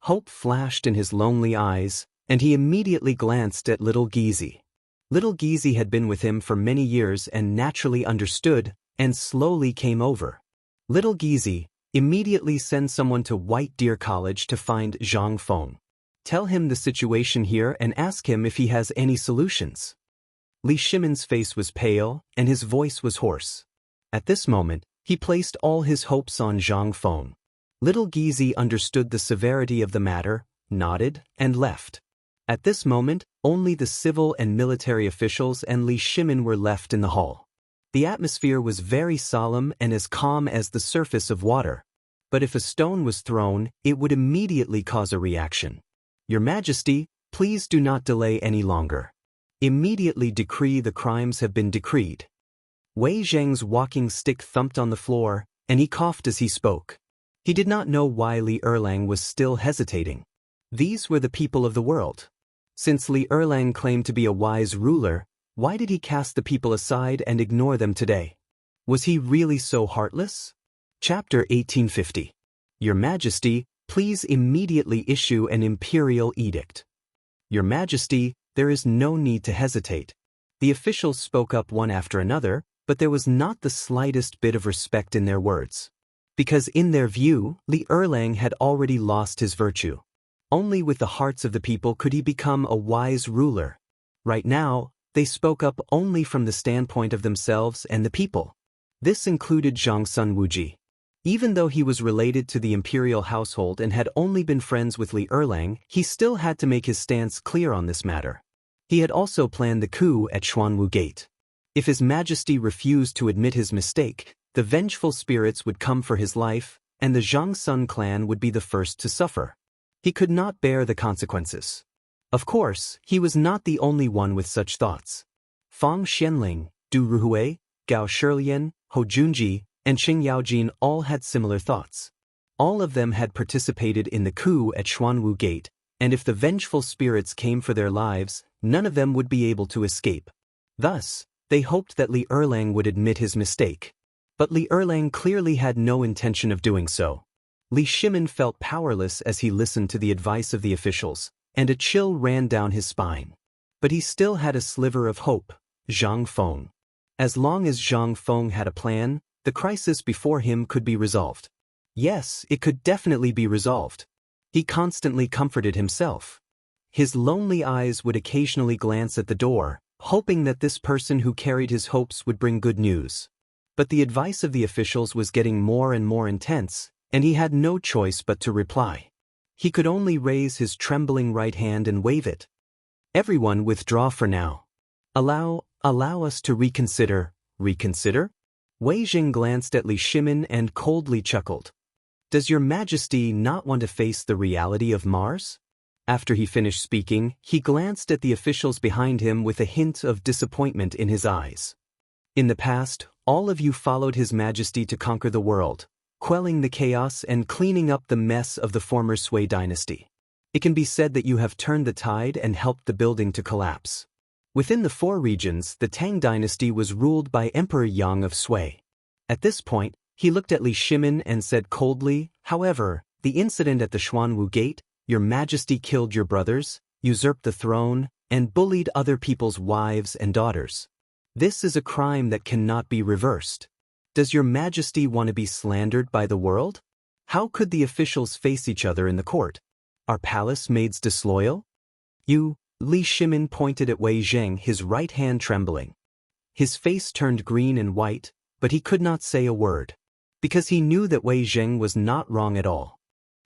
Hope flashed in his lonely eyes, and he immediately glanced at little Gizi. Little Gizi had been with him for many years and naturally understood, and slowly came over. Little Gizi, immediately send someone to White Deer College to find Zhang Feng. Tell him the situation here and ask him if he has any solutions. Li Shimin's face was pale, and his voice was hoarse. At this moment, he placed all his hopes on Zhang Feng. Little Gizi understood the severity of the matter, nodded, and left. At this moment, only the civil and military officials and Li Shimin were left in the hall. The atmosphere was very solemn and as calm as the surface of water. But if a stone was thrown, it would immediately cause a reaction. Your Majesty, please do not delay any longer. Immediately decree the crimes have been decreed. Wei Zheng's walking stick thumped on the floor, and he coughed as he spoke. He did not know why Li Erlang was still hesitating. These were the people of the world. Since Li Erlang claimed to be a wise ruler, why did he cast the people aside and ignore them today? Was he really so heartless? Chapter 1850. Your Majesty, please immediately issue an imperial edict. Your Majesty, there is no need to hesitate. The officials spoke up one after another, but there was not the slightest bit of respect in their words. Because in their view, Li Erlang had already lost his virtue. Only with the hearts of the people could he become a wise ruler. Right now, they spoke up only from the standpoint of themselves and the people. This included Zhangsun Wuji. Even though he was related to the imperial household and had only been friends with Li Erlang, he still had to make his stance clear on this matter. He had also planned the coup at Xuanwu Gate. If His Majesty refused to admit his mistake, the vengeful spirits would come for his life, and the Zhangsun clan would be the first to suffer. He could not bear the consequences. Of course, he was not the only one with such thoughts. Fang Xianling, Du Ruhui, Gao Shilian, Hou Junji, and Qing Yaojin all had similar thoughts. All of them had participated in the coup at Xuanwu Gate, and if the vengeful spirits came for their lives, none of them would be able to escape. Thus, they hoped that Li Erlang would admit his mistake. But Li Erlang clearly had no intention of doing so. Li Shimin felt powerless as he listened to the advice of the officials, and a chill ran down his spine. But he still had a sliver of hope, Zhang Feng. As long as Zhang Feng had a plan, the crisis before him could be resolved. Yes, it could definitely be resolved. He constantly comforted himself. His lonely eyes would occasionally glance at the door, hoping that this person who carried his hopes would bring good news. But the advice of the officials was getting more and more intense, and he had no choice but to reply. He could only raise his trembling right hand and wave it. Everyone withdraw for now. Allow us to reconsider. Reconsider? Wei Jing glanced at Li Shimin and coldly chuckled. Does Your Majesty not want to face the reality of Mars? After he finished speaking, he glanced at the officials behind him with a hint of disappointment in his eyes. In the past, all of you followed His Majesty to conquer the world, quelling the chaos and cleaning up the mess of the former Sui dynasty. It can be said that you have turned the tide and helped the building to collapse. Within the four regions, the Tang dynasty was ruled by Emperor Yang of Sui. At this point, he looked at Li Shimin and said coldly, however, the incident at the Xuanwu Gate, Your Majesty killed your brothers, usurped the throne, and bullied other people's wives and daughters. This is a crime that cannot be reversed. Does Your Majesty want to be slandered by the world? How could the officials face each other in the court? Are palace maids disloyal? You, Li Shimin pointed at Wei Zheng, his right hand trembling. His face turned green and white, but he could not say a word, because he knew that Wei Zheng was not wrong at all.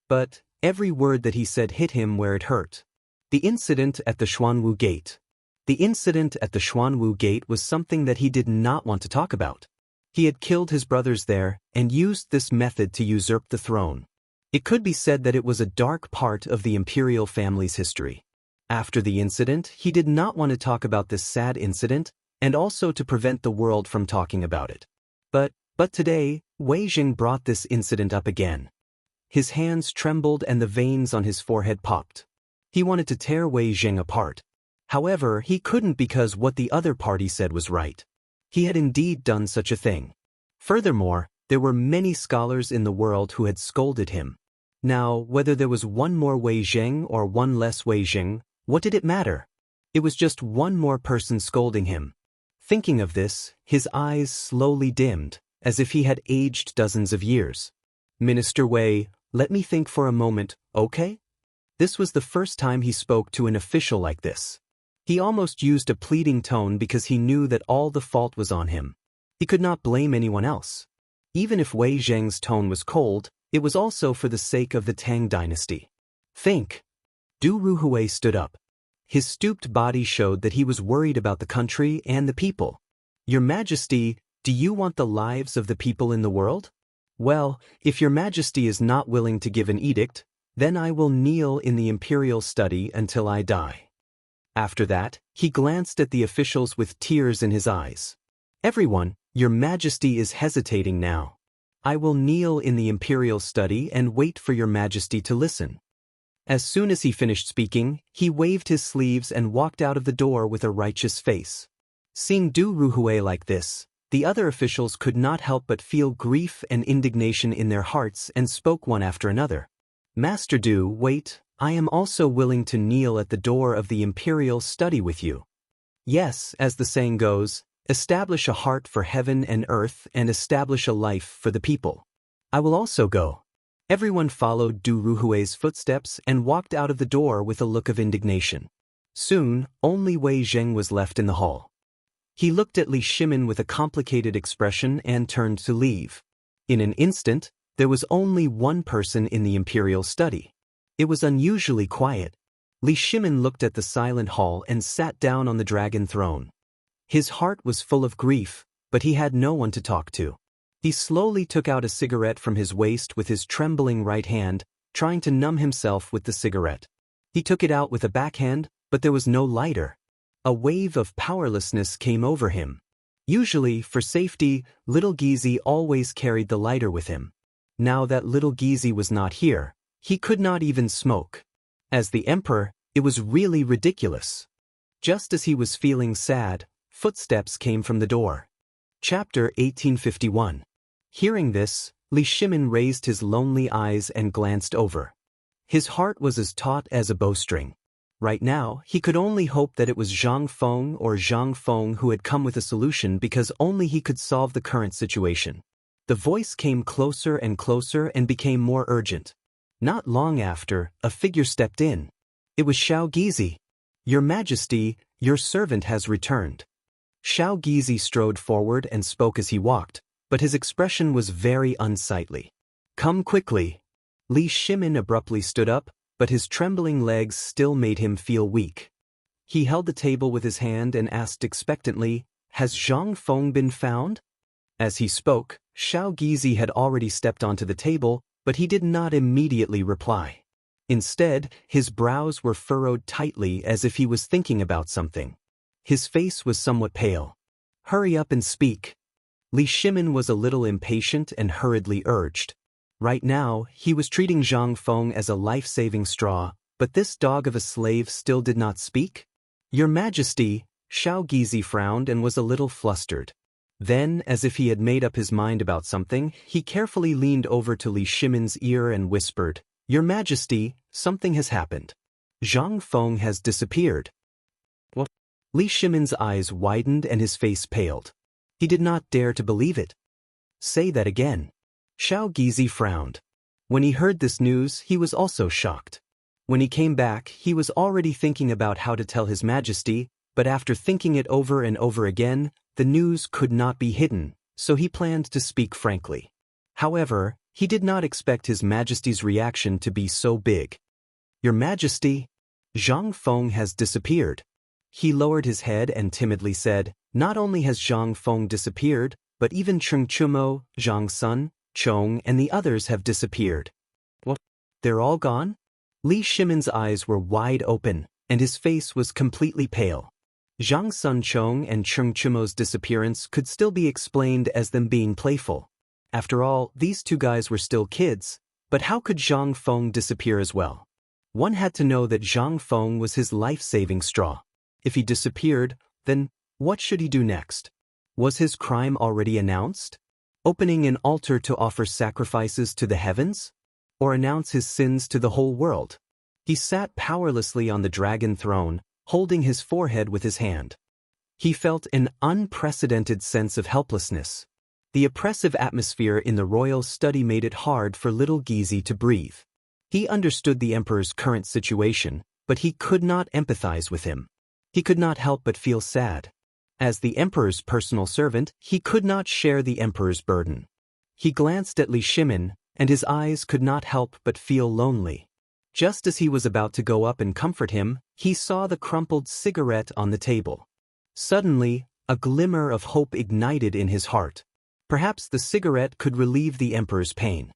But every word that he said hit him where it hurt. The incident at the Xuanwu Gate. The incident at the Xuanwu Gate was something that he did not want to talk about. He had killed his brothers there and used this method to usurp the throne. It could be said that it was a dark part of the imperial family's history. After the incident, he did not want to talk about this sad incident, and also to prevent the world from talking about it. But today, Wei Zheng brought this incident up again. His hands trembled and the veins on his forehead popped. He wanted to tear Wei Zheng apart. However, he couldn't because what the other party said was right. He had indeed done such a thing. Furthermore, there were many scholars in the world who had scolded him. Now, whether there was one more Wei Zheng or one less Wei Zheng, what did it matter? It was just one more person scolding him. Thinking of this, his eyes slowly dimmed, as if he had aged dozens of years. Minister Wei, let me think for a moment, okay? This was the first time he spoke to an official like this. He almost used a pleading tone because he knew that all the fault was on him. He could not blame anyone else. Even if Wei Zheng's tone was cold, it was also for the sake of the Tang dynasty. Think. Du Ruhui stood up. His stooped body showed that he was worried about the country and the people. Your Majesty, do you want the lives of the people in the world? Well, if your Majesty is not willing to give an edict, then I will kneel in the imperial study until I die. After that, he glanced at the officials with tears in his eyes. Everyone, your Majesty is hesitating now. I will kneel in the imperial study and wait for your Majesty to listen. As soon as he finished speaking, he waved his sleeves and walked out of the door with a righteous face. Seeing Du Ruhui like this, the other officials could not help but feel grief and indignation in their hearts and spoke one after another. Master Du, wait, I am also willing to kneel at the door of the imperial study with you. Yes, as the saying goes, establish a heart for heaven and earth and establish a life for the people. I will also go. Everyone followed Du Ruhui's footsteps and walked out of the door with a look of indignation. Soon, only Wei Zheng was left in the hall. He looked at Li Shimin with a complicated expression and turned to leave. In an instant, there was only one person in the imperial study. It was unusually quiet. Li Shimin looked at the silent hall and sat down on the dragon throne. His heart was full of grief, but he had no one to talk to. He slowly took out a cigarette from his waist with his trembling right hand, trying to numb himself with the cigarette. He took it out with a backhand, but there was no lighter. A wave of powerlessness came over him. Usually, for safety, little Gizi always carried the lighter with him. Now that little Gizi was not here, he could not even smoke. As the emperor, it was really ridiculous. Just as he was feeling sad, footsteps came from the door. Chapter 1851. Hearing this, Li Shimin raised his lonely eyes and glanced over. His heart was as taut as a bowstring. Right now, he could only hope that it was Zhang Feng or Zhang Feng who had come with a solution because only he could solve the current situation. The voice came closer and closer and became more urgent. Not long after, a figure stepped in. It was Xiao Gizi. Your Majesty, your servant has returned. Xiao Gizi strode forward and spoke as he walked, but his expression was very unsightly. Come quickly. Li Shimin abruptly stood up, but his trembling legs still made him feel weak. He held the table with his hand and asked expectantly, Has Zhang Feng been found? As he spoke, Xiao Gizi had already stepped onto the table, but he did not immediately reply. Instead, his brows were furrowed tightly as if he was thinking about something. His face was somewhat pale. Hurry up and speak. Li Shimin was a little impatient and hurriedly urged. Right now, he was treating Zhang Feng as a life-saving straw, but this dog of a slave still did not speak? Your Majesty, Xiao Gizi frowned and was a little flustered. Then, as if he had made up his mind about something, he carefully leaned over to Li Shimin's ear and whispered, Your Majesty, something has happened. Zhang Feng has disappeared. What? Li Shimin's eyes widened and his face paled. He did not dare to believe it. Say that again. Xiao Gizi frowned. When he heard this news, he was also shocked. When he came back, he was already thinking about how to tell His Majesty, but after thinking it over and over again, the news could not be hidden, so he planned to speak frankly. However, he did not expect His Majesty's reaction to be so big. "Your Majesty, Zhang Feng has disappeared." He lowered his head and timidly said, "Not only has Zhang Feng disappeared, but even Cheng Chumo, Zhang Sun, Chong and the others have disappeared." "What? They're all gone?" Li Shimin's eyes were wide open, and his face was completely pale. Zhang Sun Chong and Cheng Chumo's disappearance could still be explained as them being playful. After all, these two guys were still kids, but how could Zhang Feng disappear as well? One had to know that Zhang Feng was his life-saving straw. If he disappeared, then what should he do next? Was his crime already announced? Opening an altar to offer sacrifices to the heavens? Or announce his sins to the whole world? He sat powerlessly on the dragon throne, holding his forehead with his hand. He felt an unprecedented sense of helplessness. The oppressive atmosphere in the royal study made it hard for little Gizi to breathe. He understood the emperor's current situation, but he could not empathize with him. He could not help but feel sad. As the emperor's personal servant, he could not share the emperor's burden. He glanced at Li Shimin, and his eyes could not help but feel lonely. Just as he was about to go up and comfort him, he saw the crumpled cigarette on the table. Suddenly, a glimmer of hope ignited in his heart. Perhaps the cigarette could relieve the emperor's pain.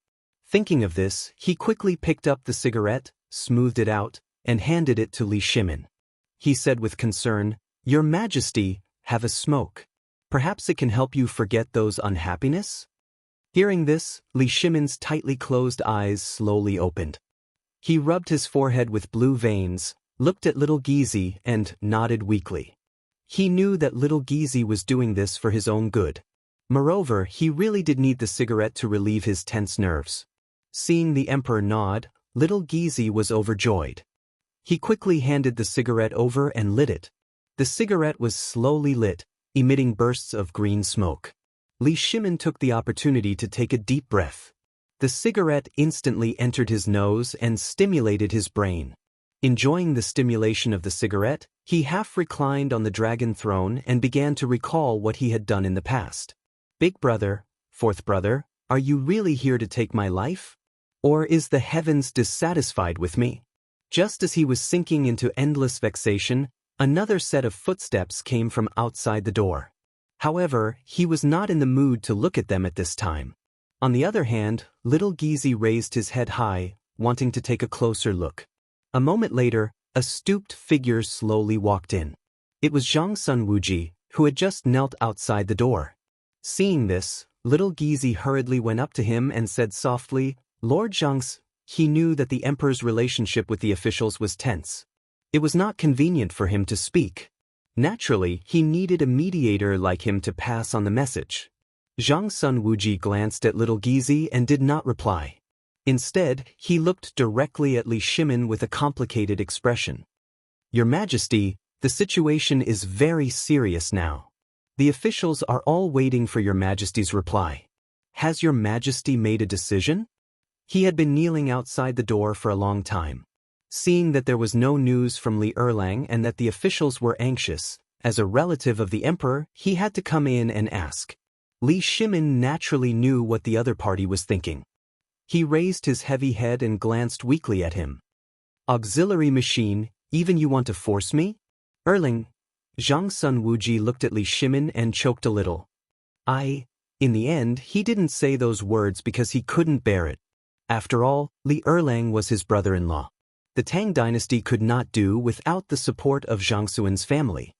Thinking of this, he quickly picked up the cigarette, smoothed it out, and handed it to Li Shimin. He said with concern, "Your Majesty, have a smoke. Perhaps it can help you forget those unhappiness?" Hearing this, Li Shimin's tightly closed eyes slowly opened. He rubbed his forehead with blue veins, looked at little Gizi, and nodded weakly. He knew that little Gizi was doing this for his own good. Moreover, he really did need the cigarette to relieve his tense nerves. Seeing the emperor nod, little Gizi was overjoyed. He quickly handed the cigarette over and lit it. The cigarette was slowly lit, emitting bursts of green smoke. Li Shimin took the opportunity to take a deep breath. The cigarette instantly entered his nose and stimulated his brain. Enjoying the stimulation of the cigarette, he half reclined on the dragon throne and began to recall what he had done in the past. "Big brother, fourth brother, are you really here to take my life? Or is the heavens dissatisfied with me?" Just as he was sinking into endless vexation, another set of footsteps came from outside the door. However, he was not in the mood to look at them at this time. On the other hand, little Gizi raised his head high, wanting to take a closer look. A moment later, a stooped figure slowly walked in. It was Zhang Sun Wuji, who had just knelt outside the door. Seeing this, little Gizi hurriedly went up to him and said softly, "Lord Zhang's." He knew that the emperor's relationship with the officials was tense. It was not convenient for him to speak. Naturally, he needed a mediator like him to pass on the message. Zhang Sun Wuji glanced at little Gizi and did not reply. Instead, he looked directly at Li Shimin with a complicated expression. "Your Majesty, the situation is very serious now. The officials are all waiting for your Majesty's reply. Has your Majesty made a decision?" He had been kneeling outside the door for a long time. Seeing that there was no news from Li Erlang and that the officials were anxious, as a relative of the emperor, he had to come in and ask. Li Shimin naturally knew what the other party was thinking. He raised his heavy head and glanced weakly at him. "Auxiliary machine, even you want to force me?" "Erlang." Zhang Sun Wuji looked at Li Shimin and choked a little. In the end, he didn't say those words because he couldn't bear it. After all, Li Erlang was his brother-in-law. The Tang dynasty could not do without the support of Zhang Xuan's family.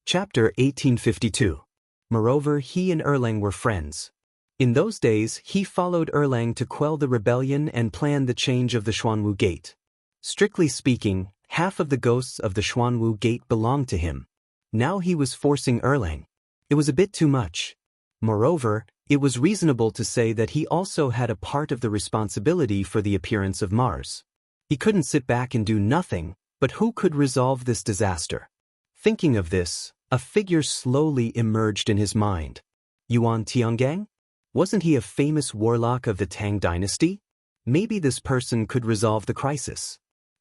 Chapter 1852. Moreover, he and Erlang were friends. In those days, he followed Erlang to quell the rebellion and plan the change of the Xuanwu Gate. Strictly speaking, half of the ghosts of the Xuanwu Gate belonged to him. Now he was forcing Erlang. It was a bit too much. Moreover, it was reasonable to say that he also had a part of the responsibility for the appearance of Mars. He couldn't sit back and do nothing, but who could resolve this disaster? Thinking of this, a figure slowly emerged in his mind. Yuan Tiangang? Wasn't he a famous warlock of the Tang dynasty? Maybe this person could resolve the crisis.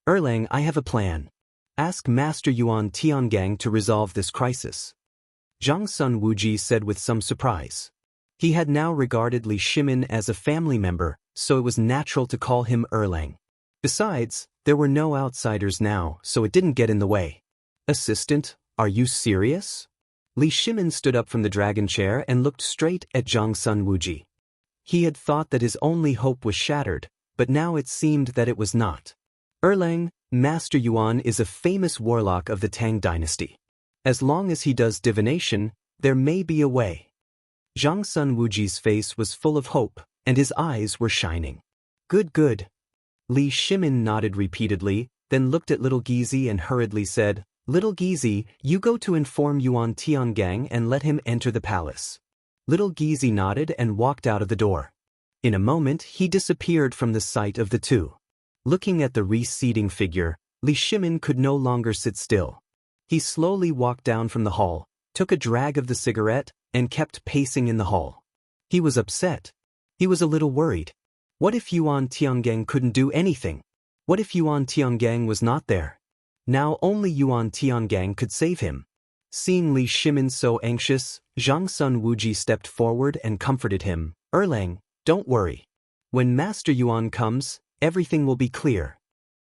Erlang, I have a plan. Ask Master Yuan Tiangang to resolve this crisis. Zhang Sun Wuji said with some surprise. He had now regarded Li Shimin as a family member, so it was natural to call him Erlang. Besides, there were no outsiders now, so it didn't get in the way. Assistant, are you serious? Li Shimin stood up from the dragon chair and looked straight at Zhang Sun Wuji. He had thought that his only hope was shattered, but now it seemed that it was not. Erlang, Master Yuan is a famous warlock of the Tang dynasty. As long as he does divination, there may be a way. Zhang Sun Wuji's face was full of hope, and his eyes were shining. Good, good. Li Shimin nodded repeatedly, then looked at Little Gizi and hurriedly said, Little Gizi, you go to inform Yuan Tiangang and let him enter the palace. Little Gizi nodded and walked out of the door. In a moment he disappeared from the sight of the two. Looking at the receding figure, Li Shimin could no longer sit still. He slowly walked down from the hall, took a drag of the cigarette, and kept pacing in the hall. He was upset. He was a little worried. What if Yuan Tiangang couldn't do anything? What if Yuan Tiangang was not there? Now only Yuan Tiangang could save him. Seeing Li Shimin so anxious, Zhang Sun Wuji stepped forward and comforted him. Erlang, don't worry. When Master Yuan comes, everything will be clear.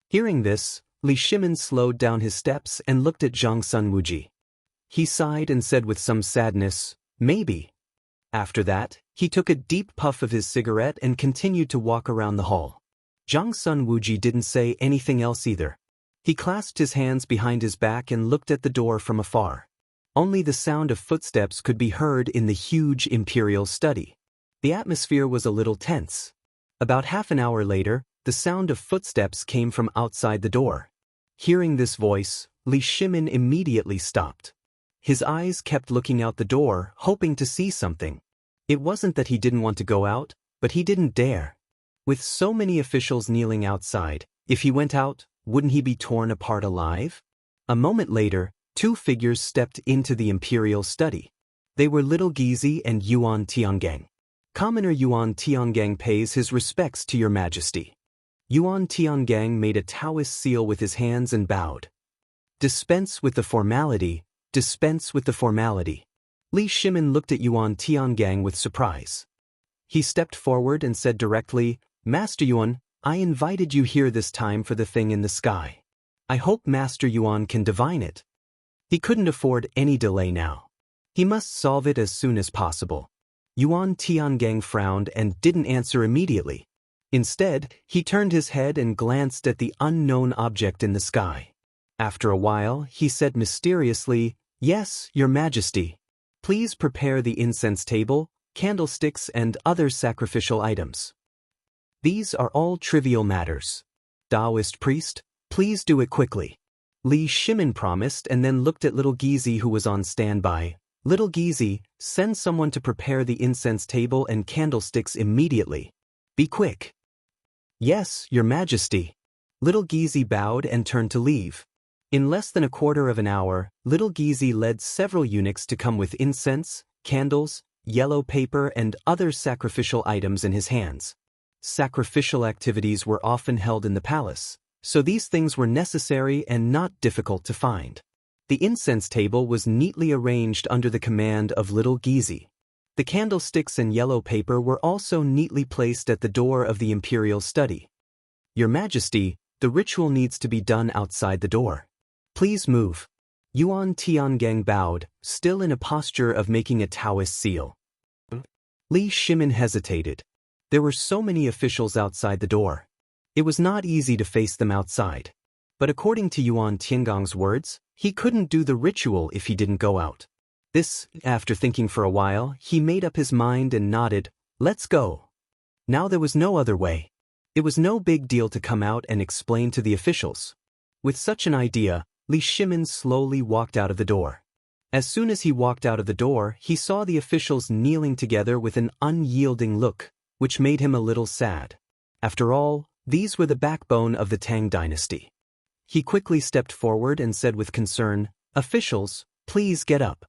Hearing this, Li Shimin slowed down his steps and looked at Zhang Sun Wuji. He sighed and said with some sadness, maybe. After that, he took a deep puff of his cigarette and continued to walk around the hall. Zhang Sun Wuji didn't say anything else either. He clasped his hands behind his back and looked at the door from afar. Only the sound of footsteps could be heard in the huge imperial study. The atmosphere was a little tense. About half an hour later, the sound of footsteps came from outside the door. Hearing this voice, Li Shimin immediately stopped. His eyes kept looking out the door, hoping to see something. It wasn't that he didn't want to go out, but he didn't dare. With so many officials kneeling outside, if he went out, wouldn't he be torn apart alive? A moment later, two figures stepped into the imperial study. They were Little Gizi and Yuan Tiangang. Commoner Yuan Tiangang pays his respects to your majesty. Yuan Tiangang made a Taoist seal with his hands and bowed. Dispense with the formality, dispense with the formality. Li Shimin looked at Yuan Tiangang with surprise. He stepped forward and said directly, Master Yuan, I invited you here this time for the thing in the sky. I hope Master Yuan can divine it. He couldn't afford any delay now. He must solve it as soon as possible. Yuan Tiangang frowned and didn't answer immediately. Instead, he turned his head and glanced at the unknown object in the sky. After a while, he said mysteriously, Yes, Your Majesty. Please prepare the incense table, candlesticks, and other sacrificial items. These are all trivial matters. Daoist priest, please do it quickly. Li Shimin promised and then looked at Little Gizi who was on standby. Little Gizi, send someone to prepare the incense table and candlesticks immediately. Be quick. Yes, Your Majesty. Little Gizi bowed and turned to leave. In less than a quarter of an hour, Little Gizi led several eunuchs to come with incense, candles, yellow paper, and other sacrificial items in his hands. Sacrificial activities were often held in the palace, so these things were necessary and not difficult to find. The incense table was neatly arranged under the command of Little Gizi. The candlesticks and yellow paper were also neatly placed at the door of the imperial study. Your Majesty, the ritual needs to be done outside the door. Please move. Yuan Tiangang bowed, still in a posture of making a Taoist seal. Li Shimin hesitated. There were so many officials outside the door. It was not easy to face them outside. But according to Yuan Tiangang's words, he couldn't do the ritual if he didn't go out. After thinking for a while, he made up his mind and nodded, Let's go. Now there was no other way. It was no big deal to come out and explain to the officials. With such an idea, Li Shimin slowly walked out of the door. As soon as he walked out of the door, he saw the officials kneeling together with an unyielding look, which made him a little sad. After all, these were the backbone of the Tang dynasty. He quickly stepped forward and said with concern, Officials, please get up.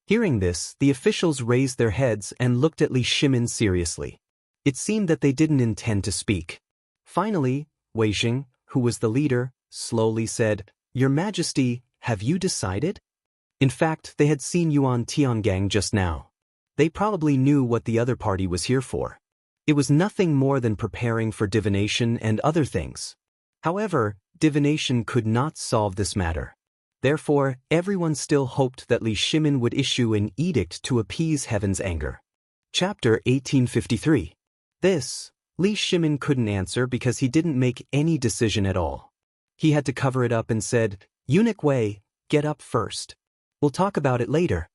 Hearing this, the officials raised their heads and looked at Li Shimin seriously. It seemed that they didn't intend to speak. Finally, Wei Xing, who was the leader, slowly said, "Your Majesty, have you decided?" In fact, they had seen Yuan Tiangang just now. They probably knew what the other party was here for. It was nothing more than preparing for divination and other things. However, divination could not solve this matter. Therefore, everyone still hoped that Li Shimin would issue an edict to appease heaven's anger. Chapter 1853. This, Li Shimin couldn't answer because he didn't make any decision at all. He had to cover it up and said, "Eunuch Wei, get up first. We'll talk about it later."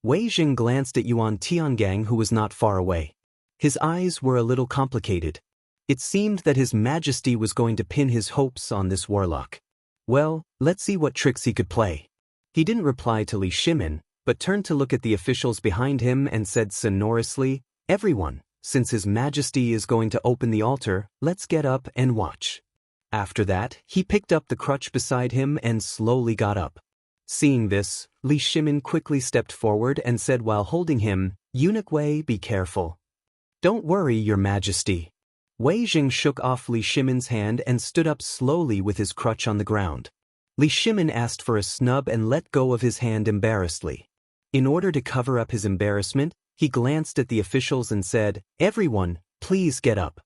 Wei Jing glanced at Yuan Tiangang, who was not far away. His eyes were a little complicated. It seemed that His Majesty was going to pin his hopes on this warlock. Well, let's see what tricks he could play. He didn't reply to Li Shimin, but turned to look at the officials behind him and said sonorously, "Everyone, since His Majesty is going to open the altar, let's get up and watch." After that, he picked up the crutch beside him and slowly got up. Seeing this, Li Shimin quickly stepped forward and said while holding him, "Eunuch Wei, be careful." "Don't worry, Your Majesty." Wei Jing shook off Li Shimin's hand and stood up slowly with his crutch on the ground. Li Shimin asked for a snub and let go of his hand embarrassedly. In order to cover up his embarrassment, he glanced at the officials and said, "Everyone, please get up."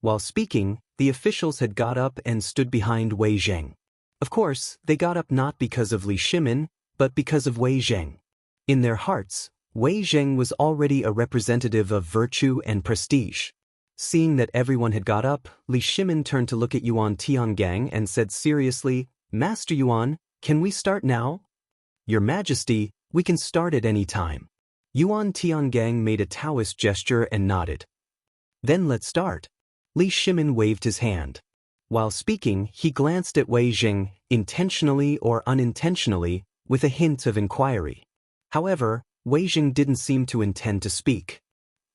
While speaking, the officials had got up and stood behind Wei Jing. Of course, they got up not because of Li Shimin, but because of Wei Jing. In their hearts, Wei Jing was already a representative of virtue and prestige. Seeing that everyone had got up, Li Shimin turned to look at Yuan Tiangang and said seriously, "Master Yuan, can we start now?" "Your Majesty, we can start at any time." Yuan Tiangang made a Daoist gesture and nodded. "Then let's start." Li Shimin waved his hand. While speaking, he glanced at Wei Jing, intentionally or unintentionally, with a hint of inquiry. However, Wei Jing didn't seem to intend to speak.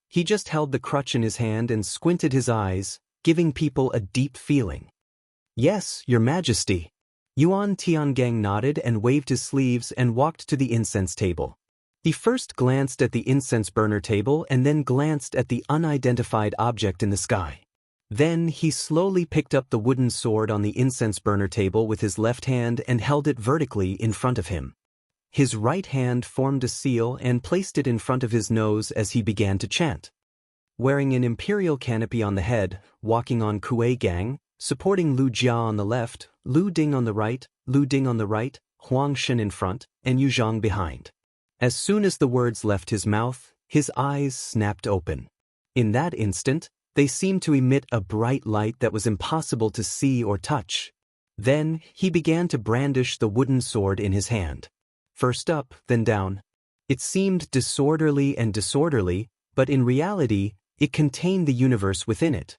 He just held the crutch in his hand and squinted his eyes, giving people a deep feeling. "Yes, Your Majesty." Yuan Tiangang nodded and waved his sleeves and walked to the incense table. He first glanced at the incense burner table and then glanced at the unidentified object in the sky. Then he slowly picked up the wooden sword on the incense burner table with his left hand and held it vertically in front of him. His right hand formed a seal and placed it in front of his nose as he began to chant. Wearing an imperial canopy on the head, walking on Kuei Gang, supporting Lu Jia on the left, Lu Ding on the right, Lu Ding on the right, Huang Shen in front, and Yu Zhang behind. As soon as the words left his mouth, his eyes snapped open. In that instant, they seemed to emit a bright light that was impossible to see or touch. Then, he began to brandish the wooden sword in his hand. First up, then down. It seemed disorderly, but in reality, it contained the universe within it.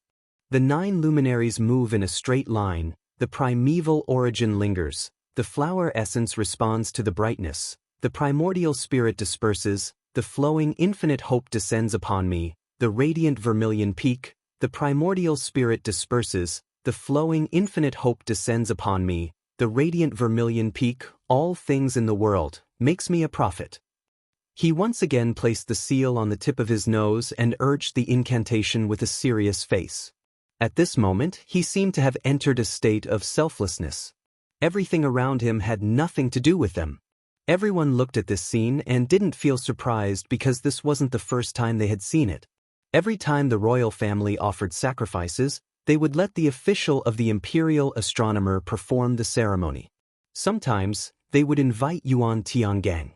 The 9 luminaries move in a straight line, the primeval origin lingers, the flower essence responds to the brightness, the primordial spirit disperses, the flowing infinite hope descends upon me, the radiant vermilion peak, the primordial spirit disperses, the flowing infinite hope descends upon me, the radiant vermilion peak, all things in the world, makes me a prophet. He once again placed the seal on the tip of his nose and urged the incantation with a serious face. At this moment, he seemed to have entered a state of selflessness. Everything around him had nothing to do with them. Everyone looked at this scene and didn't feel surprised because this wasn't the first time they had seen it. Every time the royal family offered sacrifices, they would let the official of the imperial astronomer perform the ceremony. Sometimes, they would invite Yuan Tiangang.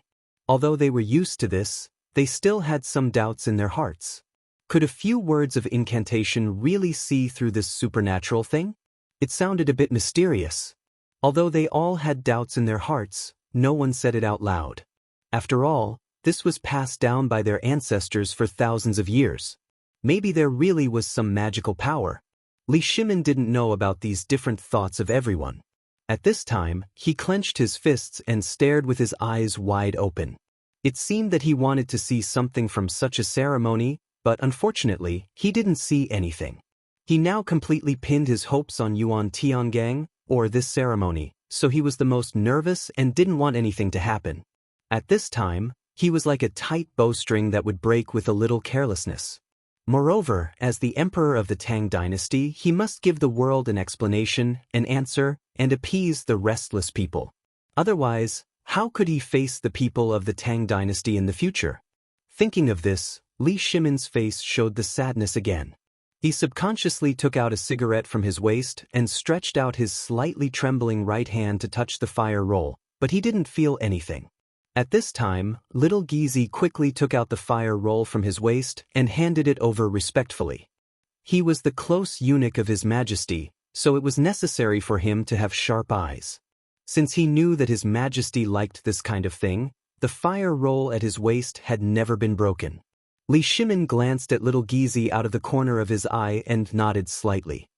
Although they were used to this, they still had some doubts in their hearts. Could a few words of incantation really see through this supernatural thing? It sounded a bit mysterious. Although they all had doubts in their hearts, no one said it out loud. After all, this was passed down by their ancestors for thousands of years. Maybe there really was some magical power. Li Shimin didn't know about these different thoughts of everyone. At this time, he clenched his fists and stared with his eyes wide open. It seemed that he wanted to see something from such a ceremony, but unfortunately, he didn't see anything. He now completely pinned his hopes on Yuan Tiangang, or this ceremony, so he was the most nervous and didn't want anything to happen. At this time, he was like a tight bowstring that would break with a little carelessness. Moreover, as the emperor of the Tang dynasty, he must give the world an explanation, an answer, and appease the restless people. Otherwise, how could he face the people of the Tang dynasty in the future? Thinking of this, Li Shimin's face showed the sadness again. He subconsciously took out a cigarette from his waist and stretched out his slightly trembling right hand to touch the fire roll, but he didn't feel anything. At this time, little Gizi quickly took out the fire roll from his waist and handed it over respectfully. He was the close eunuch of His Majesty, so it was necessary for him to have sharp eyes. Since he knew that His Majesty liked this kind of thing, the fire roll at his waist had never been broken. Li Shimin glanced at little Gizi out of the corner of his eye and nodded slightly.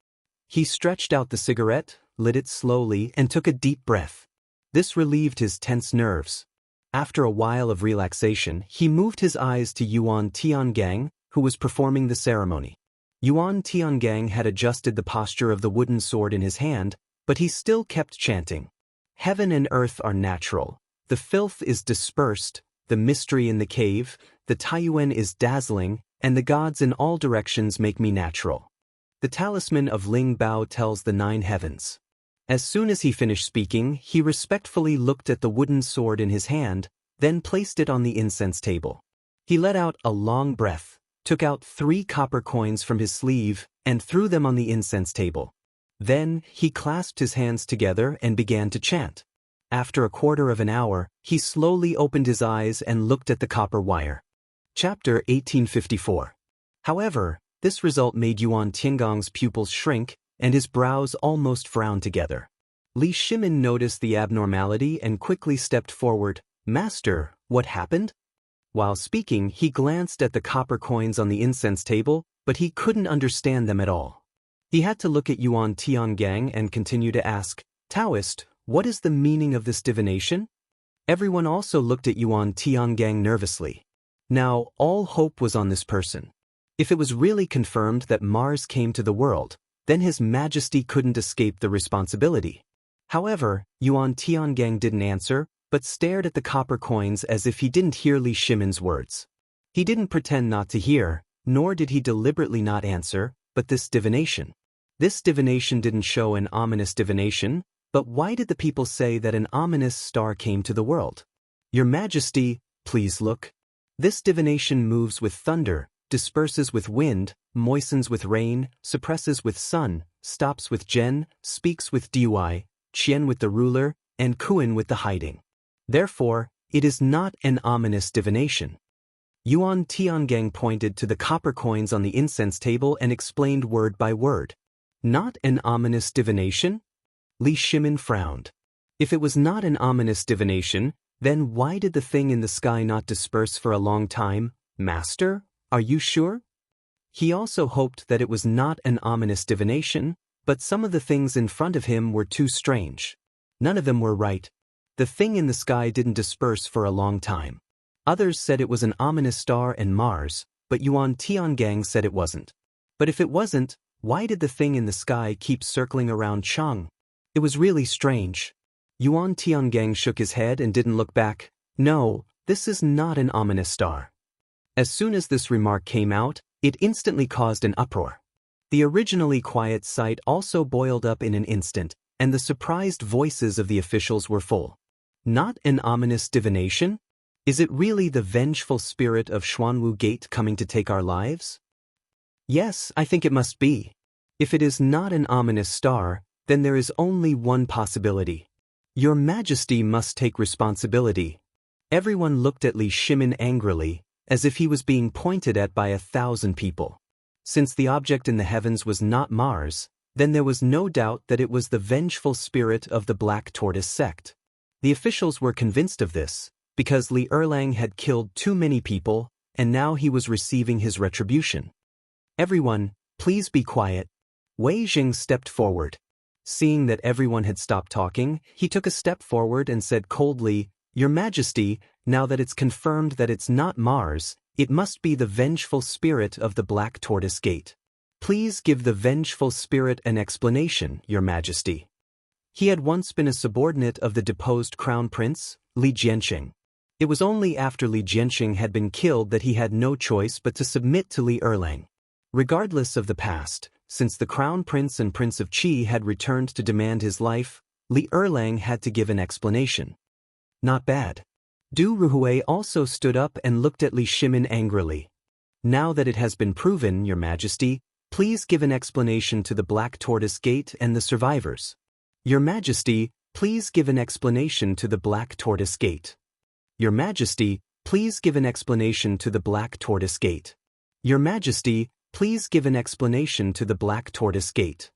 He stretched out the cigarette, lit it slowly, and took a deep breath. This relieved his tense nerves. After a while of relaxation, he moved his eyes to Yuan Tiangang, who was performing the ceremony. Yuan Tiangang had adjusted the posture of the wooden sword in his hand, but he still kept chanting. Heaven and earth are natural. The filth is dispersed, the mystery in the cave, the Taiyuan is dazzling, and the gods in all directions make me natural. The talisman of Ling Bao tells the 9 heavens. As soon as he finished speaking, he respectfully looked at the wooden sword in his hand, then placed it on the incense table. He let out a long breath, took out 3 copper coins from his sleeve, and threw them on the incense table. Then, he clasped his hands together and began to chant. After a quarter of an hour, he slowly opened his eyes and looked at the copper wire. Chapter 1854. However, this result made Yuan Tiangang's pupils shrink, and his brows almost frowned together. Li Shimin noticed the abnormality and quickly stepped forward. "Master, what happened?" While speaking, he glanced at the copper coins on the incense table, but he couldn't understand them at all. He had to look at Yuan Tiangang and continue to ask, "Daoist, what is the meaning of this divination?" Everyone also looked at Yuan Tiangang nervously. Now, all hope was on this person. If it was really confirmed that Mars came to the world, then His Majesty couldn't escape the responsibility. However, Yuan Tiangang didn't answer, but stared at the copper coins as if he didn't hear Li Shimin's words. He didn't pretend not to hear, nor did he deliberately not answer, but this divination. This divination didn't show an ominous divination, but why did the people say that an ominous star came to the world? "Your Majesty, please look. This divination moves with thunder, disperses with wind, moistens with rain, suppresses with sun, stops with Zhen, speaks with Dui, Qian with the ruler, and Kuan with the hiding. Therefore, it is not an ominous divination." Yuan Tiangang pointed to the copper coins on the incense table and explained word by word. "Not an ominous divination?" Li Shimin frowned. If it was not an ominous divination, then why did the thing in the sky not disperse for a long time? "Master, are you sure?" He also hoped that it was not an ominous divination, but some of the things in front of him were too strange. None of them were right. The thing in the sky didn't disperse for a long time. Others said it was an ominous star and Mars, but Yuan Tiangang said it wasn't. But if it wasn't, why did the thing in the sky keep circling around Chang? It was really strange. Yuan Tiangang shook his head and didn't look back. "No, this is not an ominous star." As soon as this remark came out, it instantly caused an uproar. The originally quiet sight also boiled up in an instant, and the surprised voices of the officials were full. "Not an ominous divination? Is it really the vengeful spirit of Xuanwu Gate coming to take our lives?" "Yes, I think it must be. If it is not an ominous star, then there is only one possibility. Your Majesty must take responsibility." Everyone looked at Li Shimin angrily, as if he was being pointed at by 1,000 people. Since the object in the heavens was not Mars, then there was no doubt that it was the vengeful spirit of the Black Tortoise sect. The officials were convinced of this, because Li Erlang had killed too many people, and now he was receiving his retribution. "Everyone, please be quiet." Wei Jing stepped forward. Seeing that everyone had stopped talking, he took a step forward and said coldly, "Your Majesty, now that it's confirmed that it's not Mars, it must be the vengeful spirit of the Black Tortoise Gate. Please give the vengeful spirit an explanation, Your Majesty." He had once been a subordinate of the deposed crown prince, Li Jianqing. It was only after Li Jianqing had been killed that he had no choice but to submit to Li Erlang. Regardless of the past, since the Crown Prince and Prince of Qi had returned to demand his life, Li Erlang had to give an explanation. Not bad. Du Ruhui also stood up and looked at Li Shimin angrily. Now that it has been proven, Your Majesty, please give an explanation to the Black Tortoise Gate and the survivors. Your Majesty, please give an explanation to the Black Tortoise Gate. Your Majesty, please give an explanation to the Black Tortoise Gate. Your Majesty, please give an explanation to the Black Tortoise Gate.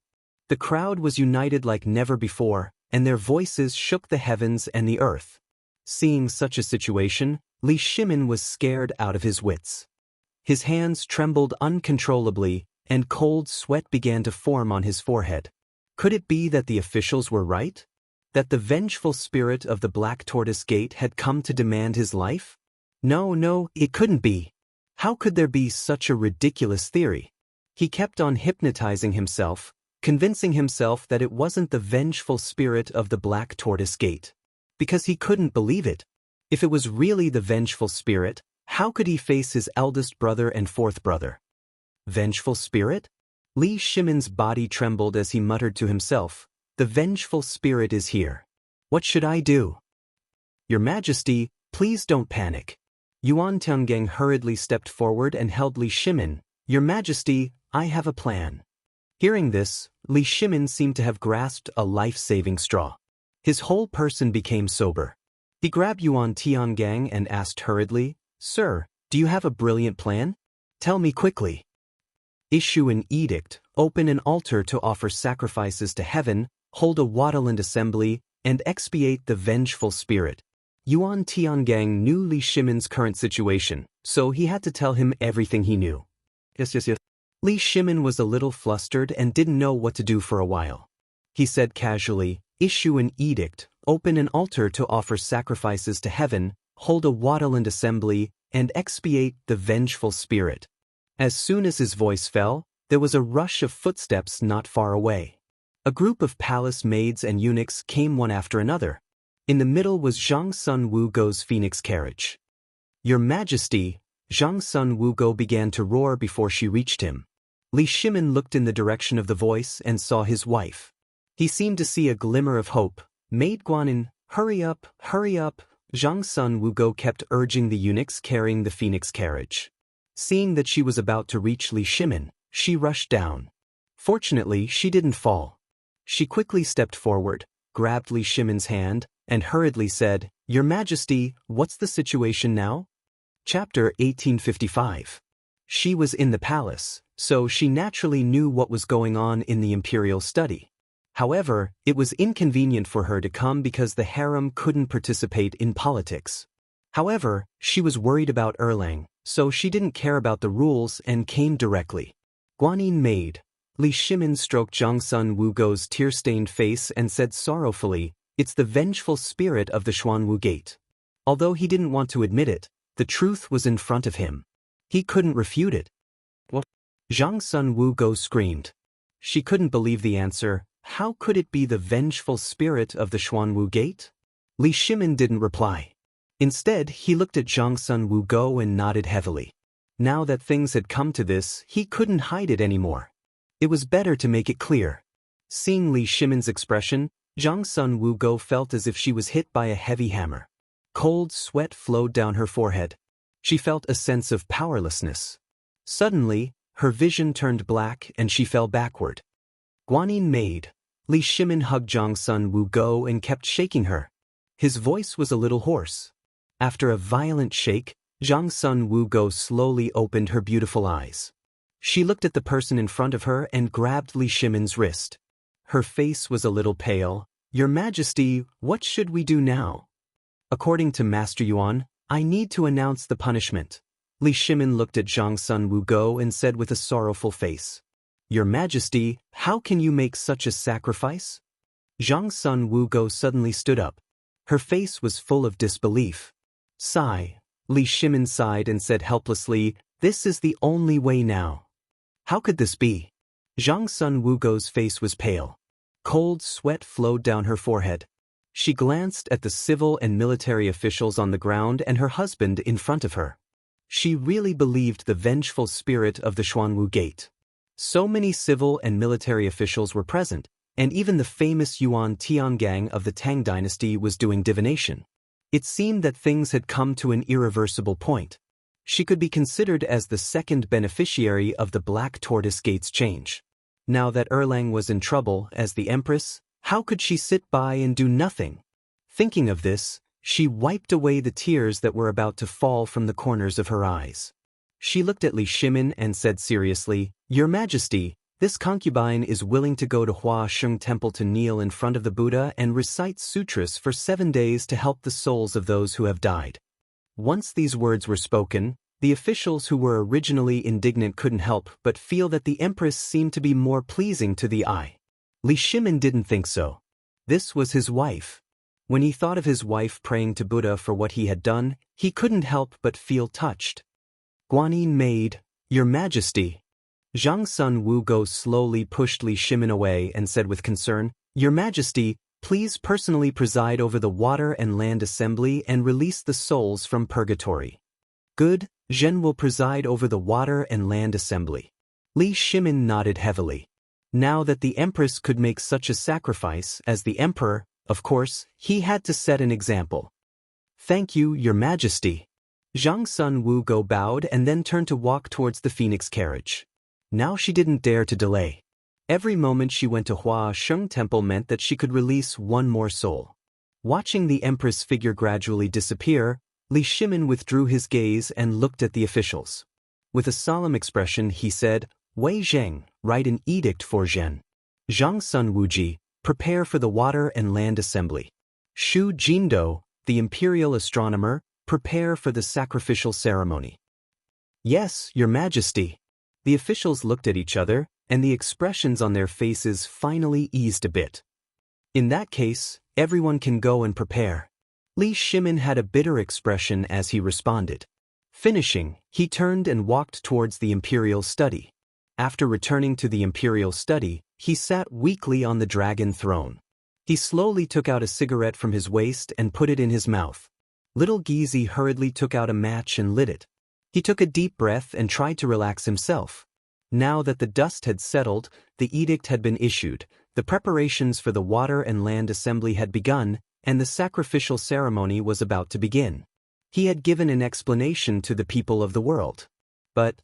The crowd was united like never before, and their voices shook the heavens and the earth. Seeing such a situation, Li Shimin was scared out of his wits. His hands trembled uncontrollably, and cold sweat began to form on his forehead. Could it be that the officials were right? That the vengeful spirit of the Black Tortoise Gate had come to demand his life? No, it couldn't be. How could there be such a ridiculous theory? He kept on hypnotizing himself, convincing himself that it wasn't the vengeful spirit of the Black Tortoise Gate. Because he couldn't believe it. If it was really the vengeful spirit, how could he face his eldest brother and fourth brother? Vengeful spirit? Li Shimin's body trembled as he muttered to himself, "The vengeful spirit is here. What should I do?" Your Majesty, please don't panic. Yuan Tiangang hurriedly stepped forward and held Li Shimin. Your Majesty, I have a plan. Hearing this, Li Shimin seemed to have grasped a life-saving straw. His whole person became sober. He grabbed Yuan Tiangang and asked hurriedly, "Sir, do you have a brilliant plan? Tell me quickly." Issue an edict, open an altar to offer sacrifices to heaven, hold a Wadaland assembly, and expiate the vengeful spirit. Yuan Tiangang knew Li Shimin's current situation, so he had to tell him everything he knew. Yes. Li Shimin was a little flustered and didn't know what to do for a while. He said casually, "Issue an edict, open an altar to offer sacrifices to heaven, hold a Wadaland assembly, and expiate the vengeful spirit." As soon as his voice fell, there was a rush of footsteps not far away. A group of palace maids and eunuchs came one after another. In the middle was Zhang Sun Wugo's phoenix carriage. "Your Majesty," Zhang Sun Wugo began to roar before she reached him. Li Shimin looked in the direction of the voice and saw his wife. He seemed to see a glimmer of hope. "Maid Guanin, hurry up, hurry up." Zhang Sun Wugo kept urging the eunuchs carrying the phoenix carriage. Seeing that she was about to reach Li Shimin, she rushed down. Fortunately, she didn't fall. She quickly stepped forward, grabbed Li Shimin's hand, and hurriedly said, "Your Majesty, what's the situation now?" Chapter 1855. She was in the palace, so she naturally knew what was going on in the imperial study. However, it was inconvenient for her to come because the harem couldn't participate in politics. However, she was worried about Erlang, so she didn't care about the rules and came directly. "Guanin maid." Li Shimin stroked Zhang Sun Wugo's tear-stained face and said sorrowfully, "It's the vengeful spirit of the Xuanwu Gate." Although he didn't want to admit it, the truth was in front of him. He couldn't refute it. "What?" Zhang Sun Wugo screamed. She couldn't believe the answer. How could it be the vengeful spirit of the Xuanwu Gate? Li Shimin didn't reply. Instead, he looked at Zhang Sun Wugo and nodded heavily. Now that things had come to this, he couldn't hide it anymore. It was better to make it clear. Seeing Li Shimin's expression, Zhang Sun Wugo felt as if she was hit by a heavy hammer. Cold sweat flowed down her forehead. She felt a sense of powerlessness. Suddenly, her vision turned black and she fell backward. "Guanin maid." Li Shimin hugged Zhang Sun Wugo and kept shaking her. His voice was a little hoarse. After a violent shake, Zhang Sun Wugo slowly opened her beautiful eyes. She looked at the person in front of her and grabbed Li Shimin's wrist. Her face was a little pale. "Your Majesty, what should we do now?" "According to Master Yuan, I need to announce the punishment." Li Shimin looked at Zhang Sun Wugo and said with a sorrowful face, "Your Majesty, how can you make such a sacrifice?" Zhang Sun Wugo suddenly stood up. Her face was full of disbelief. "Sigh." Li Shimin sighed and said helplessly, "This is the only way now." "How could this be?" Zhang Sun Wugo's face was pale. Cold sweat flowed down her forehead. She glanced at the civil and military officials on the ground and her husband in front of her. She really believed the vengeful spirit of the Xuanwu Gate. So many civil and military officials were present, and even the famous Yuan Tiangang of the Tang dynasty was doing divination. It seemed that things had come to an irreversible point. She could be considered as the second beneficiary of the Black Tortoise Gate's change. Now that Erlang was in trouble as the Empress, how could she sit by and do nothing? Thinking of this, she wiped away the tears that were about to fall from the corners of her eyes. She looked at Li Shimin and said seriously, "Your Majesty, this concubine is willing to go to Hua Sheng Temple to kneel in front of the Buddha and recite sutras for 7 days to help the souls of those who have died." Once these words were spoken, the officials who were originally indignant couldn't help but feel that the Empress seemed to be more pleasing to the eye. Li Shimin didn't think so. This was his wife. When he thought of his wife praying to Buddha for what he had done, he couldn't help but feel touched. "Guanyin maid, Your Majesty." Zhang Sun Wugo slowly pushed Li Shimin away and said with concern, "Your Majesty, please personally preside over the Water and Land Assembly and release the souls from purgatory." "Good, Zhen will preside over the Water and Land Assembly." Li Shimin nodded heavily. Now that the Empress could make such a sacrifice, as the Emperor, of course, he had to set an example. "Thank you, Your Majesty." Zhang Sun Wugo bowed and then turned to walk towards the Phoenix carriage. Now she didn't dare to delay. Every moment she went to Hua Sheng Temple meant that she could release one more soul. Watching the Empress figure gradually disappear, Li Shimin withdrew his gaze and looked at the officials. With a solemn expression he said, "Wei Zheng, write an edict for Zhen. Zhang Sun Wuji, prepare for the Water and Land Assembly. Xu Jindo, the Imperial Astronomer, prepare for the sacrificial ceremony." "Yes, Your Majesty." The officials looked at each other, and the expressions on their faces finally eased a bit. "In that case, everyone can go and prepare." Li Shimin had a bitter expression as he responded. Finishing, he turned and walked towards the Imperial Study. After returning to the Imperial Study, he sat weakly on the dragon throne. He slowly took out a cigarette from his waist and put it in his mouth. Little Gizi hurriedly took out a match and lit it. He took a deep breath and tried to relax himself. Now that the dust had settled, the edict had been issued, the preparations for the Water and Land Assembly had begun, and the sacrificial ceremony was about to begin. He had given an explanation to the people of the world. But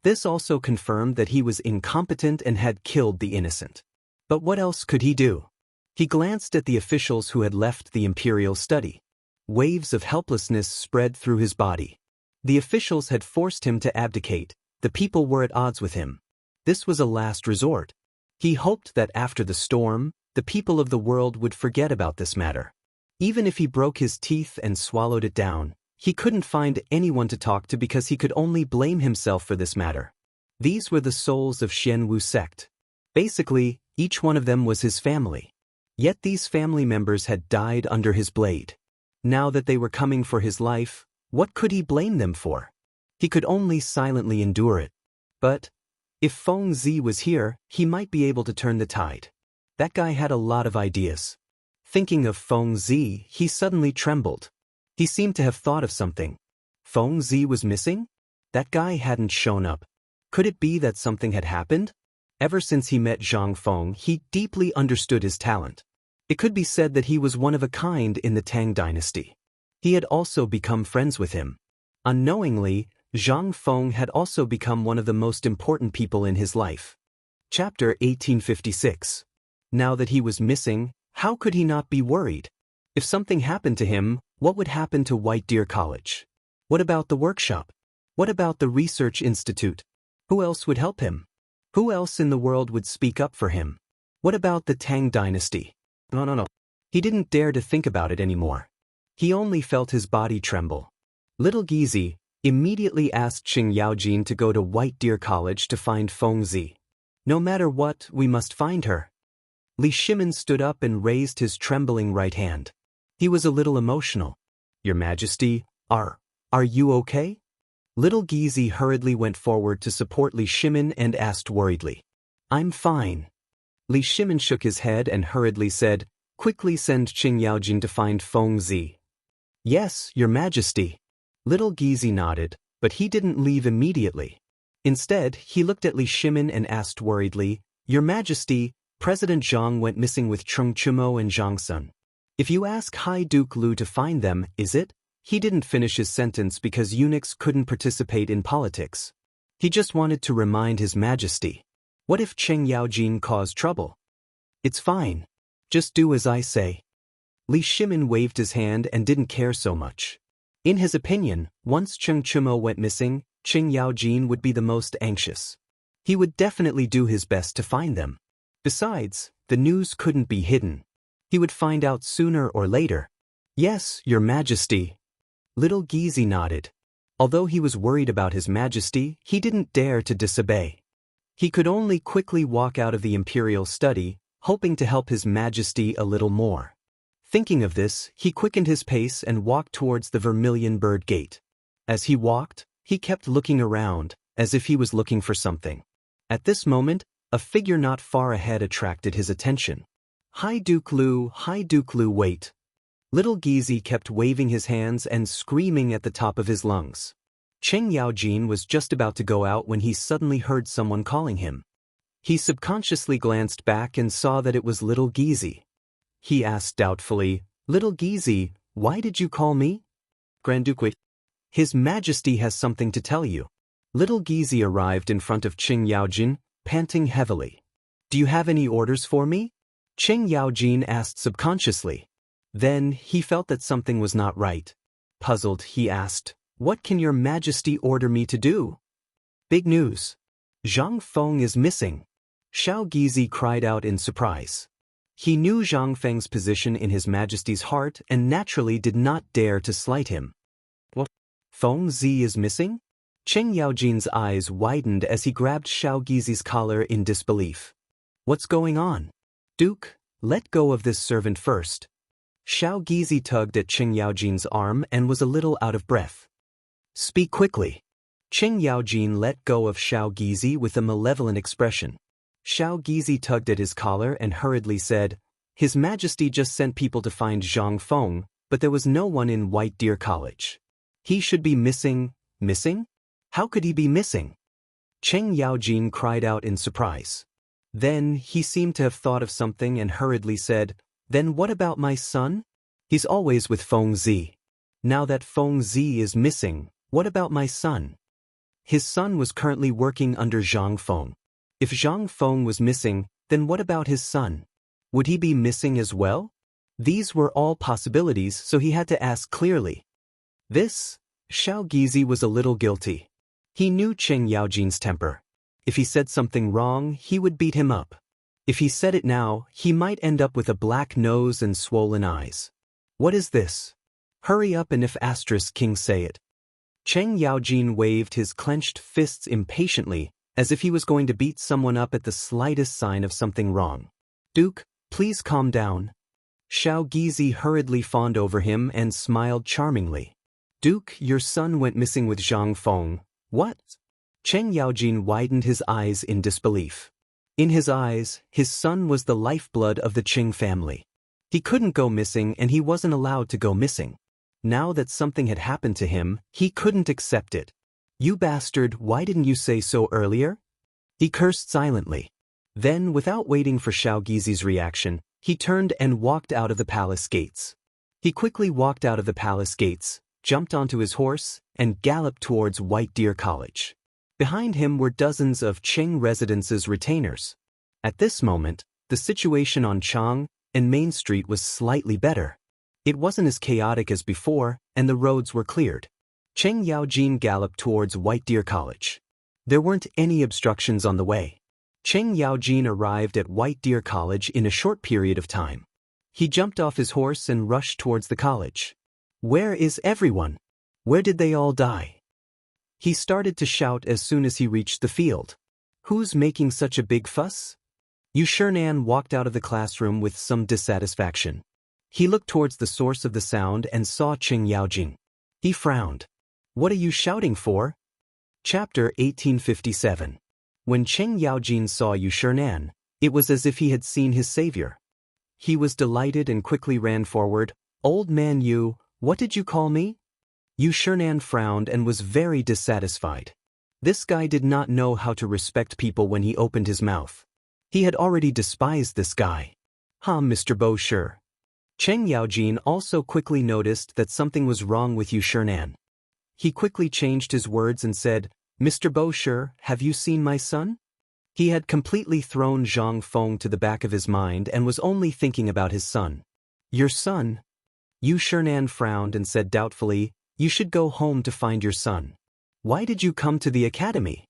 this also confirmed that he was incompetent and had killed the innocent. But what else could he do? He glanced at the officials who had left the Imperial Study. Waves of helplessness spread through his body. The officials had forced him to abdicate. The people were at odds with him. This was a last resort. He hoped that after the storm, the people of the world would forget about this matter. Even if he broke his teeth and swallowed it down, he couldn't find anyone to talk to because he could only blame himself for this matter. These were the souls of Xianwu sect. Basically, each one of them was his family. Yet these family members had died under his blade. Now that they were coming for his life, what could he blame them for? He could only silently endure it. But if Feng Zi was here, he might be able to turn the tide. That guy had a lot of ideas. Thinking of Feng Zi, he suddenly trembled. He seemed to have thought of something. Feng Zi was missing? That guy hadn't shown up. Could it be that something had happened? Ever since he met Zhang Feng, he deeply understood his talent. It could be said that he was one of a kind in the Tang dynasty. He had also become friends with him. Unknowingly, Zhang Feng had also become one of the most important people in his life. Chapter 1856. Now that he was missing, how could he not be worried? If something happened to him, what would happen to White Deer College? What about the workshop? What about the research institute? Who else would help him? Who else in the world would speak up for him? What about the Tang dynasty? No. He didn't dare to think about it anymore. He only felt his body tremble. Little Gizi immediately asked Qing Yaojin to go to White Deer College to find Feng Zi. No matter what, we must find her. Li Shimin stood up and raised his trembling right hand. He was a little emotional. Your Majesty, are you okay? Little Gizi hurriedly went forward to support Li Shimin and asked worriedly. I'm fine. Li Shimin shook his head and hurriedly said, quickly send Qing Yaojin to find Feng Zi. Yes, Your Majesty. Little Gizi nodded, But he didn't leave immediately. Instead, he looked at Li Shimin and asked worriedly, "Your Majesty, President Zhang went missing with Chengchumo and Zhang Sun. If you ask High Duke Lu to find them, is it?" He didn't finish his sentence because eunuchs couldn't participate in politics. He just wanted to remind His Majesty. What if Cheng Yaojin caused trouble? "It's fine. Just do as I say." Li Shimin waved his hand and didn't care so much. In his opinion, once Cheng Chumo went missing, Cheng Yaojin would be the most anxious. He would definitely do his best to find them. Besides, the news couldn't be hidden. He would find out sooner or later. "Yes, Your Majesty." Little Gizi nodded. Although he was worried about His Majesty, he didn't dare to disobey. He could only quickly walk out of the imperial study, hoping to help His Majesty a little more. Thinking of this, he quickened his pace and walked towards the Vermilion Bird Gate. As he walked, he kept looking around, as if he was looking for something. At this moment, a figure not far ahead attracted his attention. High Duke Lu, wait." Little Gizi kept waving his hands and screaming at the top of his lungs. Cheng Yaojin was just about to go out when he suddenly heard someone calling him. He subconsciously glanced back and saw that it was Little Gizi. He asked doubtfully, "Little Gizi, why did you call me?" "Grand Duke, His Majesty has something to tell you." Little Gizi arrived in front of Cheng Yaojin, panting heavily. "Do you have any orders for me?" Cheng Yaojin asked subconsciously. Then, he felt that something was not right. Puzzled, he asked, "What can Your Majesty order me to do?" "Big news. Zhang Feng is missing." Xiao Gizi cried out in surprise. He knew Zhang Feng's position in His Majesty's heart and naturally did not dare to slight him. "What? Feng Zi is missing?" Cheng Yaojin's eyes widened as he grabbed Xiao Gizi's collar in disbelief. "What's going on?" "Duke, let go of this servant first." Xiao Gizi tugged at Cheng Yaojin's arm and was a little out of breath. "Speak quickly." Cheng Yaojin let go of Xiao Gizi with a malevolent expression. Xiao Gizi tugged at his collar and hurriedly said, "His Majesty just sent people to find Zhang Feng, but there was no one in White Deer College. He should be missing." "Missing? How could he be missing?" Cheng Yaojin cried out in surprise. Then, he seemed to have thought of something and hurriedly said, "Then what about my son? He's always with Feng Zi. Now that Feng Zi is missing, what about my son?" His son was currently working under Zhang Feng. If Zhang Feng was missing, then what about his son? Would he be missing as well? These were all possibilities, so he had to ask clearly. Xiao Gizi was a little guilty. He knew Cheng Yaojin's temper. If he said something wrong, he would beat him up. If he said it now, he might end up with a black nose and swollen eyes. "What is this? Hurry up and if *King say it." Cheng Yaojin waved his clenched fists impatiently, as if he was going to beat someone up at the slightest sign of something wrong. "Duke, please calm down." Xiao Gizi hurriedly fawned over him and smiled charmingly. "Duke, your son went missing with Zhang Feng." "What?" Cheng Yaojin widened his eyes in disbelief. In his eyes, his son was the lifeblood of the Qing family. He couldn't go missing and he wasn't allowed to go missing. Now that something had happened to him, he couldn't accept it. "You bastard, why didn't you say so earlier?" He cursed silently. Then, without waiting for Xiao Gizi's reaction, he turned and walked out of the palace gates. He quickly walked out of the palace gates, jumped onto his horse, and galloped towards White Deer College. Behind him were dozens of Qing Residence's retainers. At this moment, the situation on Chang'an and Main Street was slightly better. It wasn't as chaotic as before, and the roads were cleared. Cheng Yaojin galloped towards White Deer College. There weren't any obstructions on the way. Cheng Yaojin arrived at White Deer College in a short period of time. He jumped off his horse and rushed towards the college. "Where is everyone? Where did they all die?" He started to shout as soon as he reached the field. "Who's making such a big fuss?" Xianxia walked out of the classroom with some dissatisfaction. He looked towards the source of the sound and saw Cheng Yaojin. He frowned. "What are you shouting for?" Chapter 1857. When Cheng Yaojin saw Xianxia, it was as if he had seen his savior. He was delighted and quickly ran forward. "Old man Yu, what did you call me?" Yu Shernan frowned and was very dissatisfied. This guy did not know how to respect people when he opened his mouth. He had already despised this guy. Mr. Bo Shi. Cheng Yaojin also quickly noticed that something was wrong with Yu Shernan. He quickly changed his words and said, Mr. Bo Shi, have you seen my son? He had completely thrown Zhang Feng to the back of his mind and was only thinking about his son. Your son? Yu Shernan frowned and said doubtfully, you should go home to find your son. Why did you come to the academy?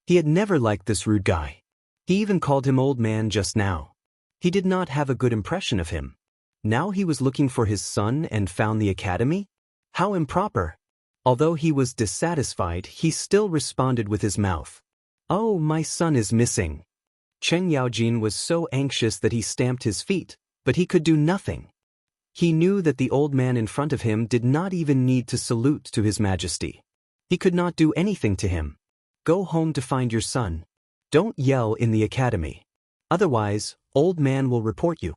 He had never liked this rude guy. He even called him old man just now. He did not have a good impression of him. Now he was looking for his son and found the academy? How improper. Although he was dissatisfied, he still responded with his mouth. Oh, my son is missing. Cheng Yaojin was so anxious that he stamped his feet, but he could do nothing. He knew that the old man in front of him did not even need to salute to his majesty. He could not do anything to him. Go home to find your son. Don't yell in the academy. Otherwise, old man will report you.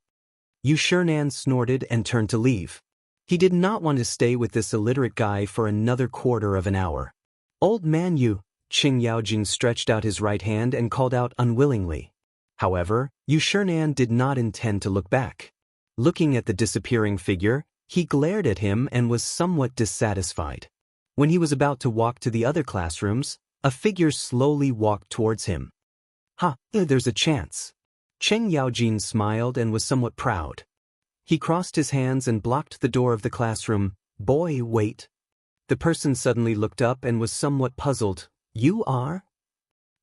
Yu Shernan snorted and turned to leave. He did not want to stay with this illiterate guy for another quarter of an hour. Old man Yu, Cheng Yaojin stretched out his right hand and called out unwillingly. However, Yu Shernan did not intend to look back. Looking at the disappearing figure, he glared at him and was somewhat dissatisfied. When he was about to walk to the other classrooms, a figure slowly walked towards him. There's a chance. Cheng Yaojin smiled and was somewhat proud. He crossed his hands and blocked the door of the classroom. Boy, wait. The person suddenly looked up and was somewhat puzzled. You are?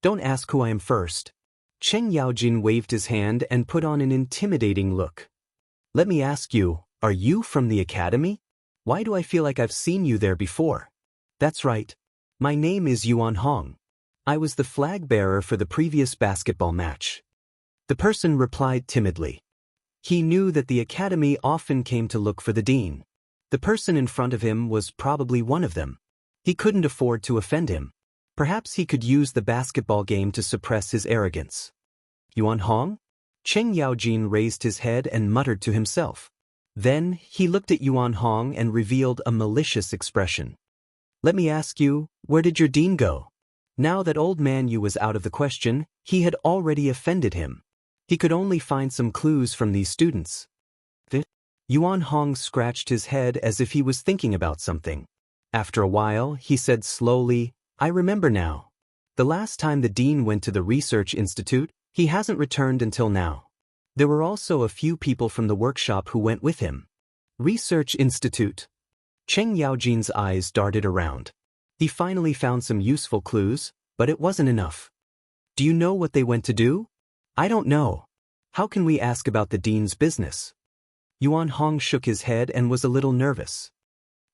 Don't ask who I am first. Cheng Yaojin waved his hand and put on an intimidating look. Let me ask you, are you from the academy? Why do I feel like I've seen you there before? That's right. My name is Yuan Hong. I was the flag bearer for the previous basketball match. The person replied timidly. He knew that the academy often came to look for the dean. The person in front of him was probably one of them. He couldn't afford to offend him. Perhaps he could use the basketball game to suppress his arrogance. Yuan Hong? Cheng Yaojin raised his head and muttered to himself. Then, he looked at Yuan Hong and revealed a malicious expression. Let me ask you, where did your dean go? Now that old man Yu was out of the question, he had already offended him. He could only find some clues from these students. Yuan Hong scratched his head as if he was thinking about something. After a while, he said slowly, I remember now. The last time the dean went to the research institute, he hasn't returned until now. There were also a few people from the workshop who went with him. Research Institute. Cheng Yaojin's eyes darted around. He finally found some useful clues, but it wasn't enough. Do you know what they went to do? I don't know. How can we ask about the dean's business? Yuan Hong shook his head and was a little nervous.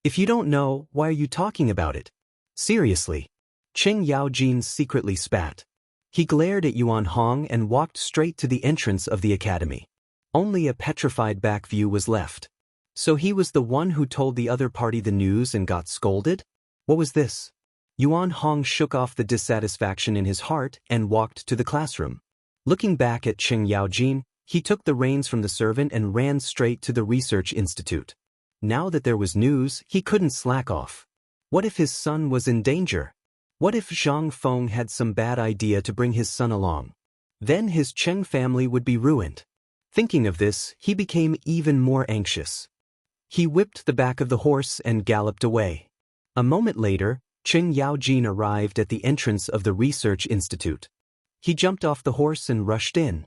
If you don't know, why are you talking about it? Seriously. Cheng Yaojin secretly spat. He glared at Yuan Hong and walked straight to the entrance of the academy. Only a petrified back view was left. So he was the one who told the other party the news and got scolded? What was this? Yuan Hong shook off the dissatisfaction in his heart and walked to the classroom. Looking back at Cheng Yaojin, he took the reins from the servant and ran straight to the research institute. Now that there was news, he couldn't slack off. What if his son was in danger? What if Zhang Feng had some bad idea to bring his son along? Then his Cheng family would be ruined. Thinking of this, he became even more anxious. He whipped the back of the horse and galloped away. A moment later, Cheng Yaojin arrived at the entrance of the research institute. He jumped off the horse and rushed in.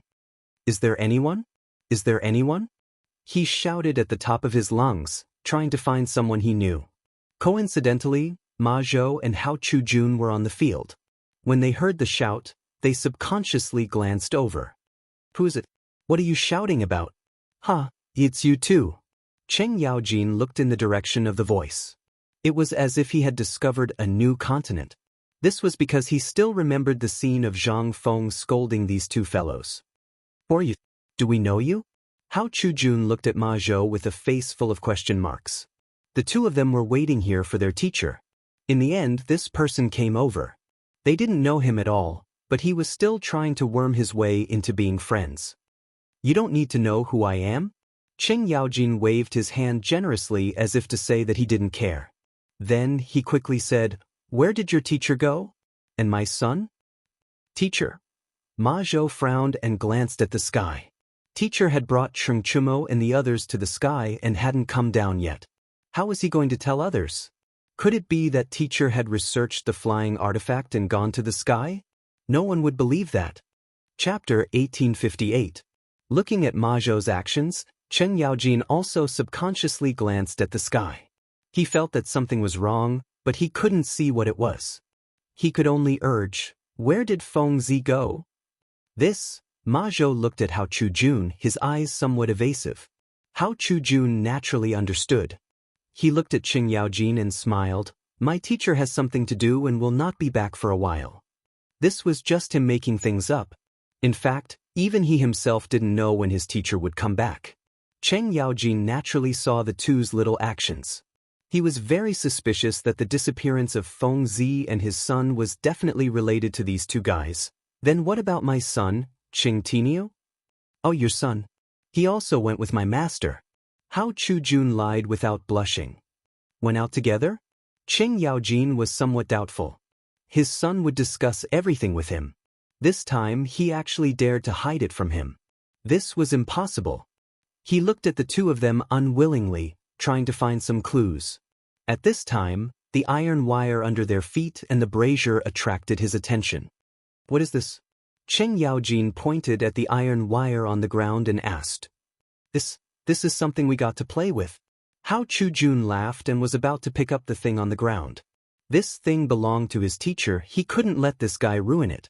Is there anyone? Is there anyone? He shouted at the top of his lungs, trying to find someone he knew. Coincidentally, Ma Zhou and Hao Chujun were on the field. When they heard the shout, they subconsciously glanced over. Who's it? What are you shouting about? It's you too. Cheng Yaojin looked in the direction of the voice. It was as if he had discovered a new continent. This was because he still remembered the scene of Zhang Feng scolding these two fellows. Who are you? Do we know you? Hao Chujun looked at Ma Zhou with a face full of question marks. The two of them were waiting here for their teacher. In the end, this person came over. They didn't know him at all, but he was still trying to worm his way into being friends. You don't need to know who I am? Cheng Yaojin waved his hand generously as if to say that he didn't care. Then he quickly said, "Where did your teacher go? And my son?" "Teacher." Ma Zhou frowned and glanced at the sky. Teacher had brought Chengchumo and the others to the sky and hadn't come down yet. How was he going to tell others? Could it be that teacher had researched the flying artifact and gone to the sky? No one would believe that. Chapter 1858. Looking at Ma Zhou's actions, Chen Yaojin also subconsciously glanced at the sky. He felt that something was wrong, but he couldn't see what it was. He could only urge, "Where did Feng Zi go?" This, Ma Zhou looked at Hao Chujun, his eyes somewhat evasive. Hao Chujun naturally understood. He looked at Qing Yaojin and smiled. "My teacher has something to do and will not be back for a while." This was just him making things up. In fact, even he himself didn't know when his teacher would come back. Cheng Yaojin naturally saw the two's little actions. He was very suspicious that the disappearance of Feng Zi and his son was definitely related to these two guys. "Then what about my son, Qing Tinio?" "Oh, your son. He also went with my master." Hao Chujun lied without blushing. "Went out together?" Qing Yaojin was somewhat doubtful. His son would discuss everything with him. This time he actually dared to hide it from him. This was impossible. He looked at the two of them unwillingly, trying to find some clues. At this time, the iron wire under their feet and the brazier attracted his attention. "What is this?" Cheng Yaojin pointed at the iron wire on the ground and asked. This is something we got to play with." Hao Chujun laughed and was about to pick up the thing on the ground. This thing belonged to his teacher. He couldn't let this guy ruin it.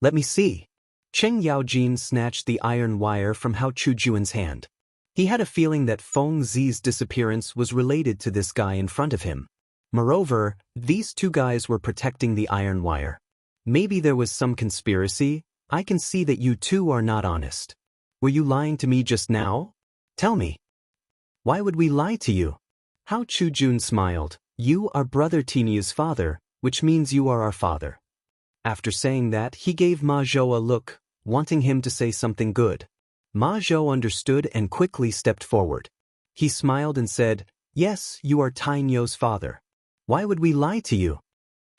"Let me see." Cheng Yaojin snatched the iron wire from Hao Chujun's hand. He had a feeling that Feng Zi's disappearance was related to this guy in front of him. Moreover, these two guys were protecting the iron wire. Maybe there was some conspiracy. "I can see that you two are not honest. Were you lying to me just now? Tell me." "Why would we lie to you?" Hao Chujun smiled. "You are Brother Tinia's father, which means you are our father." After saying that, he gave Ma Zhou a look, wanting him to say something good. Ma Zhou understood and quickly stepped forward. He smiled and said, "Yes, you are Tinio's father. Why would we lie to you?"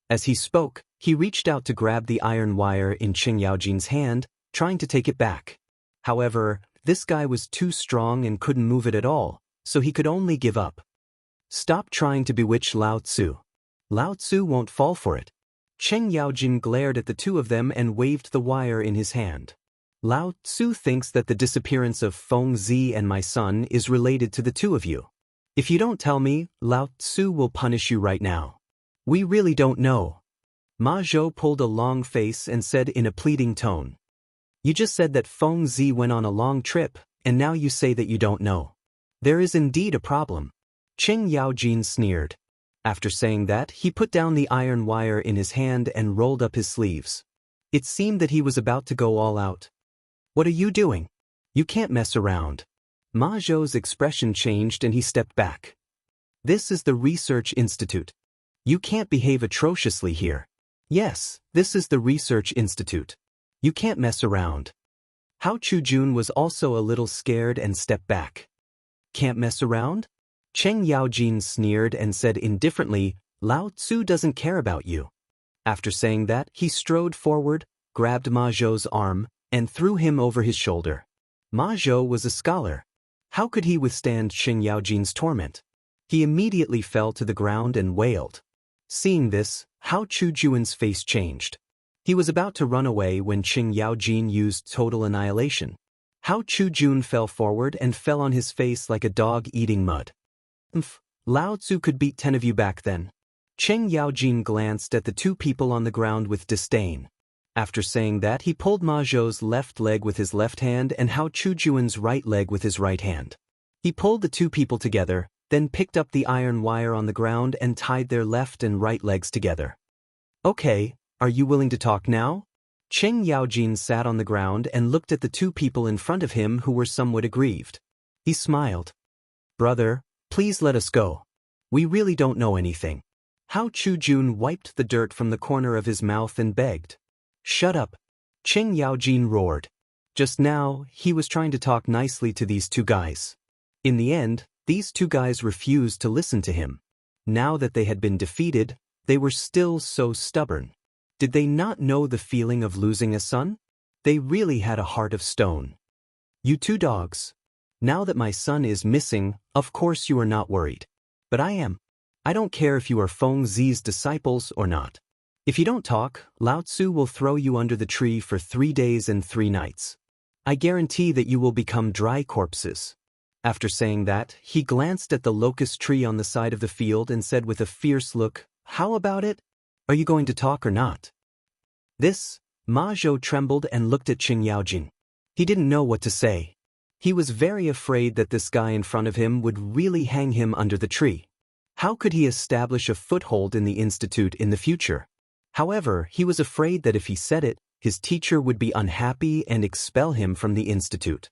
As he spoke, he reached out to grab the iron wire in Qing Yaojin's hand, trying to take it back. However, this guy was too strong and couldn't move it at all, so he could only give up. "Stop trying to bewitch Lao Tzu. Lao Tzu won't fall for it." Cheng Yaojin glared at the two of them and waved the wire in his hand. "Lao Tzu thinks that the disappearance of Feng Zi and my son is related to the two of you. If you don't tell me, Lao Tzu will punish you right now. We really don't know." Ma Zhou pulled a long face and said in a pleading tone, "You just said that Feng Zi went on a long trip, and now you say that you don't know. There is indeed a problem." Cheng Yaojin sneered. After saying that, he put down the iron wire in his hand and rolled up his sleeves. It seemed that he was about to go all out. "What are you doing? You can't mess around." Ma Zhou's expression changed and he stepped back. "This is the Research Institute. You can't behave atrociously here." "Yes, this is the Research Institute. You can't mess around." Hao Chujun was also a little scared and stepped back. "Can't mess around?" Cheng Yaojin sneered and said indifferently, "Lao Tzu doesn't care about you." After saying that, he strode forward, grabbed Ma Zhou's arm, and threw him over his shoulder. Ma Zhou was a scholar. How could he withstand Cheng Yaojin's torment? He immediately fell to the ground and wailed. Seeing this, Hao Chujun's face changed. He was about to run away when Cheng Yaojin used total annihilation. Hao Chujun fell forward and fell on his face like a dog eating mud. Lao Tzu could beat 10 of you back then." Cheng Yaojin glanced at the two people on the ground with disdain. After saying that, he pulled Ma Zhou's left leg with his left hand and Hao Chujun's right leg with his right hand. He pulled the two people together, then picked up the iron wire on the ground and tied their left and right legs together. "Okay, are you willing to talk now?" Cheng Yaojin sat on the ground and looked at the two people in front of him who were somewhat aggrieved. He smiled. "Brother, please let us go. We really don't know anything." Hao Chujun wiped the dirt from the corner of his mouth and begged. "Shut up." Cheng Yaojin roared. Just now, he was trying to talk nicely to these two guys. In the end, these two guys refused to listen to him. now that they had been defeated, they were still so stubborn. Did they not know the feeling of losing a son? They really had a heart of stone. You two dogs. Now that my son is missing, of course you are not worried. But I am. I don't care if you are Feng Zi's disciples or not. If you don't talk, Lao Tzu will throw you under the tree for 3 days and 3 nights. I guarantee that you will become dry corpses. After saying that, he glanced at the locust tree on the side of the field and said with a fierce look, "How about it? Are you going to talk or not?" This, Ma Zhou trembled and looked at Qing Yaojing. He didn't know what to say. He was very afraid that this guy in front of him would really hang him under the tree. How could he establish a foothold in the institute in the future? However, he was afraid that if he said it, his teacher would be unhappy and expel him from the institute.